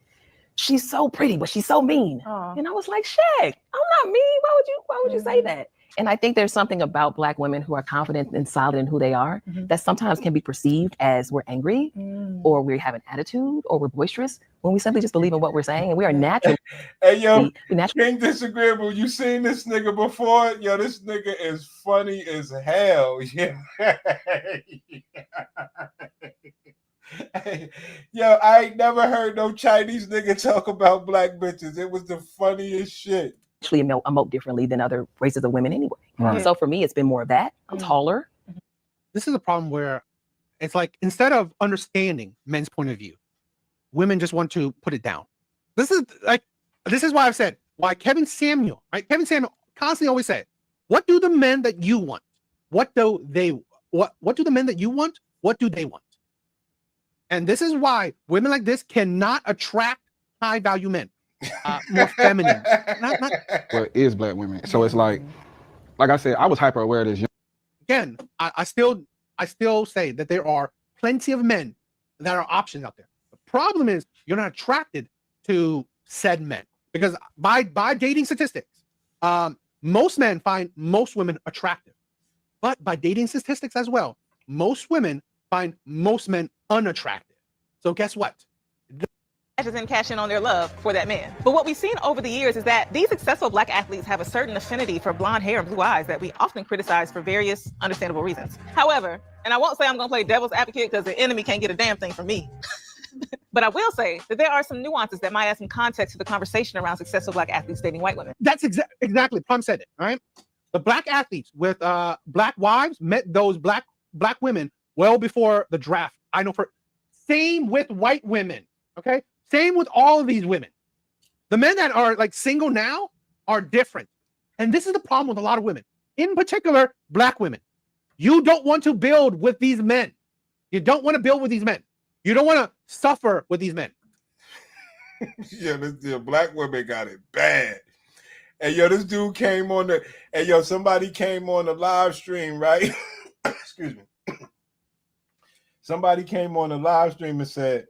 C: "She's so pretty, but she's so mean." And I was like, "Shaq, I'm not mean. Why would you say that?" And I think there's something about black women who are confident and solid in who they are that sometimes can be perceived as we're angry or we have an attitude or we're boisterous when we simply just believe in what we're saying. And we are naturally.
A: Hey, yo, King Disagreeable, you seen this nigga before? Yo, this nigga is funny as hell. Yeah. Yo, I ain't never heard no Chinese nigga talk about black bitches. It was the funniest shit.
C: Actually emote differently than other races of women anyway.
J: Right.
C: So for me, it's been more of that. I'm taller.
J: This is a problem where it's like instead of understanding men's point of view, women just want to put it down. This is why I've said why Kevin Samuel constantly always said, what do the men that you want? What do the men that you want? What do they want? And this is why women like this cannot attract high value men. More feminine.
W: Well, it is black women. So it's like I said, I was hyper aware of this.
J: Again, I still say that there are plenty of men that are options out there. The problem is you're not attracted to said men because by dating statistics, most men find most women attractive, but by dating statistics as well, most women find most men unattractive. So guess what?
D: And cash in on their love for that man. But what we've seen over the years is that these successful black athletes have a certain affinity for blonde hair and blue eyes that we often criticize for various understandable reasons. However, and I won't say I'm going to play devil's advocate because the enemy can't get a damn thing from me. But I will say that there are some nuances that might add some context to the conversation around successful black athletes dating white women.
J: That's exactly. Plum said it, all right? The black athletes with black wives met those black women well before the draft. I know same with white women, okay? Same with all of these women. The men that are like single now are different. And this is the problem with a lot of women, in particular, black women. You don't want to build with these men. You don't want to build with these men. You don't want to suffer with these men.
A: Yeah, the black women got it bad. And yo, this dude came on somebody came on the live stream, right? Excuse me. Somebody came on the live stream and said,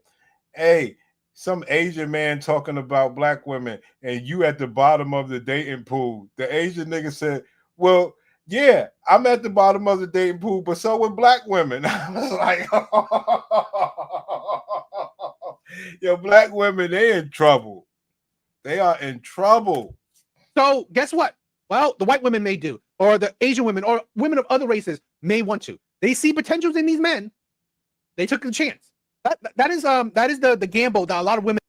A: hey, some Asian man talking about black women and you at the bottom of the dating pool. The Asian nigga said, well, yeah, I'm at the bottom of the dating pool, but so with black women. I was like, yo, black women, they in trouble. They are in trouble.
J: So guess what? Well, the white women may do, or the Asian women, or women of other races may want to. They see potentials in these men. They took the chance. That is the gamble that a lot of women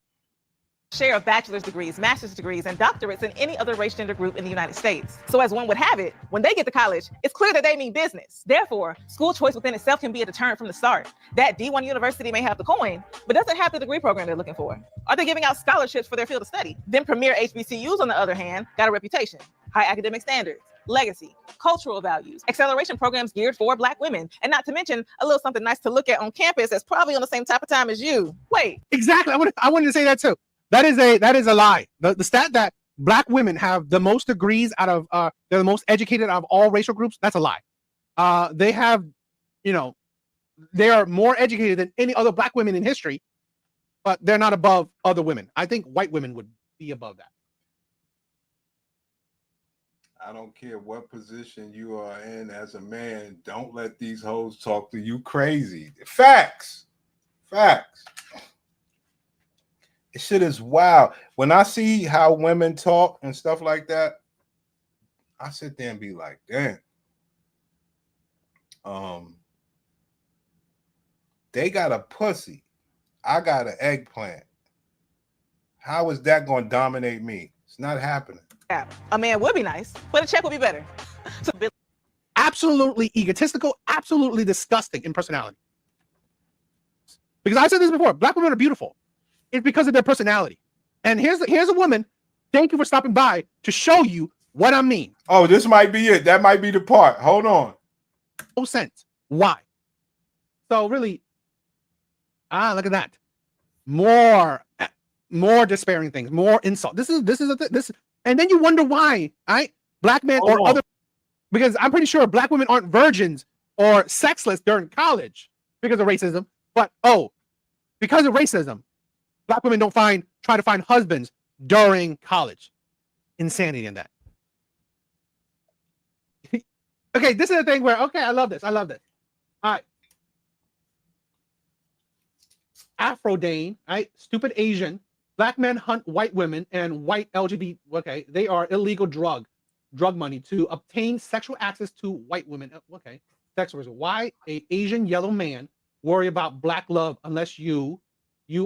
D: share of bachelor's degrees, master's degrees, and doctorates in any other race gender group in the United States. So as one would have it, when they get to college, it's clear that they mean business. Therefore, school choice within itself can be a deterrent from the start. That D1 university may have the coin, but doesn't have the degree program they're looking for. Are they giving out scholarships for their field of study? Then premier HBCUs, on the other hand, got a reputation, high academic standards, legacy, cultural values, acceleration programs geared for black women, and not to mention a little something nice to look at on campus that's probably on the same type of time as you. Wait.
J: Exactly. I wanted to say that too. That is a lie. The stat that black women have the most degrees out of they're the most educated out of all racial groups, that's a lie. They have, they are more educated than any other black women in history, but they're not above other women. I think white women would be above that.
A: I don't care what position you are in as a man. Don't let these hoes talk to you crazy. Facts. Facts. This shit is wild. When I see how women talk and stuff like that, I sit there and be like, damn. They got a pussy. I got an eggplant. How is that going to dominate me? It's not happening.
D: Yeah, a man would be nice, but a check would be better. So
J: absolutely egotistical, absolutely disgusting in personality. Because I said this before, black women are beautiful. It's because of their personality. And here's a woman. Thank you for stopping by to show you what I mean.
A: Oh, this might be it. That might be the part. Hold on.
J: No sense. Why? So really, look at that. More despairing things, more insult. This, and then you wonder why, right? Black men or other, because I'm pretty sure black women aren't virgins or sexless during college because of racism. But because of racism, black women don't try to find husbands during college. Insanity in that. Okay, this is the thing where, I love this. All right. Afro-Dane, right? Stupid Asian. Black men hunt white women and white LGBT. Okay, they are illegal drug money to obtain sexual access to white women. Okay, sex workers. Why a Asian yellow man worry about black love unless you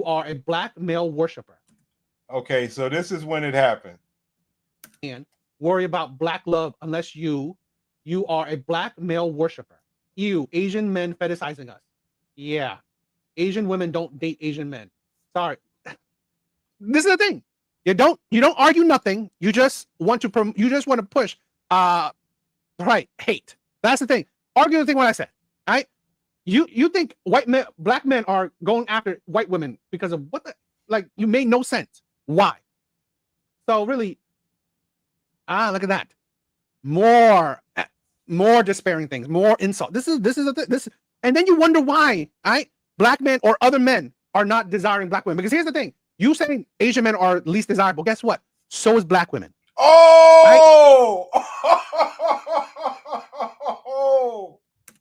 J: are a black male worshiper?
A: Okay, so this is when it happened.
J: And worry about black love unless you are a black male worshiper. You Asian men fetishizing us. Yeah, Asian women don't date Asian men. Sorry. This is the thing. You don't argue nothing. You just want to push hate. That's the thing. Argue the thing what I said. Right? You think black men are going after white women because of you made no sense. Why? So really, look at that. More despairing things, more insult. This is and then you wonder why, right? Black men or other men are not desiring black women. Because here's the thing. You saying Asian men are least desirable. Guess what? So is black women.
A: Oh!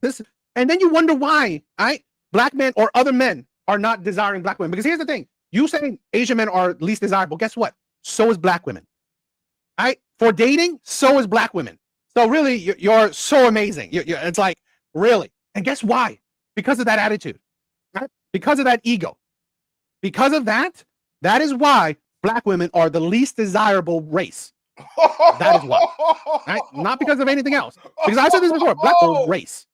J: Right? And then you wonder why, right? Black men or other men are not desiring black women. Because here's the thing. You saying Asian men are least desirable. Guess what? So is black women. Right? For dating, so is black women. So really, you're so amazing. It's like, really. And guess why? Because of that attitude. Right? Because of that ego. Because of that, that is why black women are the least desirable race. That is why. Right? Not because of anything else. Because I said this before, black race.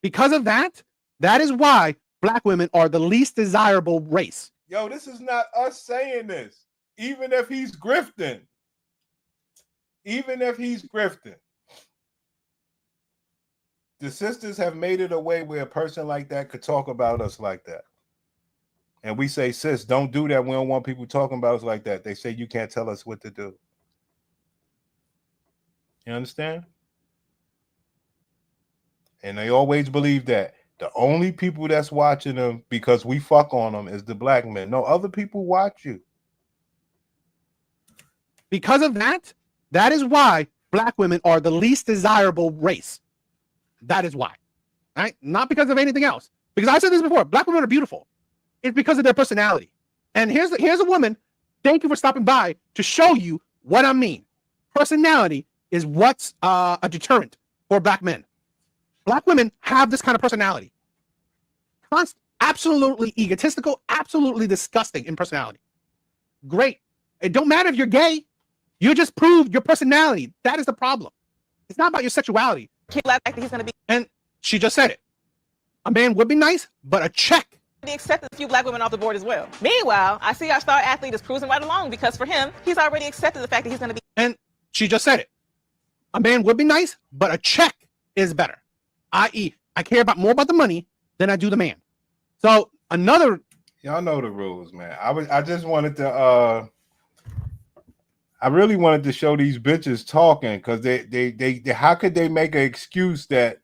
J: Because of that, that is why black women are the least desirable race.
A: Yo, this is not us saying this. Even if he's grifting. The sisters have made it a way where a person like that could talk about us like that. And we say, sis, don't do that. We don't want people talking about us like that. They say you can't tell us what to do. You understand? And they always believe that. The only people that's watching them because we fuck on them is the black men. No other people watch you.
J: Because of that, that is why black women are the least desirable race. That is why. Right? Not because of anything else. Because I said this before, black women are beautiful. It's because of their personality. And here's a woman. Thank you for stopping by to show you what I mean. Personality is what's a deterrent for black men. Black women have this kind of personality. Absolutely egotistical, absolutely disgusting in personality. Great. It don't matter if you're gay. You just proved your personality. That is the problem. It's not about your sexuality.
D: He's gonna be.
J: And she just said it. A man would be nice, but a check.
D: He accepted a few black women off the board as well. Meanwhile, I see our star athlete is cruising right along because for him, he's already accepted the fact that he's going to be.
J: And she just said it. A man would be nice, but a check is better. I.e., I care more about the money than I do the man. So another.
A: Y'all know the rules, man. I just wanted to. I really wanted to show these bitches talking because they how could they make an excuse that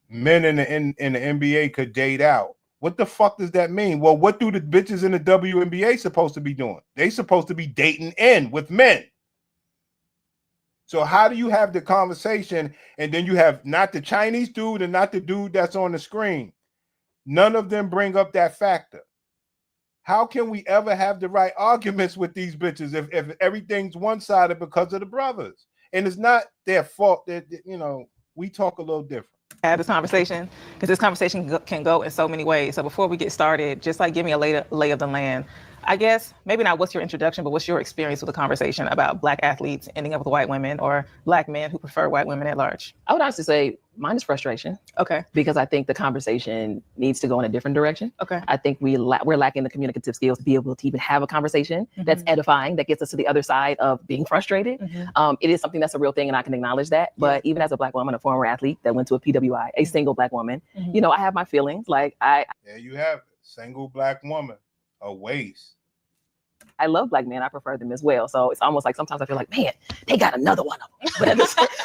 A: men in the NBA could date out? What the fuck does that mean? Well, what do the bitches in the WNBA supposed to be doing? They supposed to be dating in with men. So how do you have the conversation and then you have not the Chinese dude and not the dude that's on the screen? None of them bring up that factor. How can we ever have the right arguments with these bitches if everything's one-sided because of the brothers? And it's not their fault that, you know, we talk a little different.
D: Have this conversation because this conversation can go in so many ways. So before we get started, just like give me a lay of the land. I guess maybe not what's your introduction, but what's your experience with the conversation about black athletes ending up with white women or black men who prefer white women at large?
C: I would honestly say mine is frustration.
D: Okay.
C: Because I think the conversation needs to go in a different direction.
D: Okay.
C: I think we're lacking the communicative skills to be able to even have a conversation that's edifying, that gets us to the other side of being frustrated. It is something that's a real thing, and I can acknowledge that. But even as a black woman, a former athlete that went to a PWI, a single black woman, you know, I have my feelings. Like
A: there you have it, single black woman, a waste.
C: I love black men. I prefer them as well. So it's almost like sometimes I feel like, man, they got another one of them. But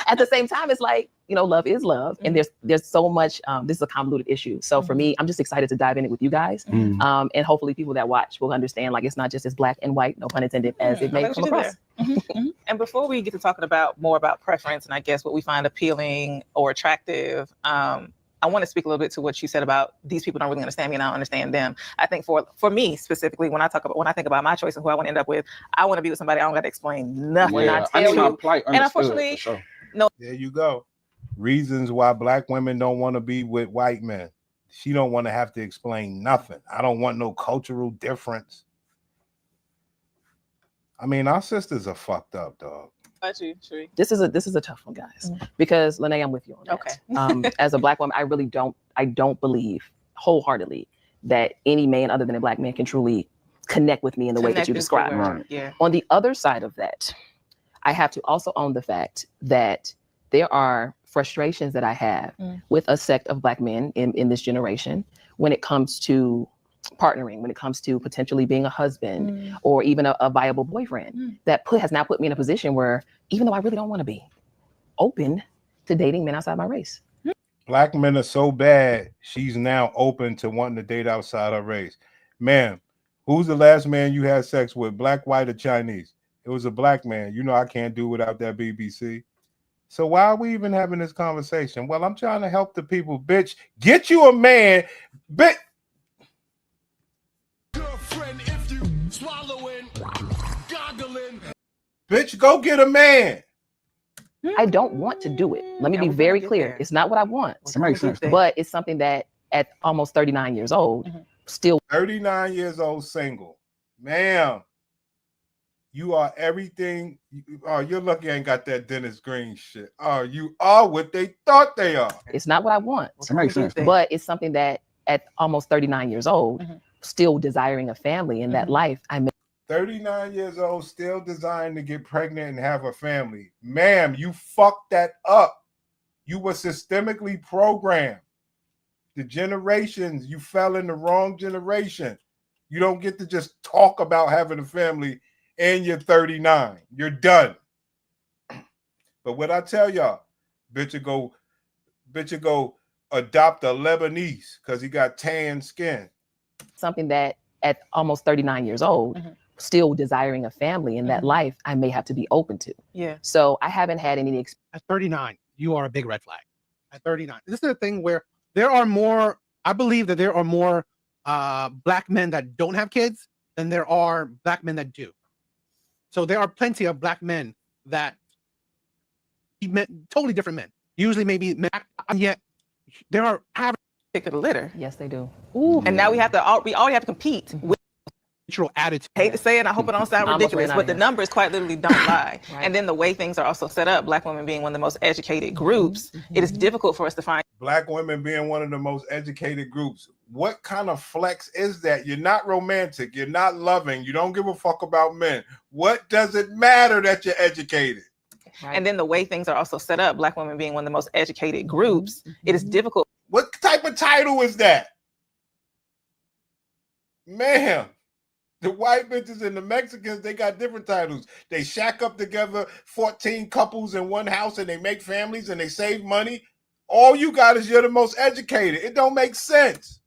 C: at the same time, it's like, you know, love is love. And there's so much, this is a convoluted issue. So for me, I'm just excited to dive in it with you guys. And hopefully people that watch will understand, like, it's not just as black and white, no pun intended, as it may come across.
D: And before we get to talking about more about preference and I guess what we find appealing or attractive, I want to speak a little bit to what you said about these people don't really understand me and I don't understand them. I think for me specifically, when I think about my choice and who I want to end up with, I want to be with somebody I don't got to explain nothing.
W: Yeah,
D: I tell you.
W: And
D: unfortunately,
W: sure.
D: no.
A: There you go. Reasons why black women don't want to be with white men. She don't want to have to explain nothing. I don't want no cultural difference. I mean, our sisters are fucked up, dog.
C: This is a tough one, guys, because Lene, I'm with you on that. Okay. As a black woman, I don't believe wholeheartedly that any man other than a black man can truly connect with me in the way that you described.
W: Right.
D: Yeah.
C: On the other side of that, I have to also own the fact that there are frustrations that I have with a sect of black men in this generation when it comes to partnering, when it comes to potentially being a husband or even a viable boyfriend that has now put me in a position where, even though I really don't want to be, open to dating men outside my race.
A: Black men are so bad, she's now open to wanting to date outside her race. Ma'am, who's the last man you had sex with, black, white, or Chinese? It was a black man. You know I can't do without that BBC. So why are we even having this conversation? Well, I'm trying to help the people. Bitch, get you a man. Bitch. Bitch, go get a man.
C: I don't want to do it. Let me be very clear. It's not what I want.
W: That makes sense.
C: But it's something that at almost 39 years old, still
A: 39 years old, single. Ma'am, you are everything. Oh, you're lucky I ain't got that Dennis Green shit. Oh, you are what they thought they are.
C: It's not what I want.
W: That makes sense.
C: But it's something that at almost 39 years old, still desiring a family in that life, I may
A: 39 years old, still desiring to get pregnant and have a family. Ma'am, you fucked that up. You were systemically programmed. The generations, you fell in the wrong generation. You don't get to just talk about having a family and you're 39. You're done. But what I tell y'all, bitch, go adopt a Lebanese because he got tan skin.
C: Something that at almost 39 years old, still desiring a family in that life, I may have to be open to.
D: Yeah.
C: So I haven't had any
J: At 39, you are a big red flag. At 39. This is a thing where there are more, I believe that there are more black men that don't have kids than there are black men that do. So there are plenty of black men that totally different men. Usually maybe men, and yet there are average
D: pick of the litter.
C: Yes, they do.
D: Ooh. And now we already have to compete with
J: natural attitude.
D: I hate to say it, and I hope it don't sound
C: Almost
D: ridiculous,
C: ran out
D: but
C: of
D: the
C: here.
D: numbers quite literally don't lie. And then the way things are also set up, black women being one of the most educated groups, it is difficult for us to find
A: black women being one of the most educated groups. What kind of flex is that? You're not romantic. You're not loving. You don't give a fuck about men. What does it matter that you're educated?
D: And then the way things are also set up, black women being one of the most educated groups, it is difficult.
A: What type of title is that? Ma'am, the white bitches and the Mexicans, they got different titles. They shack up together, 14 couples in one house, and they make families and they save money. All you got is you're the most educated. It don't make sense.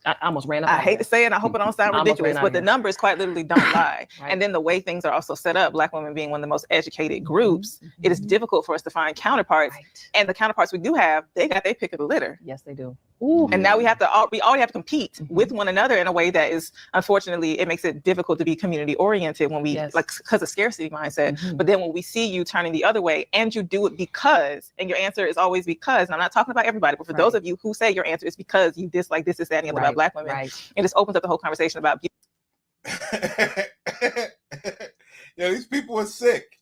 C: I almost ran up.
D: I hate to say it, and I hope it don't sound
C: Almost
D: ridiculous,
C: ran out
D: but
C: of
D: the
C: here.
D: numbers quite literally don't lie. And then the way things are also set up, black women being one of the most educated groups, it is difficult for us to find counterparts. And the counterparts we do have, they got their pick of the litter.
C: Yes, they do.
D: Ooh. And now we already have to compete with one another in a way that is, unfortunately, it makes it difficult to be community oriented when we because of scarcity mindset. But then when we see you turning the other way and you do it because, and your answer is always because, and I'm not talking about everybody, but for those of you who say your answer is because you dislike this, that, and the other about black women, it just opens up the whole conversation about
A: Yeah, these people are sick.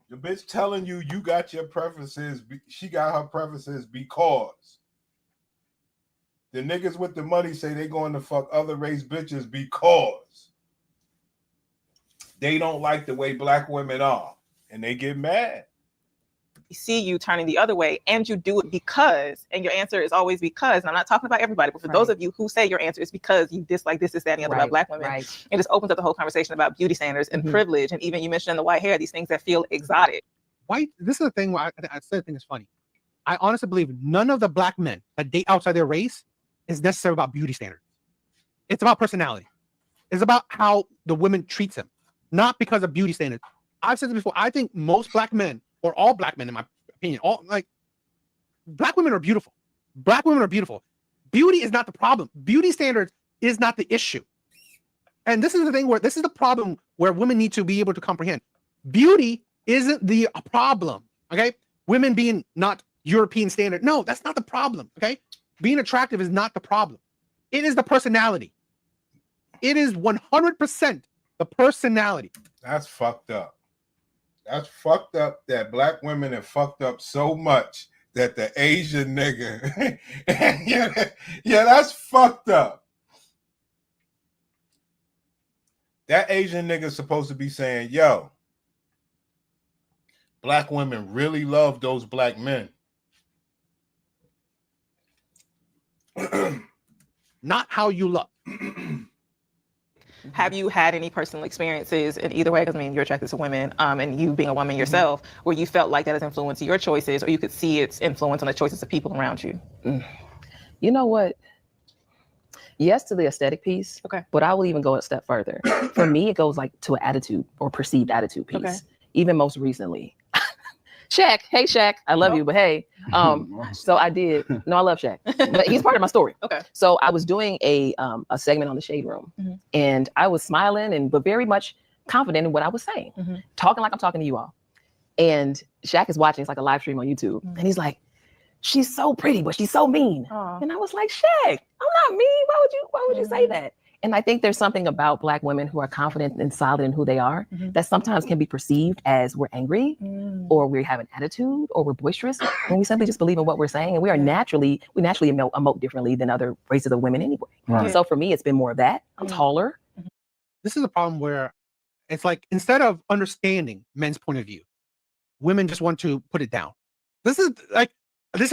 A: The bitch telling you you got your preferences, she got her preferences because the niggas with the money say they going to fuck other race bitches because they don't like the way black women are, and they get mad.
D: see you turning the other way and you do it because, and your answer is always because, and I'm not talking about everybody, but for those of you who say your answer is because you dislike this, that, and the other about black women, it just opens up the whole conversation about beauty standards and privilege, and even you mentioned the white hair, these things that feel exotic.
J: White, this is the thing where I said the thing is funny. I honestly believe none of the black men that date outside their race is necessarily about beauty standards. It's about personality. It's about how the women treats them, not because of beauty standards. I've said this before. I think most black men, or all black men, in my opinion, black women are beautiful. Black women are beautiful. Beauty is not the problem. Beauty standards is not the issue. And this is the thing where this is the problem where women need to be able to comprehend. Beauty isn't the problem. Okay, women being not European standard. No, that's not the problem. Okay, being attractive is not the problem. It is the personality. It is 100% the personality.
A: That's fucked up. That's fucked up that black women have fucked up so much that the Asian nigga, yeah, that's fucked up. That Asian nigga's supposed to be saying, yo, black women really love those black men.
J: Not how you look.
D: Have you had any personal experiences in either way? Because I mean, you're attracted to women, and you being a woman yourself, where you felt like that has influenced your choices, or you could see its influence on the choices of people around you?
C: You know what? Yes to the aesthetic piece.
D: Okay.
C: But I will even go a step further. For me, it goes like to an attitude or perceived attitude piece.
D: Okay.
C: Even most recently. Shaq, hey Shaq, I love you, but hey, so I did. No, I love Shaq, but he's part of my story.
D: Okay.
C: So I was doing a segment on the Shade Room, and I was smiling but very much confident in what I was saying, talking like I'm talking to you all. And Shaq is watching. It's like a live stream on YouTube, and he's like, "She's so pretty, but she's so mean."
D: Aww.
C: And I was like, "Shaq, I'm not mean. Why would you say that?" And I think there's something about black women who are confident and solid in who they are that sometimes can be perceived as we're angry or we have an attitude or we're boisterous when we simply just believe in what we're saying. And we naturally emote differently than other races of women anyway.
J: Right.
C: So for me, it's been more of that. I'm taller.
J: This is a problem where it's like, instead of understanding men's point of view, women just want to put it down. This is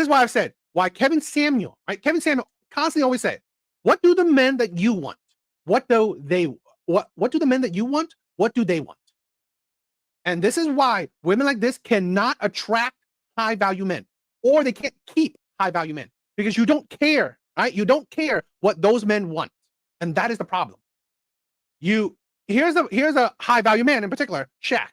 J: why I've said, why Kevin Samuel constantly always say, what do the men that you want? What do the men that you want? What do they want? And this is why women like this cannot attract high value men. or they can't keep high value men because you don't care, right? You don't care what those men want, and that is the problem. Here's a high value man in particular, Shaq,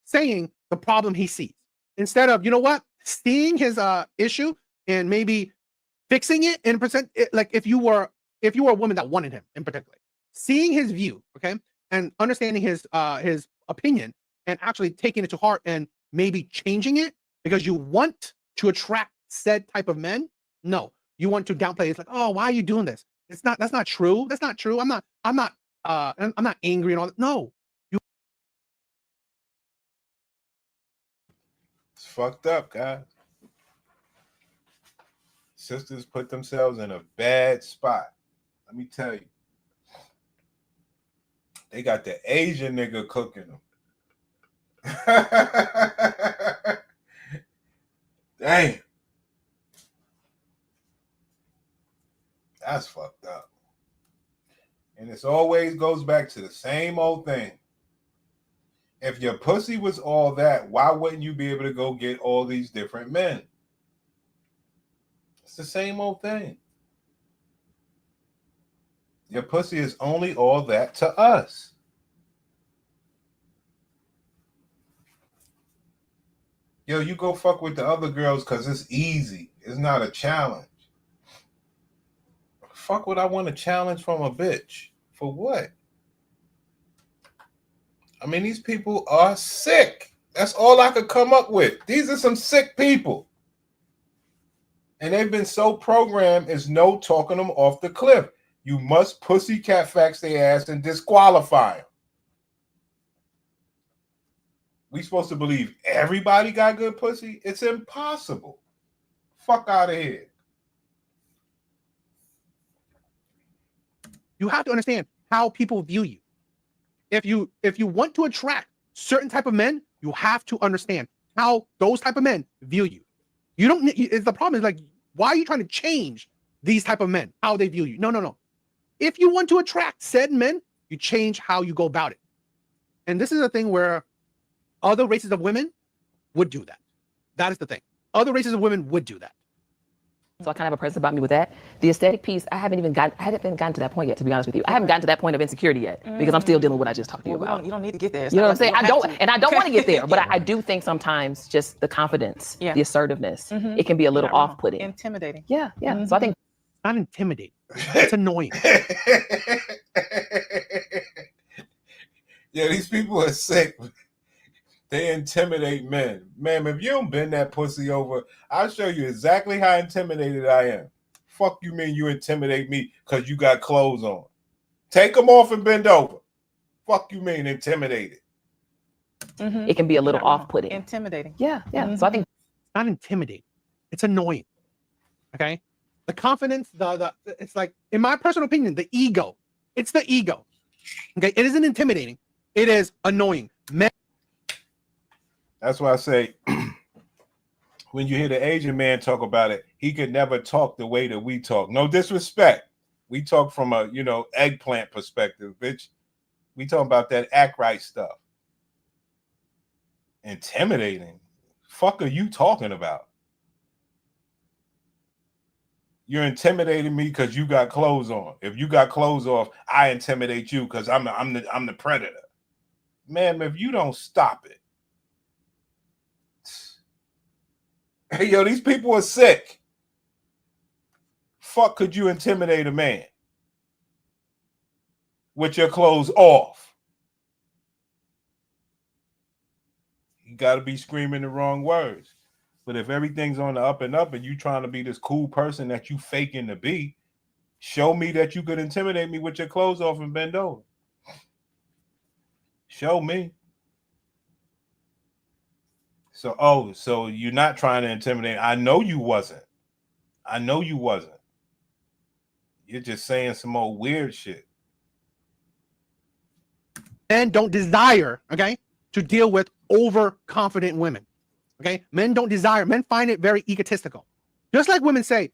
J: saying the problem he sees instead of, you know what, seeing his issue and maybe fixing it in percent. Like if you were a woman that wanted him in particular, seeing his view, okay, and understanding his opinion and actually taking it to heart and maybe changing it because you want to attract said type of men. No, you want to downplay. It's like, oh, why are you doing this? That's not true. That's not true. I'm not angry and all that. No.
A: It's fucked up, guys. Sisters put themselves in a bad spot. Let me tell you. They got the Asian nigga cooking them. Damn. That's fucked up. And it always goes back to the same old thing. If your pussy was all that, why wouldn't you be able to go get all these different men? It's the same old thing. Your pussy is only all that to us. Yo, you go fuck with the other girls because it's easy. It's not a challenge. Fuck what I want a challenge from a bitch. For what? I mean, these people are sick. That's all I could come up with. These are some sick people. And they've been so programmed, it's no talking them off the cliff. You must pussycat fax their ass and disqualify them. We supposed to believe everybody got good pussy? It's impossible. Fuck out of here.
J: You have to understand how people view you. If you want to attract certain type of men, you have to understand how those type of men view you. You don't. The problem is like, why are you trying to change these type of men, how they view you? No. If you want to attract said men, you change how you go about it. And this is a thing where other races of women would do that. That is the thing. Other races of women would do that.
C: So I kind of have a presence about me with that. The aesthetic piece, I haven't gotten to that point yet, to be honest with you. I haven't gotten to that point of insecurity yet because I'm still dealing with what I just talked to you about.
D: You don't need to get there.
C: You know what I'm saying? I don't want to get there, but I do think sometimes just the confidence,
D: Yeah.
C: the assertiveness, it can be a little off-putting.
D: Intimidating.
C: Yeah. So I think
J: It's not intimidating. It's annoying.
A: Yeah, these people are sick. They intimidate men. Ma'am, if you don't bend that pussy over, I'll show you exactly how intimidated I am. Fuck you mean you intimidate me because you got clothes on? Take them off and bend over. Fuck you mean intimidated?
C: it can be a little off-putting.
D: Intimidating.
C: Yeah. So I think
J: It's not intimidating. It's annoying. Okay? The confidence, it's like, in my personal opinion, the ego. It's the ego. Okay? It isn't intimidating. It is annoying. Men.
A: That's why I say when you hear the Asian man talk about it, he could never talk the way that we talk. No disrespect. We talk from a, eggplant perspective, bitch. We talk about that act right stuff. Intimidating. Fuck are you talking about? You're intimidating me because you got clothes on. If you got clothes off, I intimidate you because I'm the predator. Ma'am, if you don't stop it. Hey, yo, these people are sick. Fuck could you intimidate a man with your clothes off? You got to be screaming the wrong words. But if everything's on the up and you trying to be this cool person that you faking to be, show me that you could intimidate me with your clothes off and bend over. Show me. So you're not trying to intimidate. I know you wasn't. You're just saying some old weird shit.
J: Men don't desire, okay, to deal with overconfident women. Okay? Men find it very egotistical. Just like women say,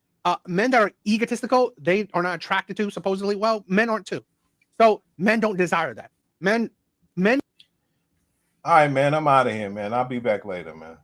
J: men that are egotistical, they are not attracted to, supposedly. Well, men aren't too. So men don't desire that. Men.
A: All right, man, I'm out of here, man. I'll be back later, man.